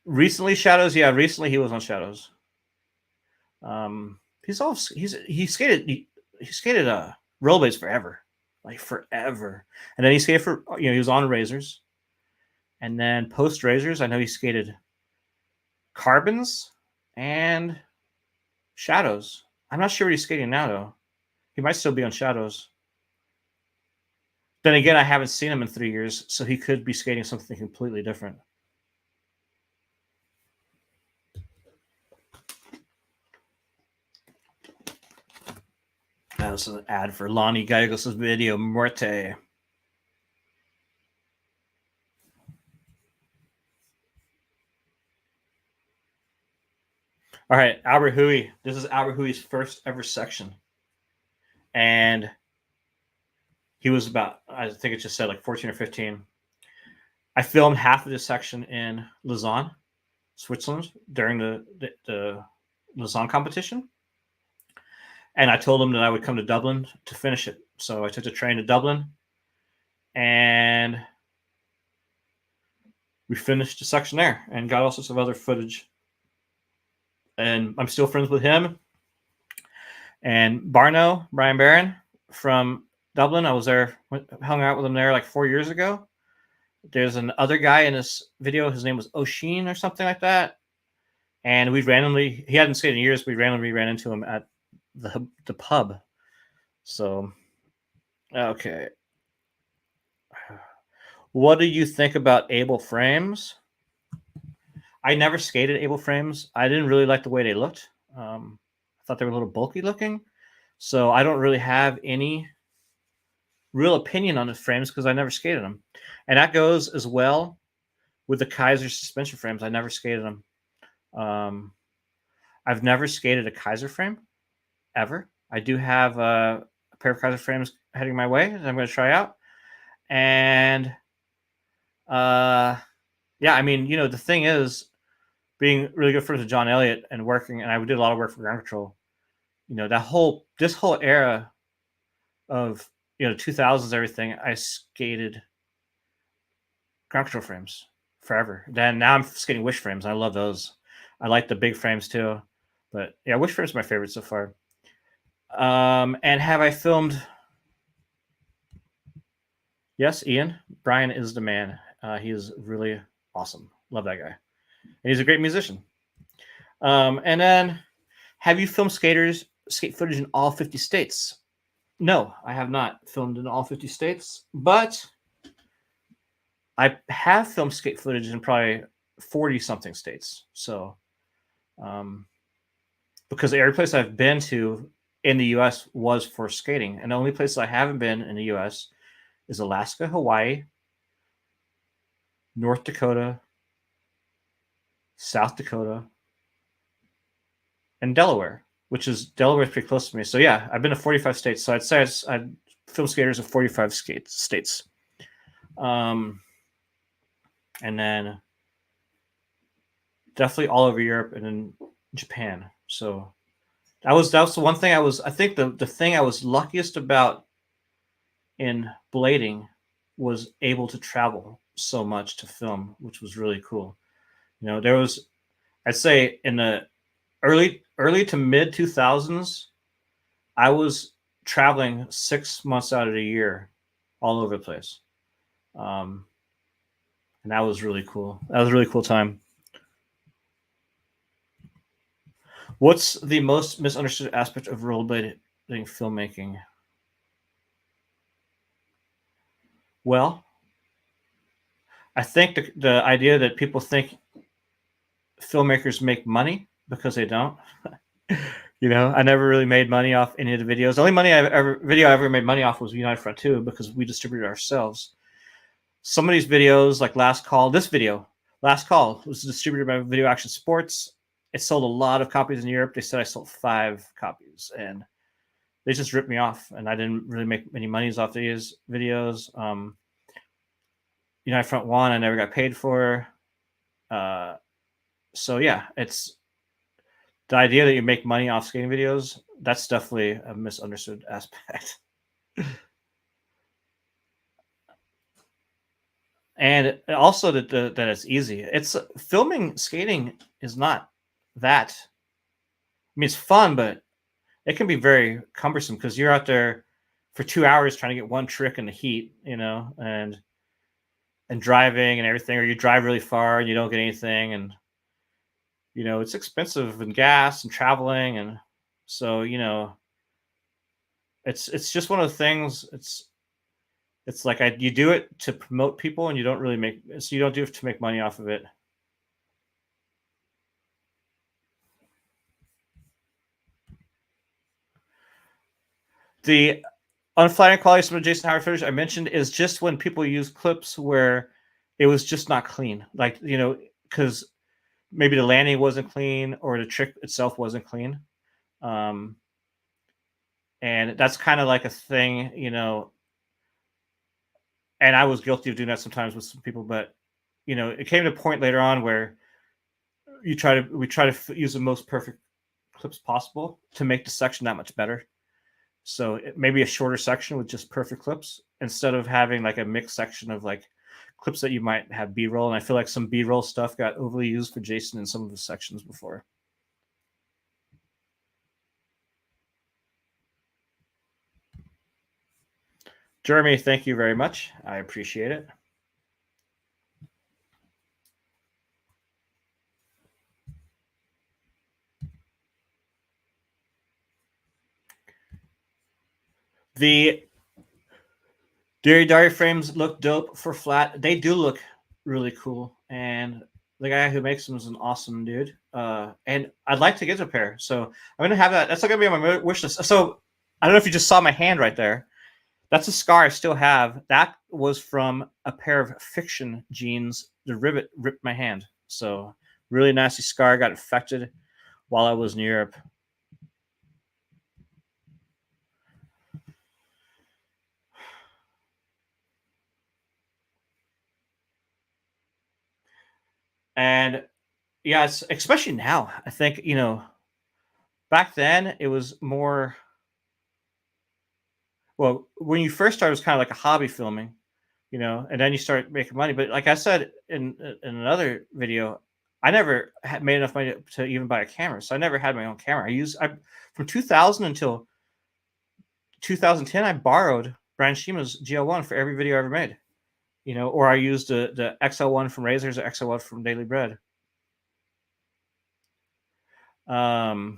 Recently, Shadows. Yeah, recently he was on Shadows. He skated rollerblades forever, like forever. And then he skated for, he was on Razors. And then post Razors, I know he skated Carbons and Shadows. I'm not sure what he's skating now, though. He might still be on Shadows. Then again, I haven't seen him in 3 years, so he could be skating something completely different. That was an ad for Lonnie Gallegos' video, Muerte. All right, Albert Hui. This is Albert Hui's first ever section. And he was about, I think it just said like 14 or 15. I filmed half of this section in Lausanne, Switzerland, during the Lausanne competition. And I told him that I would come to Dublin to finish it. So I took the train to Dublin, and we finished the section there and got all sorts of other footage. And I'm still friends with him. And Barno, Brian Barron from Dublin, I was there, hung out with him there like 4 years ago. There's another guy in this video. His name was Oshin or something like that. And he hadn't skated in years. We randomly ran into him at the pub. So, okay. What do you think about Able frames? I never skated Able frames. I didn't really like the way they looked. I thought they were a little bulky looking. So I don't really have any real opinion on the frames because I never skated them. And that goes as well with the Kaiser suspension frames. I never skated them. I've never skated a Kaiser frame ever. I do have a pair of Kaiser frames heading my way that I'm going to try out. And yeah, I mean, the thing is, being really good friends with John Elliott and working, and I did a lot of work for Ground Control. This whole era of 2000s, everything, I skated Ground Control frames forever. Then now I'm skating Wish frames. I love those. I like the big frames too, but yeah, Wish frames are my favorite so far. And have I filmed? Yes, Ian. Brian is the man. He is really awesome. Love that guy. And he's a great musician. And then, have you filmed skate footage in all 50 states? No, I have not filmed in all 50 states, but I have filmed skate footage in probably 40-something states. So, because every place I've been to in the U.S. was for skating, and the only place I haven't been in the U.S. is Alaska, Hawaii, North Dakota, South Dakota, and Delaware, which is Delaware's pretty close to me. So yeah, I've been to 45 states. So I'd say I'd film skaters in 45 states. And then definitely all over Europe and then Japan. So that was the one thing I think the thing I was luckiest about in blading was able to travel so much to film, which was really cool. There was, I'd say in the early to mid 2000s, I was traveling 6 months out of the year all over the place. And that was really cool. That was a really cool time. What's the most misunderstood aspect of rollerblading filmmaking? Well, I think the idea that people think filmmakers make money because they don't. You know, I never really made money off any of the videos. The only video I ever made money off was United Front 2 because we distributed ourselves. Some of these videos, like Last Call, Last Call was distributed by Video Action Sports. It sold a lot of copies in Europe. They said I sold 5 copies, and they just ripped me off, and I didn't really make any monies off these videos. United Front 1, I never got paid for. So yeah, it's the idea that you make money off skating videos. That's definitely a misunderstood aspect. And also that it's easy. It's filming skating is not that. I mean, it's fun, but it can be very cumbersome because you're out there for 2 hours trying to get one trick in the heat, you know, and driving and everything, or you drive really far and you don't get anything, and you know, it's expensive and gas and traveling, and so, you know, it's just one of the things. It's like you do it to promote people, and you don't really you don't do it to make money off of it. The unflattering quality of some of Jason Howard footage I mentioned is just when people use clips where it was just not clean, like, you know, because maybe the landing wasn't clean or the trick itself wasn't clean. And that's kind of like a thing, you know, and I was guilty of doing that sometimes with some people, but, you know, it came to a point later on where we try to use the most perfect clips possible to make the section that much better. So maybe a shorter section with just perfect clips instead of having like a mixed section of like clips that you might have B-roll. And I feel like some B-roll stuff got overly used for Jason in some of his sections before. Jeremy, thank you very much. I appreciate it. The Dairy frames look dope for flat. They do look really cool. And the guy who makes them is an awesome dude. And I'd like to get a pair. So I'm going to have that. That's going to be on my wish list. So I don't know if you just saw my hand right there. That's a scar I still have. That was from a pair of Fiction jeans. The rivet ripped my hand. So really nasty scar. Got infected while I was in Europe. And yeah, especially now, I think, you know, back then it was more, well, when you first started, it was kind of like a hobby filming, you know, and then you start making money. But like I said in another video, I never had made enough money to even buy a camera. So I never had my own camera. From 2000 until 2010, I borrowed Brian Shima's GL1 for every video I ever made. You know, or I used the XL1 from Razors or XL1 from Daily Bread. And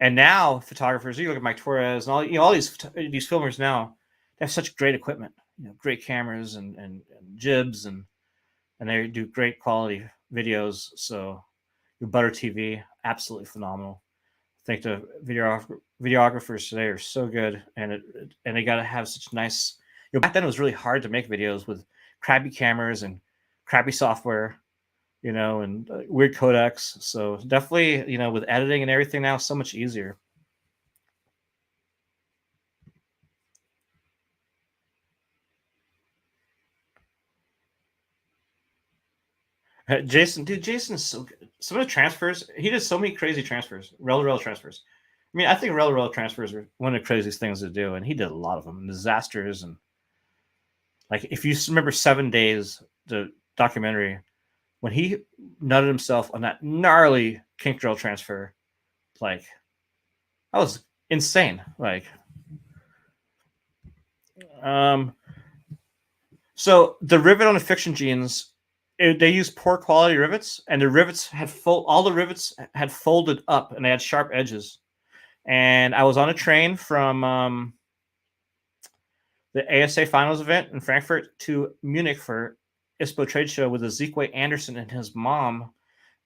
now photographers, you look at Mike Torres and all, you know, all these filmers now, they have such great equipment, you know, great cameras and jibs, and they do great quality videos. So your Butter TV, absolutely phenomenal. I think the videographers today are so good, and they got to have such nice. You know, back then it was really hard to make videos with crappy cameras and crappy software, you know, and weird codecs. So definitely, you know, with editing and everything now, so much easier. Jason is so good. Some of the transfers, he did so many crazy transfers, rail transfers. I mean, I think rail transfers are one of the craziest things to do, and he did a lot of them, disasters. And like, if you remember 7 Days, the documentary, when he nutted himself on that gnarly kink drill transfer, like, that was insane. Like, So the rivet on the Fiction jeans, they use poor quality rivets, and the rivets had all the rivets had folded up, and they had sharp edges. And I was on a train from the ASA Finals event in Frankfurt to Munich for ISPO trade show with Ezekiel Anderson and his mom.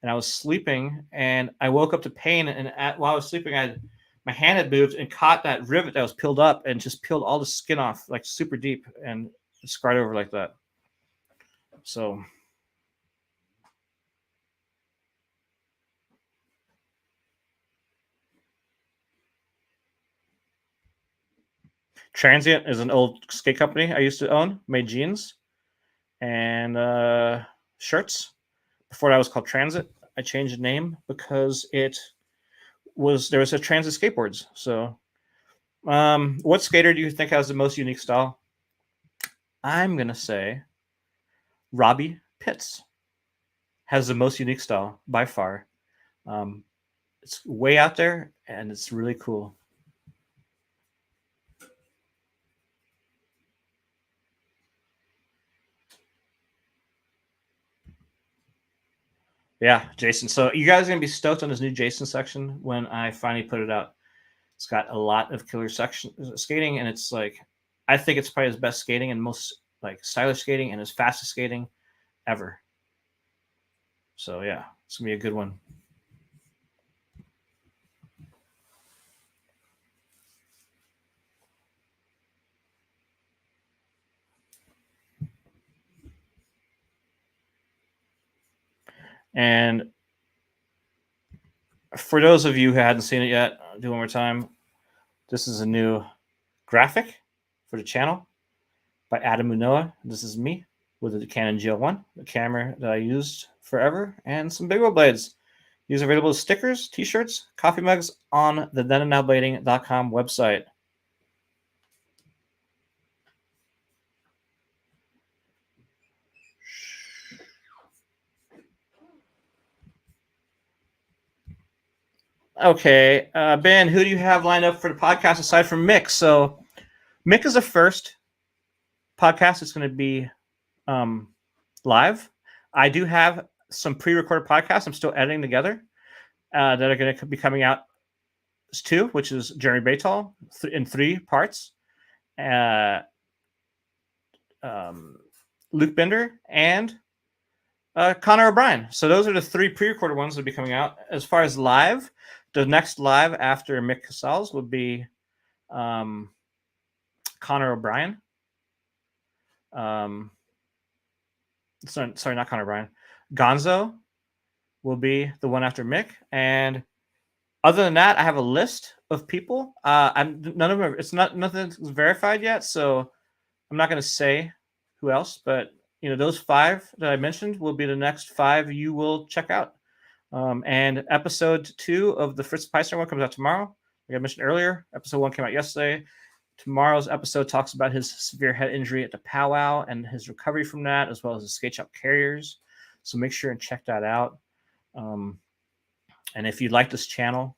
And I was sleeping, and I woke up to pain. And while I was sleeping, my hand had moved and caught that rivet that was peeled up, and just peeled all the skin off, like super deep, and scarred over like that. So Transient is an old skate company I used to own, made jeans and shirts. Before that was called Transit. I changed the name because there was a Transit skateboards. So what skater do you think has the most unique style? I'm going to say Robbie Pitts has the most unique style by far. It's way out there, and it's really cool. Yeah, Jason. So you guys are going to be stoked on this new Jason section when I finally put it out. It's got a lot of killer skating, and it's like, I think it's probably his best skating and most like stylish skating and his fastest skating ever. So yeah, it's going to be a good one. And for those of you who hadn't seen it yet, I'll do it one more time. This is a new graphic for the channel by Adam Munoa. This is me with the Canon GL1, the camera that I used forever, and some big wheel blades. These are available as stickers, t-shirts, coffee mugs on the thenandnowblading.com website. Okay, Ben, who do you have lined up for the podcast aside from Mick? So Mick is the first podcast that's going to be live. I do have some pre-recorded podcasts I'm still editing together that are going to be coming out too, which is Jeremy Baytall in 3 parts, Luke Bender, and Connor O'Brien. So those are the 3 pre-recorded ones that will be coming out. As far as live, the next live after Mick Casals would be Connor O'Brien. Sorry, not Connor O'Brien. Gonzo will be the one after Mick. And other than that, I have a list of people. None of them. Nothing's verified yet, so I'm not going to say who else. But those 5 that I mentioned will be the next 5 you will check out. And episode 2 of the Fritz Peitzner one comes out tomorrow. Like I mentioned earlier, episode 1 came out yesterday. Tomorrow's episode talks about his severe head injury at the powwow and his recovery from that, as well as the skate shop carriers. So make sure and check that out. And if you like this channel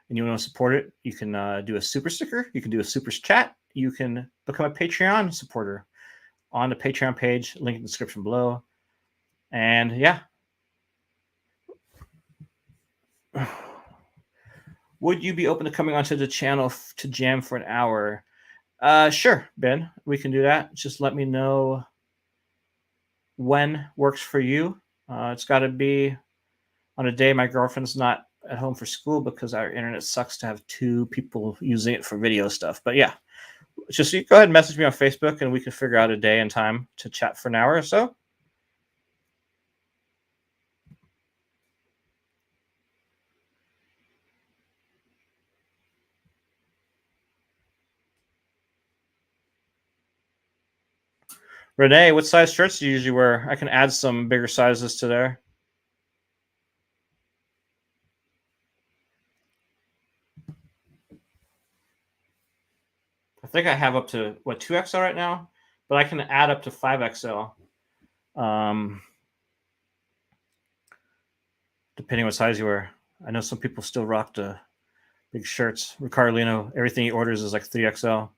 and you want to support it, you can do a super sticker. You can do a super chat. You can become a Patreon supporter on the Patreon page, link in the description below. And yeah. Would you be open to coming onto the channel to jam for an hour? Sure, Ben. We can do that. Just let me know when works for you. It's got to be on a day my girlfriend's not at home for school because our internet sucks to have 2 people using it for video stuff. But yeah, just go ahead and message me on Facebook and we can figure out a day and time to chat for an hour or so. Renee, what size shirts do you usually wear? I can add some bigger sizes to there. I think I have up to, 2XL right now? But I can add up to 5XL. Depending what size you wear. I know some people still rock the big shirts. Ricardino, everything he orders is like 3XL.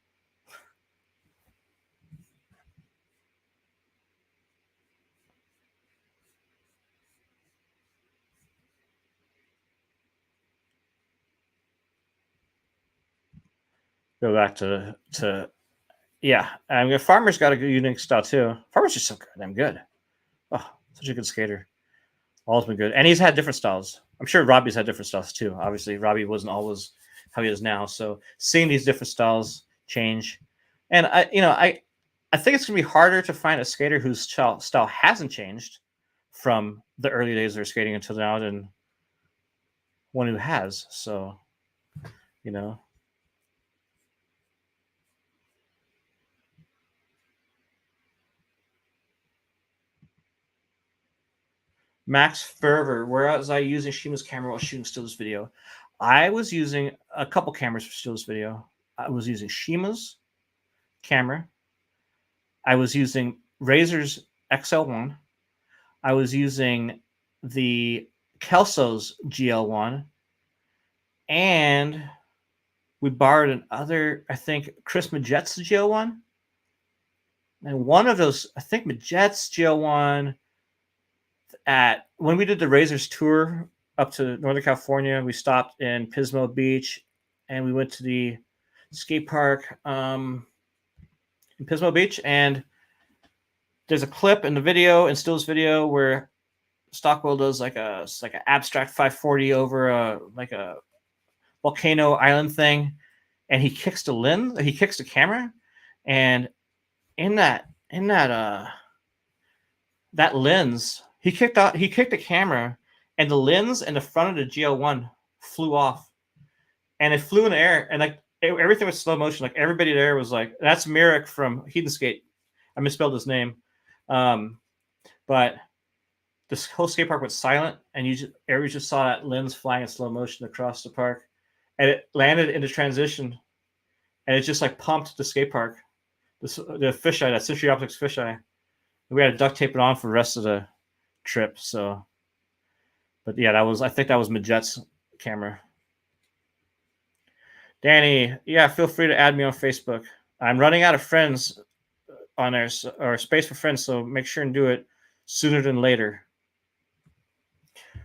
go back to yeah. I mean, Farmer's got a good unique style too. Farmer's just so goddamn good. Oh, such a good skater. Always been good, and he's had different styles. I'm sure Robbie's had different styles too. Obviously, Robbie wasn't always how he is now. So seeing these different styles change, and I think it's gonna be harder to find a skater whose style hasn't changed from the early days of skating until now than one who has. So, you know. Max Fervor, where was I using Shima's camera while shooting still this video? I was using a couple cameras for still this video. I was using Shima's camera. I was using Razor's XL1. I was using the Kelso's GL1. And we borrowed another, I think, Chris Majet's GL1. And one of those, I think Majet's GL1, when we did the Razors tour up to Northern California, we stopped in Pismo Beach and we went to the skate park in Pismo Beach. And there's a clip in the video, in Still's video, where Stockwell does like an abstract 540 over a volcano island thing, and he kicks the lens, he kicks the camera, and in that lens, he kicked the camera, and the lens and the front of the GL1 flew off, and it flew in the air, and like everything was slow motion. Like everybody there was like, "That's Merrick from Heathen Skate." I misspelled his name, but this whole skate park went silent, and everybody just saw that lens flying in slow motion across the park, and it landed into transition, and it just like pumped the skate park, the fisheye, that Century Optics fisheye. We had to duct tape it on for the rest of the trip. So, but yeah, I think that was Majet's camera. Danny, yeah, feel free to add me on Facebook. I'm running out of friends on there, or space for friends, so make sure and do it sooner than later.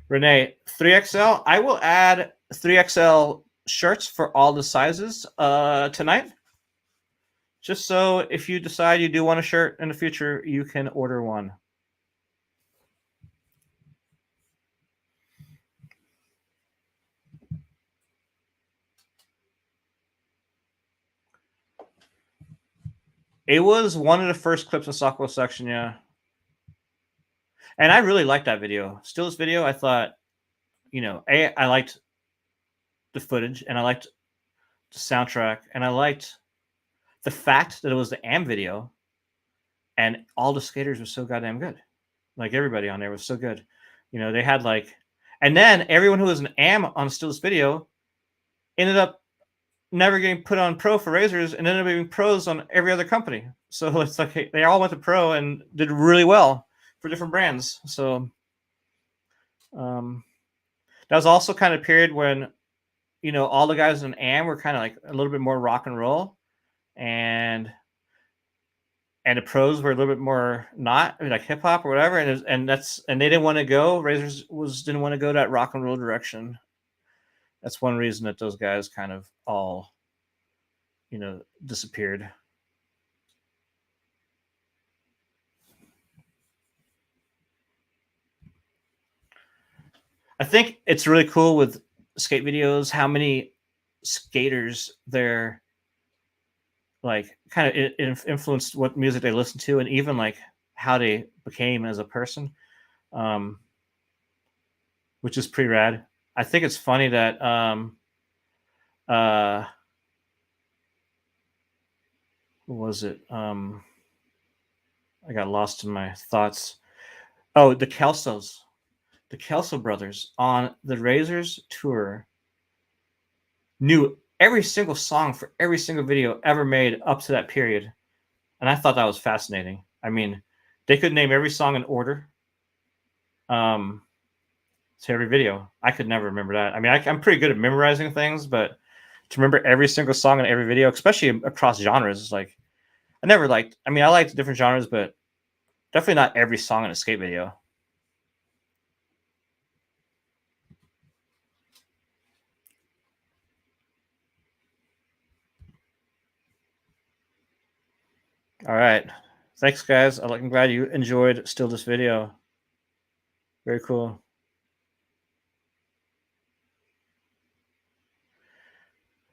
Renee, 3XL. I will add 3XL shirts for all the sizes tonight. Just so if you decide you do want a shirt in the future, you can order one. It was one of the first clips in Stockwell section, yeah. And I really liked that video. Still's video, I thought, I liked the footage, and I liked the soundtrack, and I liked the fact that it was the AM video, and all the skaters were so goddamn good. Like everybody on there was so good. They had and then everyone who was an AM on Still's video ended up never getting put on pro for Razors and ended up being pros on every other company. So it's like they all went to pro and did really well for different brands. So that was also kind of a period when, all the guys in AM were kind of like a little bit more rock and roll, and the pros were a little bit more not, like hip hop or whatever. And they didn't want to go. Razors didn't want to go that rock and roll direction. That's one reason that those guys kind of all, disappeared. I think it's really cool with skate videos how many skaters they're like kind of influenced what music they listen to, and even like how they became as a person, which is pretty rad. I think it's funny that what was it? I got lost in my thoughts. Oh, the Kelso brothers on the Razors tour knew every single song for every single video ever made up to that period. And I thought that was fascinating. I mean, they could name every song in order to every video. I could never remember that. I mean, I'm pretty good at memorizing things, but to remember every single song in every video, especially across genres, is like, I liked different genres, but definitely not every song in a skate video. All right. Thanks, guys. I'm glad you enjoyed still this video. Very cool.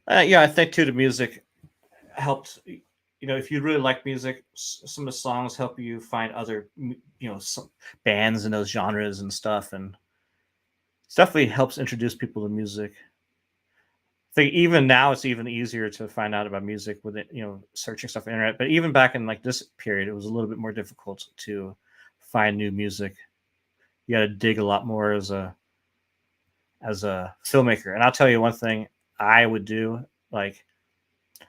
Yeah, I think too the music helped. You know, if you really like music, some of the songs help you find other, some bands in those genres and stuff, and it definitely helps introduce people to music. I think even now it's even easier to find out about music with it, searching stuff on the internet. But even back in like this period, it was a little bit more difficult to find new music. You got to dig a lot more as a filmmaker. And I'll tell you one thing I would do. Like,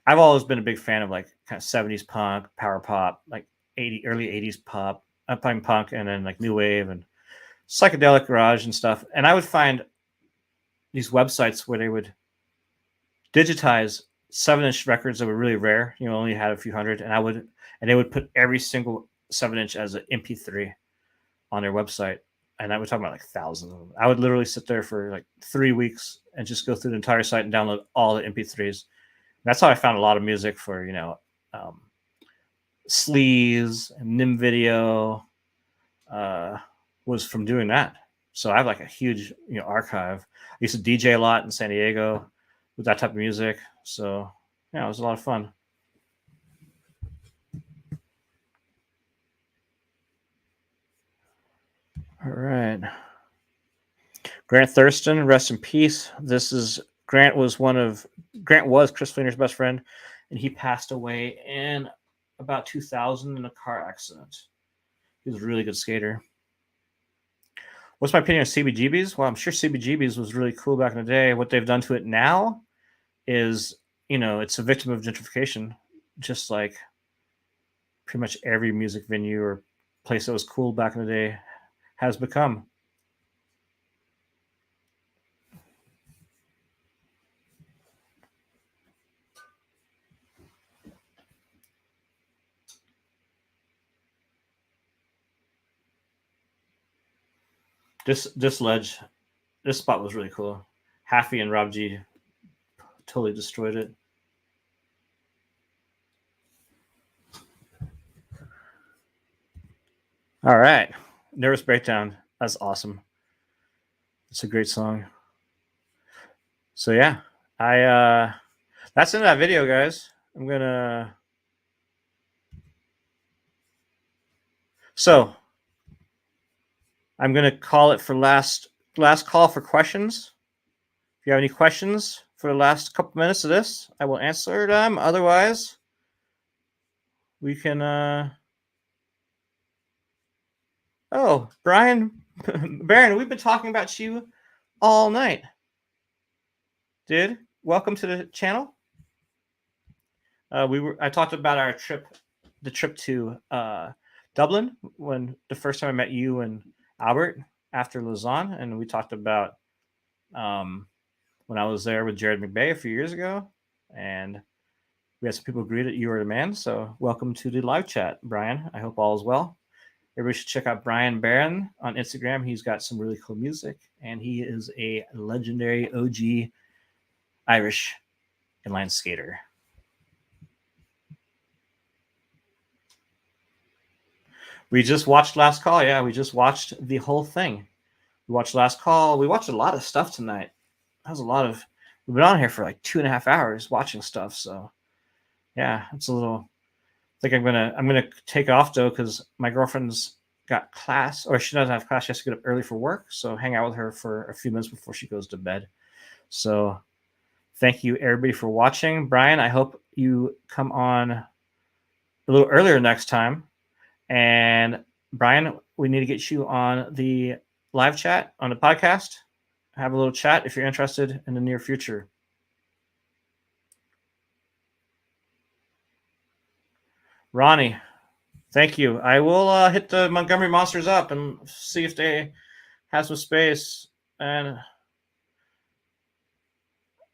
I've always been a big fan of like kind of 70s punk, power pop, like early 80s pop, punk, and then like new wave and psychedelic garage and stuff. And I would find these websites where they would digitize 7-inch records that were really rare, only had a few hundred, and they would put every single 7-inch as an MP3 on their website. And I would talk about like thousands of them. I would literally sit there for like 3 weeks and just go through the entire site and download all the MP3s. That's how I found a lot of music for, Sleaze and Nim Video, was from doing that. So I have like a huge, archive. I used to DJ a lot in San Diego with that type of music. So yeah, it was a lot of fun. All right. Grant Thurston, rest in peace. Grant was Chris Fleener's best friend, and he passed away in about 2000 in a car accident. He was a really good skater. What's my opinion on CBGBs? Well, I'm sure CBGBs was really cool back in the day. What they've done to it now is, it's a victim of gentrification, just like pretty much every music venue or place that was cool back in the day has become. This ledge, this spot was really cool. Haffey and Rob G totally destroyed it. All right. Nervous Breakdown. That's awesome. It's a great song. So yeah, that's in that video, guys. I'm gonna call it for last call for questions. If you have any questions for the last couple minutes of this, I will answer them. Otherwise, we can. Oh, Brian Barron, we've been talking about you all night, dude. Welcome to the channel. I talked about the trip to Dublin when the first time I met you and Albert after Lausanne, and we talked about when I was there with Jared McBay a few years ago, and we had some people agree that you are the man. So welcome to the live chat, Brian. I hope all is well. Everybody should check out Brian Barron on Instagram. He's got some really cool music, and he is a legendary OG Irish inline skater. We just watched Last Call. Yeah, we just watched the whole thing. We watched Last Call. We watched a lot of stuff tonight. That was a lot of. We've been on here for like 2.5 hours watching stuff. So, yeah, it's a little. I think I'm gonna take off though because my girlfriend's got class, or she doesn't have class. She has to get up early for work. So hang out with her for a few minutes before she goes to bed. So, thank you everybody for watching. Brian, I hope you come on a little earlier next time. And Brian, we need to get you on the live chat on the podcast. Have a little chat if you're interested in the near future. Ronnie, thank you. I will hit the Montgomery Monsters up and see if they have some space. And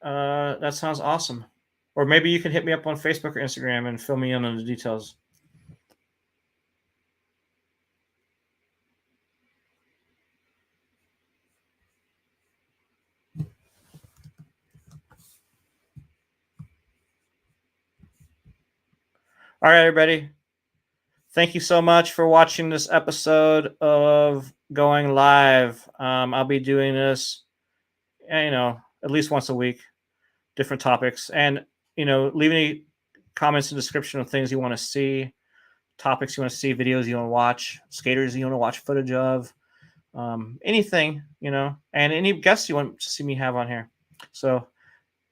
that sounds awesome. Or maybe you can hit me up on Facebook or Instagram and fill me in on the details. All right, everybody. thank you so much for watching this episode of Going Live. I'll be doing this, at least once a week, different topics, and leave any comments in the description of things you want to see, topics you want to see, videos you want to watch, skaters you want to watch footage of, anything, and any guests you want to see me have on here. So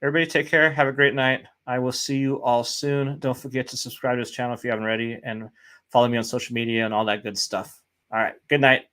everybody take care. Have a great night. I will see you all soon. Don't forget to subscribe to this channel if you haven't already, and follow me on social media and all that good stuff. All right. Good night.